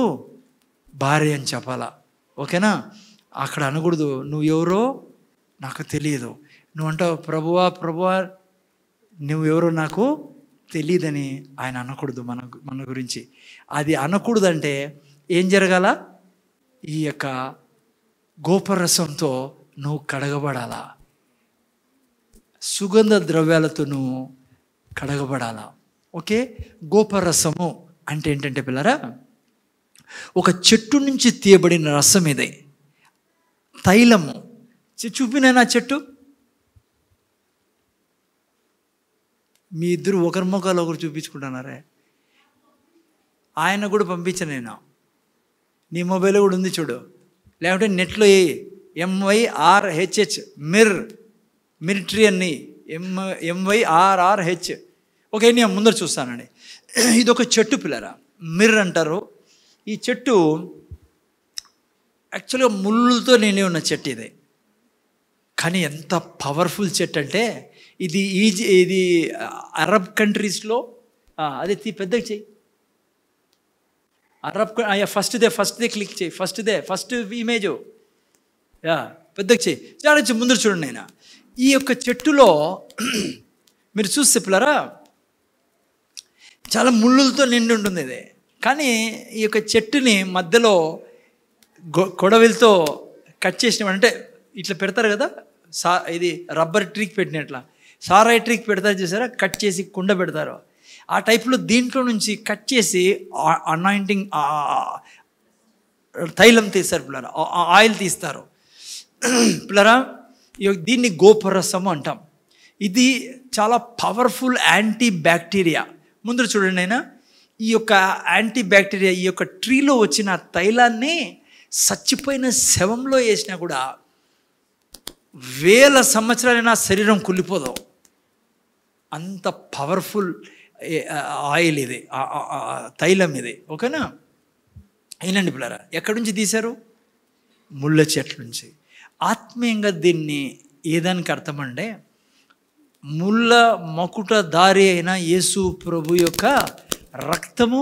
భార్య అని చెప్పాలా. ఓకేనా? అక్కడ అనకూడదు నువ్వు ఎవరో నాకు తెలియదు. నువ్వు అంటావు ప్రభువా నువ్వెవరో నాకు తెలియదని ఆయన అనకూడదు మన గురించి. అది అనకూడదంటే ఏం జరగాల? ఈ యొక్క గోపరసంతో నువ్వు కడగబడాలా, సుగంధ ద్రవ్యాలతో నువ్వు కడగబడాలా. ఓకే, గోపరసము అంటే ఏంటంటే పిల్లరా, ఒక చెట్టు నుంచి తీయబడిన రసం ఇదే. తైలము చూపినా నా చెట్టు, మీ ఇద్దరు ఒకరి ముఖాలు ఒకరు చూపించుకుంటున్నారే. ఆయన కూడా పంపించాను నేను, నీ మొబైల్లో కూడా ఉంది చూడు, లేకపోతే నెట్లో MYRHH మిలిటరీ అని MYRRH. ఓకే, నేను ముందర చూస్తానండి. ఇది ఒక చెట్టు పిల్లరా, మిర్ అంటారు. ఈ చెట్టు యాక్చువల్గా ముళ్ళులతో నిండి ఉన్న చెట్టు ఇది. కానీ ఎంత పవర్ఫుల్ చెట్టు అంటే ఇది అరబ్ కంట్రీస్లో అదే పెద్దగా చెయ్యి, ఫస్ట్దే క్లిక్ చేయి, ఫస్ట్ ఇమేజ్ పెద్దగా చెయ్యి, చాలా ముందర చూడండి. నేను ఈ యొక్క చెట్టులో మీరు చూస్తే పిల్లరా చాలా ముళ్ళులతో నిండి ఉంటుంది ఇది. కానీ ఈ యొక్క చెట్టుని మధ్యలో కొడవలితో కట్ చేసినామంటే ఇట్లా పెడతారు కదా, ఇది రబ్బర్ ట్రీక్ పెట్టినట్లా సారాయి ట్రీక్ పెడతారు చూసారా, కట్ చేసి కుండ పెడతారు. ఆ టైప్లో దీంట్లో నుంచి కట్ చేసి అనాయింటింగ్ తైలం తీస్తారు పిల్లరా, ఆయిల్ తీస్తారు పిల్లరా. దీన్ని గోపరసము అంటాం. ఇది చాలా పవర్ఫుల్ యాంటీ బ్యాక్టీరియా. ముందు చూడండి అయినా ఈ యొక్క యాంటీ బ్యాక్టీరియా ఈ యొక్క ట్రీలో వచ్చిన తైలాన్ని చచ్చిపోయిన శవంలో వేసినా కూడా 1000 సంవత్సరాలైనా శరీరం కుళ్ళిపోదు. అంత పవర్ఫుల్ ఆయిల్ ఇది, తైలం ఇది. ఓకేనా? అయినండి పిల్లరా, ఎక్కడి నుంచి తీశారు? ముళ్ళ చెట్ల నుంచి. ఆత్మీయంగా దీన్ని ఏదానికి అర్థం అంటే, ముళ్ళ మకుట దారి అయిన యేసు ప్రభు యొక్క రక్తము,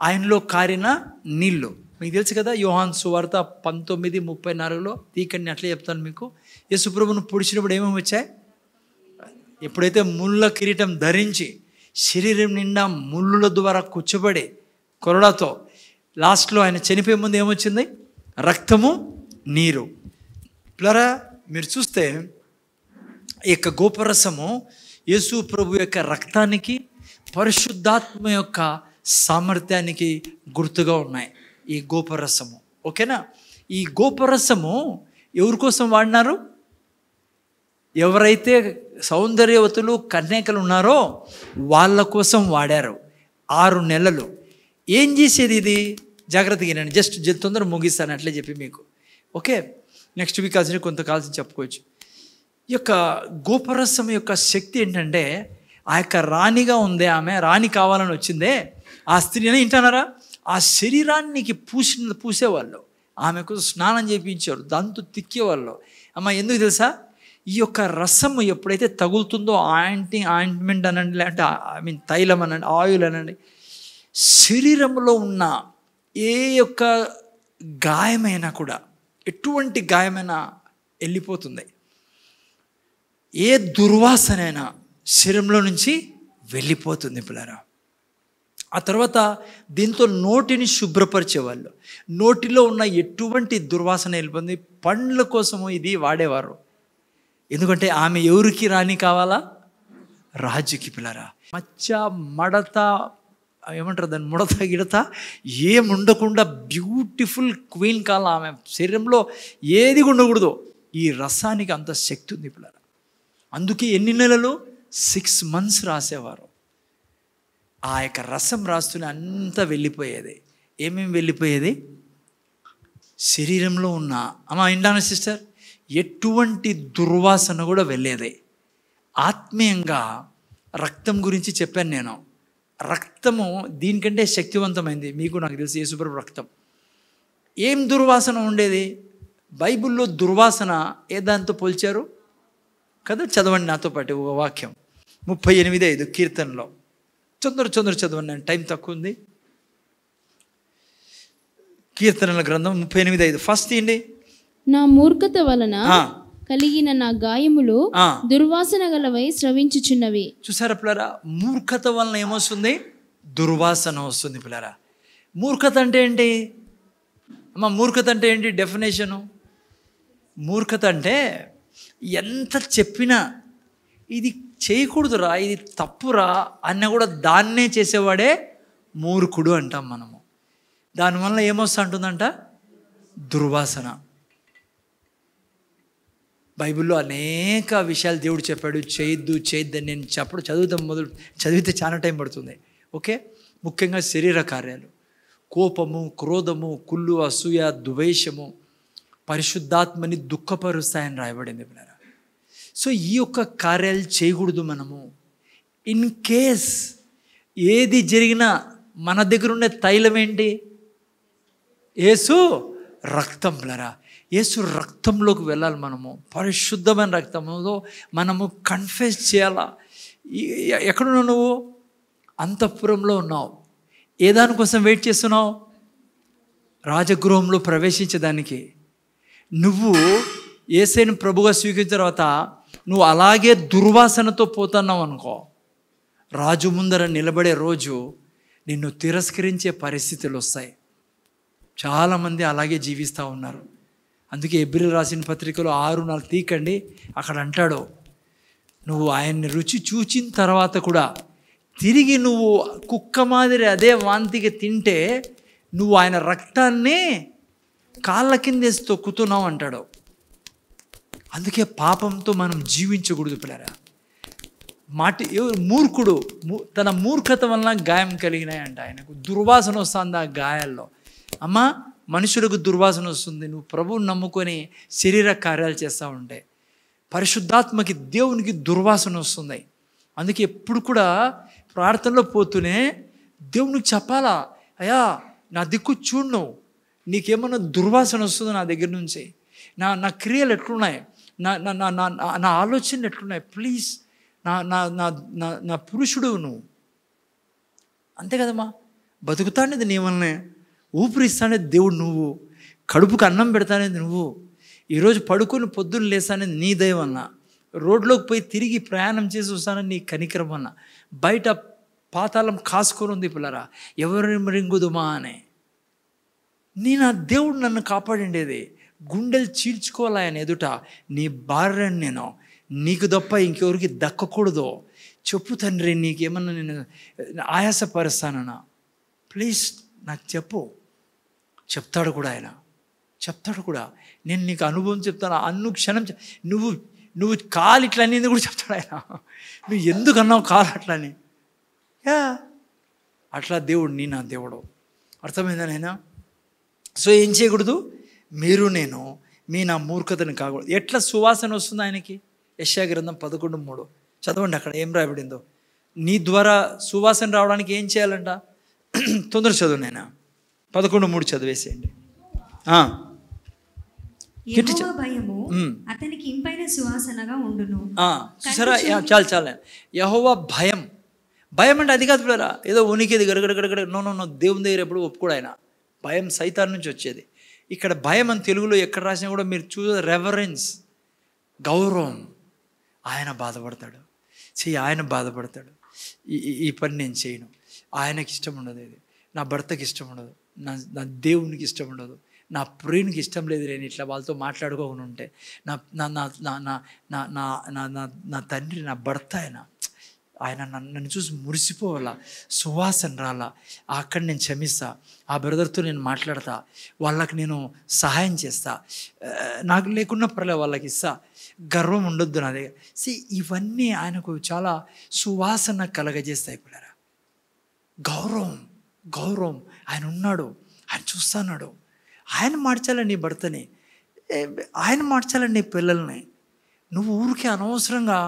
ఆయనలో కారిన నీళ్ళు. మీకు తెలుసు కదా, యోహాను సువార్త 19:34 తీకండి అట్లే చెప్తాను మీకు. యేసు ప్రభువును పొడిచినప్పుడు ఏమేమి వచ్చాయి? ఎప్పుడైతే ముళ్ళ కిరీటం ధరించి శరీరం నిండా ముళ్ళుల ద్వారా కూర్చోబడి కొరడాతో లాస్ట్లో ఆయన చనిపోయే ముందు ఏమొచ్చింది? రక్తము, నీరు. పిల్లరా మీరు చూస్తే ఈ యొక్క గోపరసము యేసు ప్రభు యొక్క రక్తానికి, పరిశుద్ధాత్మ యొక్క సామర్థ్యానికి గుర్తుగా ఉన్నాయి ఈ గోపరసము. ఓకేనా? ఈ గోపరసము ఎవరి కోసం వాడినారు? ఎవరైతే సౌందర్యవతులు కన్యకలు ఉన్నారో వాళ్ళ కోసం వాడారు 6 నెలలు. ఏం చేసేది ఇది? జాగ్రత్తగా నేను జస్ట్ తొందర ముగిస్తాను అట్లే చెప్పి మీకు. ఓకే, నెక్స్ట్ వీక్ కాల్సిన కొంత కాల్సిన చెప్పుకోవచ్చు. ఈ యొక్క గోపరసం యొక్క శక్తి ఏంటంటే, ఆ యొక్క రాణిగా ఉందే ఆమె, రాణి కావాలని వచ్చిందే ఆ స్త్రీని వింటున్నారా, ఆ శరీరానికి పూసేవాళ్ళు, ఆమెకు స్నానం చేయించారు, దాంతో తిక్కేవాళ్ళు. అమ్మ ఎందుకు తెలుసా? ఈ యొక్క రసము ఎప్పుడైతే తగులుతుందో, ఆయింట్మెంట్ అనండి, లేదంటే తైలం అనండి, ఆయిల్ అనండి, శరీరంలో ఉన్న ఏ యొక్క గాయమైనా కూడా, ఎటువంటి గాయమైనా వెళ్ళిపోతుంది. ఏ దుర్వాసనైనా శరీరంలో నుంచి వెళ్ళిపోతుంది పిల్లరా. ఆ తర్వాత దీంతో నోటిని శుభ్రపరిచేవాళ్ళు. నోటిలో ఉన్న ఎటువంటి దుర్వాసన వెళ్ళిపోతుంది. పండ్ల కోసము ఇది వాడేవారు. ఎందుకంటే ఆమె ఎవరికి రాణి కావాలా? రాజుకి పిల్లరా. మచ్చ, మడత, ఏమంటారు దాన్ని, ముడత గిడత ఏముండకుండా బ్యూటిఫుల్ క్వీన్ కావాలా ఆమె. శరీరంలో ఏది ఉండకూడదు. ఈ రసానికి అంత శక్తి ఉంది పిల్లరా. అందుకే ఎన్ని నెలలు? 6 months రాసేవారు. ఆ యొక్క రసం రాస్తూనే అంతా వెళ్ళిపోయేది. ఏమేమి వెళ్ళిపోయేది? శరీరంలో ఉన్న, అమ్మ ఇండానా సిస్టర్, ఎటువంటి దుర్వాసన కూడా వెళ్ళేది. ఆత్మీయంగా రక్తం గురించి చెప్పాను నేను. రక్తము దీనికంటే శక్తివంతమైంది. మీకు నాకు తెలిసి యేసుప్రభు రక్తం. ఏం దుర్వాసన ఉండేది? బైబిల్లో దుర్వాసన ఏ దాంతో పోల్చారు కదా? చదవండి నాతో పాటు ఒక వాక్యం, 38:5 కీర్తనలో. చంద్ర చదవండి, టైం తక్కువ ఉంది. కీర్తనల గ్రంథం 38:5 ఫస్ట్ ఏంటి? నా మూర్ఖత వలన కలిగిన నా గాయములు దుర్వాసన గలవై స్రవించుచున్నవి. చూసారా పిల్లరా? మూర్ఖత వలన ఏమొస్తుంది? దుర్వాసన వస్తుంది పిల్లరా. మూర్ఖత అంటే ఏంటి అమ్మ? మూర్ఖత అంటే ఏంటి డెఫినేషను? మూర్ఖత అంటే ఎంత చెప్పినా ఇది చేయకూడదురా, ఇది తప్పురా అన్న కూడా దాన్నే చేసేవాడే మూర్ఖుడు అంటాం మనము. దానివల్ల ఏమొస్తా ఉంటుందంట? దుర్వాసన. బైబిల్లో అనేక విషయాలు దేవుడు చెప్పాడు, చేయొద్దని. నేను చదివితే చాలా టైం పడుతుంది. ఓకే, ముఖ్యంగా శరీర కార్యాలు, కోపము, క్రోధము, కుళ్ళు, అసూయ, ద్వేషము పరిశుద్ధాత్మని దుఃఖపరుస్తాయని రాయబడింది పిల్లరా. సో ఈ యొక్క కార్యాలు చేయకూడదు మనము. ఇన్ కేస్ ఏది జరిగినా మన దగ్గర ఉండే తైలం ఏంటి? యేసు రక్తం పిల్లరా. యేసు రక్తంలోకి వెళ్ళాలి మనము. పరిశుద్ధమైన రక్తంలో మనము కన్ఫెస్ చేయాలా. ఎక్కడున్నావు నువ్వు? అంతఃపురంలో ఉన్నావు. ఏ దానికోసం వెయిట్ చేస్తున్నావు? రాజగృహంలో ప్రవేశించేదానికి. నువ్వు యేసుని ప్రభుగా స్వీకరించిన తర్వాత నువ్వు అలాగే దుర్వాసనతో పోతున్నావు అనుకో, రాజు ముందర నిలబడే రోజు నిన్ను తిరస్కరించే పరిస్థితులు వస్తాయి. చాలామంది అలాగే జీవిస్తూ ఉన్నారు. అందుకే ఎబ్రిల్ రాసిన పత్రికలో 6:4 తీకండి, అక్కడ అంటాడు, నువ్వు ఆయన్ని రుచి చూచిన తర్వాత కూడా తిరిగి నువ్వు కుక్క మాదిరి అదే వాంతికి తింటే నువ్వు ఆయన రక్తాన్ని కాళ్ళ కిందేసి తొక్కుతున్నావు అంటాడు. అందుకే పాపంతో మనం జీవించకూడదు పిల్లరా. మూర్ఖుడు తన మూర్ఖత వలన గాయం కలిగినాయంట. ఆయనకు దుర్వాసన వస్తుంది ఆ గాయాల్లో. అమ్మ, మనుషులకు దుర్వాసన వస్తుంది. నువ్వు ప్రభువుని నమ్ముకొని శరీర కార్యాలు చేస్తూ ఉంటే పరిశుద్ధాత్మకి, దేవునికి దుర్వాసన వస్తుంది. అందుకే ఎప్పుడు కూడా ప్రార్థనలో పోతూనే దేవునికి చెప్పాలా, అయ్యా నా దిక్కు చూడు, నువ్వు నీకేమన్నా దుర్వాసన వస్తుందో నా దగ్గర నుంచి, నా క్రియలు ఎట్లున్నాయి, నా ఆలోచనలు ఎట్లున్నాయి, ప్లీజ్ నా పురుషుడు నువ్వు. అంతే కదమ్మా. బతుకుతానేది నీ వల్లనే, ఊపిరిస్తానేది దేవుడు నువ్వు, కడుపుకు అన్నం పెడతానేది నువ్వు, ఈరోజు పడుకొని పొద్దున్న లేస్తానేది నీ దయ వలన, రోడ్లోకి పోయి తిరిగి ప్రయాణం చేసి వస్తానని నీ కనికరం వలన, బయట పాతాళం కాసుకొని ఉంది పిల్లరా, ఎవరిని మరింగుదుమా అని. నా దేవుడు నన్ను కాపాడిండేది. గుండెలు చీల్చుకోవాలి ఆయన ఎదుట, నీ భార్యని నేను నీకు తప్ప ఇంకెవరికి దక్కకూడదు. చెప్పు తండ్రి, నీకేమన్నా నేను ఆయాసపరుస్తానన్నా, ప్లీజ్ నాకు చెప్పు. చెప్తాడు కూడా ఆయన, చెప్తాడు కూడా. నేను నీకు అనుభవం చెప్తాను. అనుక్షణం నువ్వు కాలు ఇట్లా అనేది కూడా చెప్తాడు ఆయన. నువ్వు ఎందుకు అన్నావు కాలు అట్లా అని? అట్లా దేవుడు నీ నా దేవుడు. అర్థమైందా నాయనా? సో ఏం చేయకూడదు? మీరు నేను మీ నా మూర్ఖతను కాకూడదు. ఎట్లా సువాసన వస్తుంది ఆయనకి? యెషయా గ్రంథం 11:3 చదవండి, అక్కడ ఏం రాయబడిందో. నీ ద్వారా సువాసన రావడానికి ఏం చేయాలంట? తొందర చదువు నాయనా, 11:3 చదివేసేయండి. యెహోవా భయము అతనికి ఇంపైన సువాసనగా ఉండును. చూసారా? చాలు. యెహోవా భయం. భయం అంటే అది కాదు పిల్లరా, ఏదో ఉనికేది గడగడగడగడ. నో, దేవుని దగ్గర ఎప్పుడు ఒప్పుకోడు ఆయన. భయం సైతాన్ నుంచి వచ్చేది. ఇక్కడ భయం అని తెలుగులో ఎక్కడ రాసినా కూడా మీరు రెవరెన్స్, గౌరవం. ఆయన బాధపడతాడు. ఆయన బాధపడతాడు. ఈ పని నేను చేయను, ఆయనకి ఇష్టం ఉండదు, ఇది నా భర్తకి ఇష్టం ఉండదు, నా దేవునికి ఇష్టం ఉండదు, నా ప్రియునికి ఇష్టం లేదు నేను ఇట్లా వాళ్ళతో మాట్లాడుకోకుండా ఉంటే. నా తండ్రి, నా భర్త ఆయన నన్ను చూసి మురిసిపోవాలా, సువాసన రాలా. అక్కడ నేను క్షమిస్తా, ఆ బ్రదర్తో నేను మాట్లాడతా, వాళ్ళకి నేను సహాయం చేస్తా, నాకు లేకున్నా పర్లేదు వాళ్ళకి ఇస్తా, గర్వం ఉండొద్దు నా దగ్గర. ఇవన్నీ ఆయనకు చాలా సువాసన కలగజేస్తాయి పిల్లరా. గౌరవం. ఆయన ఉన్నాడు, ఆయన చూస్తున్నాడు. ఆయన మార్చాలని నీ భర్తని, ఆయన మార్చాలని నీ పిల్లల్ని. నువ్వు ఊరికే అనవసరంగా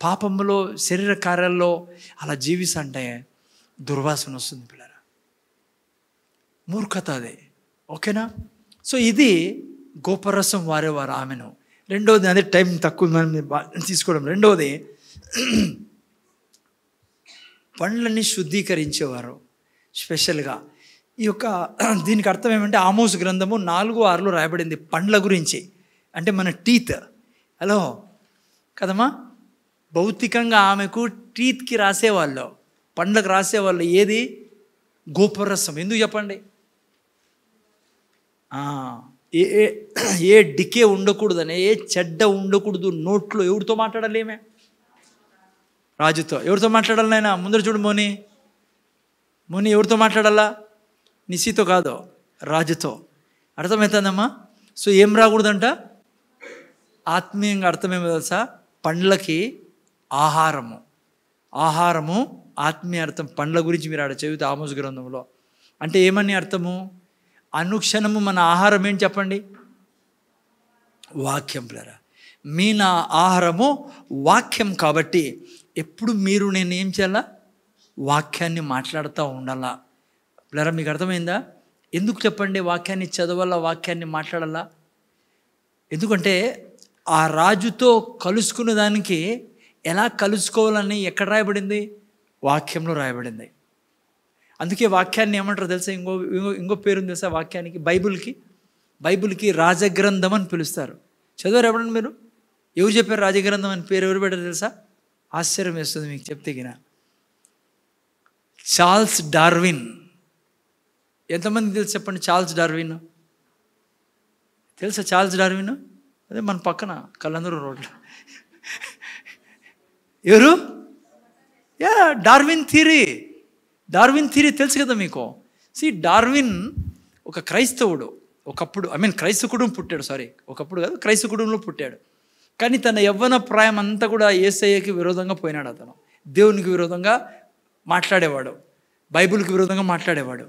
పాపంలో, శరీర కార్యాల్లో అలా జీవిస్తుంటే దుర్వాసన వస్తుంది పిల్లరా. మూర్ఖత అదే. ఓకేనా? సో ఇది గోపరసం వారేవారు ఆమెను. రెండవది, అదే టైం తక్కువ తీసుకోవడం. రెండవది, పండ్లని శుద్ధీకరించేవారు స్పెషల్గా. ఈ యొక్క దీనికి అర్థం ఏమంటే ఆమోస్ గ్రంథము 4:6 రాయబడింది పండ్ల గురించి. అంటే మన టీత్. హలో కదమ్మా? భౌతికంగా ఆమెకు టీత్కి రాసేవాళ్ళు, పండ్లకు రాసేవాళ్ళు. ఏది? గోపరసం. ఎందుకు చెప్పండి? ఏ డికే ఉండకూడదని, ఏ చెడ్డ ఉండకూడదు నోట్లో. ఎవరితో మాట్లాడాలేమే? రాజుతో. ఎవరితో మాట్లాడాలి నాయన? ముందర చూడు మోని ఎవరితో మాట్లాడాలా? నిశితో కాదు, రాజుతో. అర్థమవుతుందమ్మా? సో ఏం రాకూడదంట? ఆత్మీయంగా అర్థమేమో తెలుసా? పండ్లకి ఆహారము ఆత్మీయ అర్థం. పండ్ల గురించి మీరు ఆడ చదివితే ఆమోస్ గ్రంథంలో. అంటే ఏమని అర్థము? అనుక్షణము మన ఆహారం ఏంటి చెప్పండి? వాక్యం పిల్లరా. మీ నా ఆహారము వాక్యం. కాబట్టి ఎప్పుడు మీరు నేను ఏం చేయాలా? వాక్యాన్ని మాట్లాడుతూ ఉండాలా పిల్లరా. మీకు అర్థమైందా? ఎందుకు చెప్పండి వాక్యాన్ని చదవాలా, వాక్యాన్ని మాట్లాడాలా? ఎందుకంటే ఆ రాజుతో కలుసుకున్న దానికి ఎలా కలుసుకోవాలని ఎక్కడ రాయబడింది? వాక్యంలో రాయబడింది. అందుకే వాక్యాన్ని ఏమంటారు తెలుసా? ఇంకో పేరు తెలుసా వాక్యానికి? బైబిల్కి రాజగ్రంథం అని పిలుస్తారు. చదివారు ఎప్పుడన్నా మీరు? ఎవరు చెప్పారు రాజగ్రంథం అని పేరు? ఎవరు పెట్టారు తెలుసా? ఆశ్చర్యం వేస్తుంది మీకు చెప్తే గిన. Charles Darwin. ఎంతమంది తెలుసు చెప్పండి? చార్ల్స్ డార్విన్ తెలుసా? చార్ల్స్ డార్విన్ అదే మన పక్కన కల్లందరూ రోడ్లో. ఎవరు? డార్విన్ థియరీ తెలుసు కదా మీకు? డార్విన్ ఒక క్రైస్తవుడు. ఒకప్పుడు క్రైస్తవ కుటుంబం పుట్టాడు. ఒకప్పుడు కాదు, క్రైస్తవ కుటుంబంలో పుట్టాడు. కానీ తన యవ్వన ప్రాయం అంతా కూడా యేసయ్యకి విరోధంగా పోయినాడు. అతను దేవునికి విరోధంగా మాట్లాడేవాడు, బైబిల్కి విరోధంగా మాట్లాడేవాడు.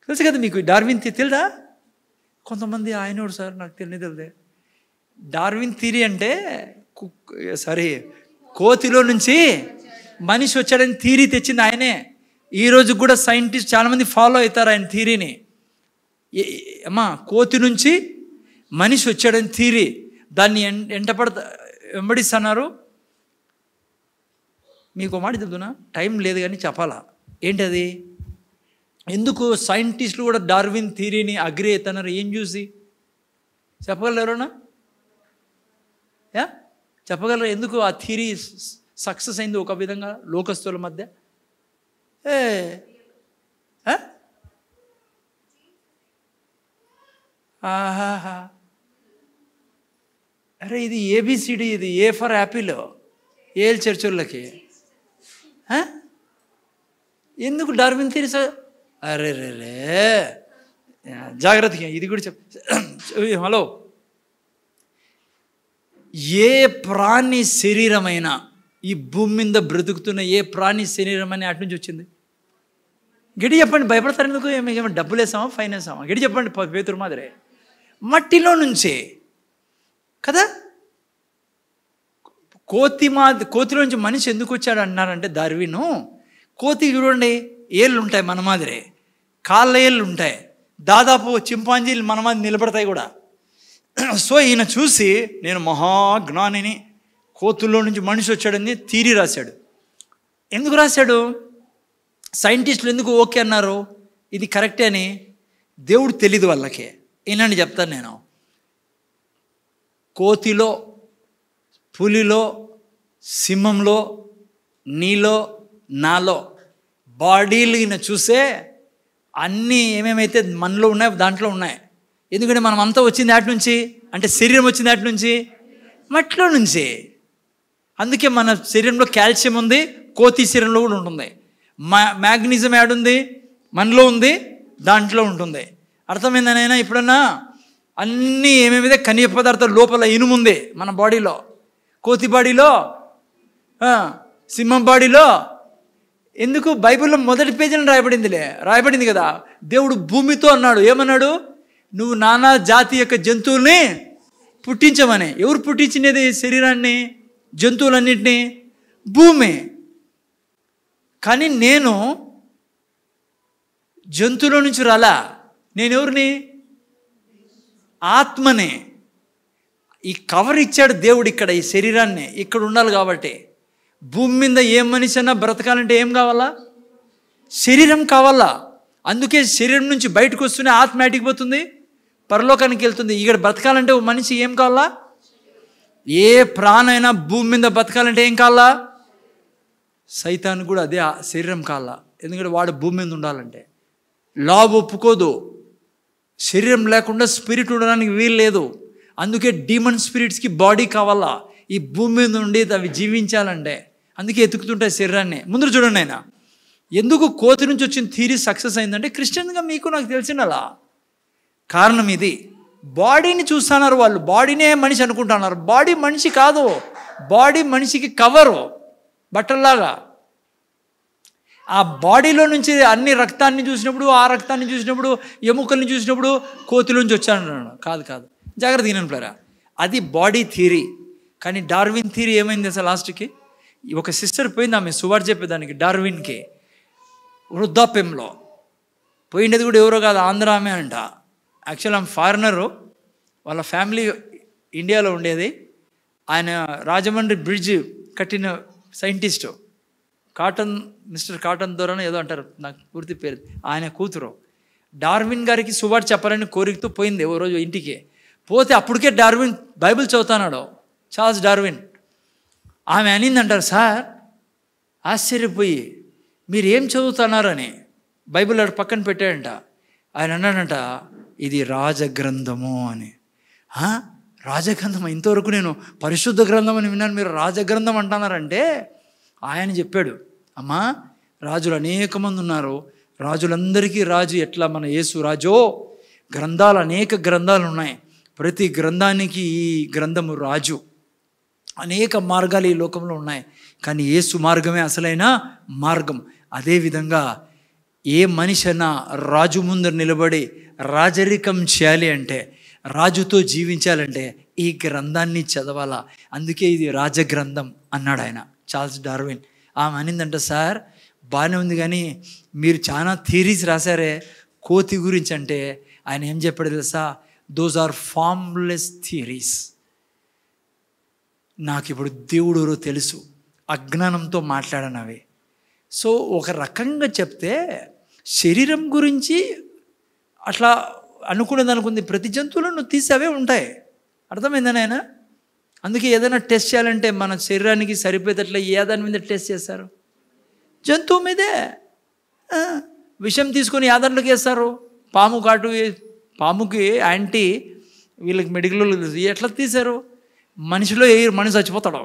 తెలుసు కదా మీకు డార్విన్ థియరీ? తెలుదా? కొంతమంది ఆయనోడు సార్ నాకు తెలియదే. డార్విన్ థియరీ అంటే కోతిలో నుంచి మనిషి వచ్చాడని థియరీ తెచ్చింది ఆయనే. ఈరోజు కూడా సైంటిస్ట్ చాలామంది ఫాలో అవుతారు ఆయన థియరీని. కోతి నుంచి మనిషి వచ్చాడని థియరీ. దాన్ని వెంబడిస్తున్నారు. మీకు మాట చెప్తున్నా, టైం లేదు కానీ చెప్పాలా. ఏంటది? ఎందుకు సైంటిస్టులు కూడా డార్విన్ థియరీని అగ్రి అవుతున్నారు? ఏం చూసి చెప్పగలరు? చెప్పగలరు? ఎందుకు ఆ థియరీ సక్సెస్ అయింది ఒక విధంగా లోకస్తుల మధ్య? అరే ఇది ఏబిసిడి, ఇది ఏ ఫర్ యాపిల్, ఏల్ చర్చోళ్ళకి. ఎందుకు డార్విన్ థియరీ? అరే రే జాగ్రత్తగా ఇది కూడా హలో, ఏ ప్రాణి శరీరమైనా, ఈ భూమి మీద బ్రతుకుతున్న ఏ ప్రాణి శరీరమైనా అటు నుంచి వచ్చింది? గడి చెప్పండి, భయపడతారు ఎందుకు? ఏమో డబ్బులు వేసామా, ఫైన్ వేసామా? గడి చెప్పండి, పేతురు మాదిరే మట్టిలో నుంచే కదా. కోతిలో నుంచి మనిషి ఎందుకు వచ్చాడు అన్నారంటే డార్విన్, కోతి చూడండి ఏళ్ళు ఉంటాయి మన మాదిరే, కాళ్ళ ఏళ్ళు ఉంటాయి, దాదాపు చింపాంజీలు మన మాది నిలబడతాయి కూడా. సో ఈయన చూసి నేను మహాజ్ఞానిని, కోతుల్లో నుంచి మనిషి వచ్చాడని థియరీ రాశాడు. ఎందుకు రాశాడు? సైంటిస్టులు ఎందుకు ఓకే అన్నారు ఇది కరెక్టే అని? దేవుడు తెలీదు వాళ్ళకి. ఈయనండి చెప్తాను నేను. కోతిలో, పులిలో, సింహంలో, నీలో, నాలో బాడీలు ఈయన చూసే అన్నీ ఏమేమైతే మనలో ఉన్నాయో దాంట్లో ఉన్నాయి. ఎందుకంటే మనం అంతా వచ్చింది అటు నుంచి, అంటే శరీరం వచ్చింది అటు నుంచి, మట్టిలో నుంచి. అందుకే మన శరీరంలో కాల్షియం ఉంది, కోతి శరీరంలో కూడా ఉంటుంది. మ్యాగ్నీషియం యాడుంది, మనలో ఉంది, దాంట్లో ఉంటుంది. అర్థమైందనైనా? ఇప్పుడన్నా అన్నీ ఏమేమిదే ఖనిజ పదార్థాలు లోపల ఇనుముంది మన బాడీలో, కోతి బాడీలో, సింహం బాడీలో. ఎందుకు? బైబిల్లో మొదటి పేజీలో రాయబడింది కదా. దేవుడు భూమితో అన్నాడు, ఏమన్నాడు? నువ్వు నానా జాతి యొక్క జంతువుల్ని పుట్టించమని. ఎవరు పుట్టించినది శరీరాన్ని, జంతువులన్నింటినీ? భూమి. కానీ నేను జంతువుల నుంచి రాలా, నేను ఎవరిని? ఆత్మని. ఈ కవర్ ఇచ్చాడు దేవుడు ఇక్కడ, ఈ శరీరాన్ని ఇక్కడ ఉండాలి కాబట్టి. భూమి మీద ఏ మనిషి అన్నా బ్రతకాలంటే ఏం కావాలా? శరీరం కావాలా. అందుకే శరీరం నుంచి బయటకు వస్తూనే ఆత్మ యాటికి పోతుంది, పరలోకానికి వెళ్తుంది. ఇక్కడ బ్రతకాలంటే ఓ మనిషి ఏం కావాలా? ఏ ప్రాణైనా భూమి మీద బతకాలంటే ఏం కావాలా? సైతాన్ కూడా అదే శరీరం కావాలా. ఎందుకంటే వాడు భూమి మీద ఉండాలంటే. లా ఒప్పుకోదు, శరీరం లేకుండా స్పిరిట్ ఉండడానికి వీలు లేదు. అందుకే డీమన్ స్పిరిట్స్కి బాడీ కావాలా ఈ భూమి మీద ఉండి అవి జీవించాలంటే. అందుకే ఎతుకుతుంటాయి శరీరాన్ని. ముందు చూడండి ఆయన ఎందుకు కోతి నుంచి వచ్చిన థియరీ సక్సెస్ అయిందంటే, క్రిస్టియన్గా మీకు నాకు తెలిసినలా కారణం ఇది. బాడీని చూస్తున్నారు వాళ్ళు, బాడీనే మనిషి అనుకుంటున్నారు. బాడీ మనిషి కాదు, బాడీ మనిషికి కవరు, బట్టల్లాగా. ఆ బాడీలో నుంచి అన్ని రక్తాన్ని చూసినప్పుడు, ఆ రక్తాన్ని చూసినప్పుడు, ఎముకల్ని చూసినప్పుడు కోతిలోంచి వచ్చాను. కాదు, జాగ్రత్త తినట్లేరా. అది బాడీ థియరీ. కానీ డార్విన్ థియరీ ఏమైంది అసలు? లాస్ట్కి ఒక సిస్టర్ పోయింది, ఆమె సువార్ చెప్పేదానికి డార్విన్కి, వృద్ధాప్యంలో పోయిండేది కూడా ఎవరో కాదు, ఆంధ్ర ఆమె అంట. యాక్చువల్ ఆమె ఫారినరు, వాళ్ళ ఫ్యామిలీ ఇండియాలో ఉండేది. ఆయన రాజమండ్రి బ్రిడ్జ్ కట్టిన సైంటిస్టు, మిస్టర్ కాటన్ దొరనో ఏదో అంటారు, నాకు పూర్తి పేరు. ఆయన కూతురు డార్విన్ గారికి సువార్త చెప్పాలని కోరికతో పోయింది ఓ రోజు ఇంటికి. పోతే అప్పటికే డార్విన్ బైబిల్ చదువుతున్నాడు, చార్ల్స్ డార్విన్. ఆమె అనిందంటారు, సార్ ఆశ్చర్యపోయి మీరు ఏం చదువుతున్నారని బైబిల్ అక్కడ పక్కన పెట్టాడంట. ఆయన అన్నాడంట, ఇది రాజగ్రంథము అని. రాజగ్రంథం? ఇంతవరకు నేను పరిశుద్ధ గ్రంథం అని విన్నాను, మీరు రాజగ్రంథం అంటున్నారంటే. ఆయన చెప్పాడు, అమ్మా రాజులు అనేక మంది ఉన్నారు, రాజులందరికీ రాజు ఎట్లా మన యేసు రాజో. గ్రంథాలు అనేక గ్రంథాలు ఉన్నాయి, ప్రతి గ్రంథానికి ఈ గ్రంథము రాజు. అనేక మార్గాలు ఈ లోకంలో ఉన్నాయి, కానీ యేసు మార్గమే అసలైన మార్గం. అదేవిధంగా ఏ మనిషి అయినా రాజు ముందర నిలబడి రాజరికం చేయాలి అంటే, రాజుతో జీవించాలంటే ఈ గ్రంథాన్ని చదవాలా. అందుకే ఇది రాజగ్రంథం అన్నాడు ఆయన, చార్ల్స్ డార్విన్. ఆమె అనిందంట, సార్ బాగానే ఉంది కానీ మీరు చాలా థియరీస్ రాశారే కోతి గురించి అంటే. ఆయన ఏం చెప్పాడు తెలుసా? Those are formless theories. నాకు ఇప్పుడు దేవుడు ఎవరో తెలుసు, అజ్ఞానంతో మాట్లాడనవి. సో ఒక రకంగా చెప్తే శరీరం గురించి అట్లా అనుకునేది అనుకుంది, ప్రతి జంతువులను తీసేవే ఉంటాయి. అర్థమైందని ఆయన. అందుకే ఏదైనా టెస్ట్ చేయాలంటే మన శరీరానికి సరిపోయేటట్లా ఏ దాని మీద టెస్ట్ చేస్తారు? జంతువు మీదే. విషం తీసుకొని ఏ దాంట్లోకి వేస్తారు? పాము కాటు, పాముకి యాంటీ, వీళ్ళకి మెడికల్ ఎట్లా తీశారు? మనిషిలో మనిషి చచ్చిపోతాడు,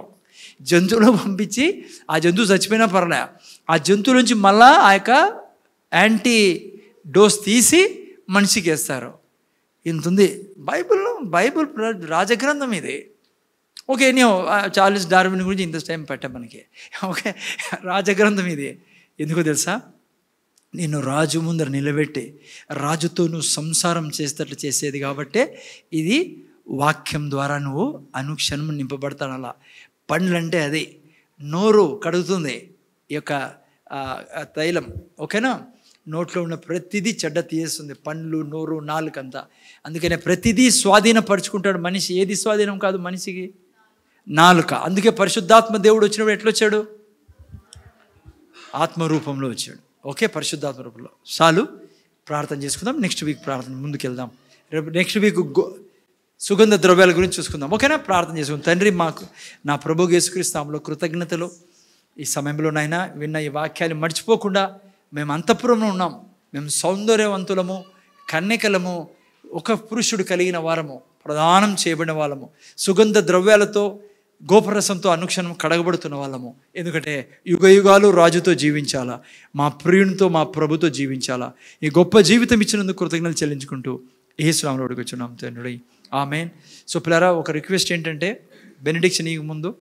జంతువులో పంపించి ఆ జంతువు చచ్చిపోయినా పర్లే, ఆ జంతువు నుంచి మళ్ళా ఆ యొక్క యాంటీ డోస్ తీసి మనిషికి వేస్తారు. ఇంత ఉంది బైబిల్లో. బైబిల్ రాజగ్రంథం ఇది. ఓకే, నేను చార్లెస్ డార్విన్ గురించి ఇంత టైం పెట్టా మనకి. ఓకే, రాజగ్రంథం ఇది. ఎందుకో తెలుసా? నిన్ను రాజు ముందర నిలబెట్టి రాజుతో నువ్వు సంసారం చేసేటట్లు చేసేది కాబట్టే ఇది వాక్యం ద్వారా నువ్వు అనుక్షణం నింపబడతాను. అలా పండ్లు అంటే అదే, నోరు కడుగుతుంది ఈ యొక్క తైలం. ఓకేనా? నోట్లో ఉన్న ప్రతిదీ చెడ్డ తీయేస్తుంది, పండ్లు, నోరు, నాలుకంతా. అందుకనే ప్రతిదీ స్వాధీనపరుచుకుంటాడు మనిషి. ఏది స్వాధీనం కాదు మనిషికి? నాలుక. అందుకే పరిశుద్ధాత్మ దేవుడు వచ్చినప్పుడు ఎట్లొచ్చాడు? ఆత్మరూపంలో వచ్చాడు. ఓకే, పరిశుద్ధాత్మ రూపంలో. చాలు, ప్రార్థన చేసుకుందాం. నెక్స్ట్ వీక్ ప్రార్థన ముందుకెళ్దాం. రేపు నెక్స్ట్ వీక్ సుగంధ ద్రవ్యాల గురించి చూసుకుందాం. ఓకేనా? ప్రార్థన చేసుకుందాం. తండ్రి, మాకు నా ప్రభు యేసుక్రీస్తు నామములో కృతజ్ఞతలు. ఈ సమయంలో నాయనా విన్న ఈ వాక్యాలు మర్చిపోకుండా మేము అంతఃపురంలో ఉన్నాం. మేము సౌందర్యవంతులము, కన్యకలము, ఒక పురుషుడు కలిగిన వారము, ప్రదానం చేయబడిన వాళ్ళము, సుగంధ ద్రవ్యాలతో గోపరసంతో అనుక్షణం కడగబడుతున్న వాళ్ళము. ఎందుకంటే యుగ యుగాలు రాజుతో జీవించాలా, మా ప్రియునితో, మా ప్రభుతో జీవించాలా. ఈ గొప్ప జీవితం ఇచ్చినందుకు కృతజ్ఞతలు చెల్లించుకుంటూ యేసు నామములో అడుగుచున్నాం తండ్రి. ఆమేన్. సో పిల్లరా, ఒక రిక్వెస్ట్ ఏంటంటే, బెనెడిక్షన్ ఈ ముందు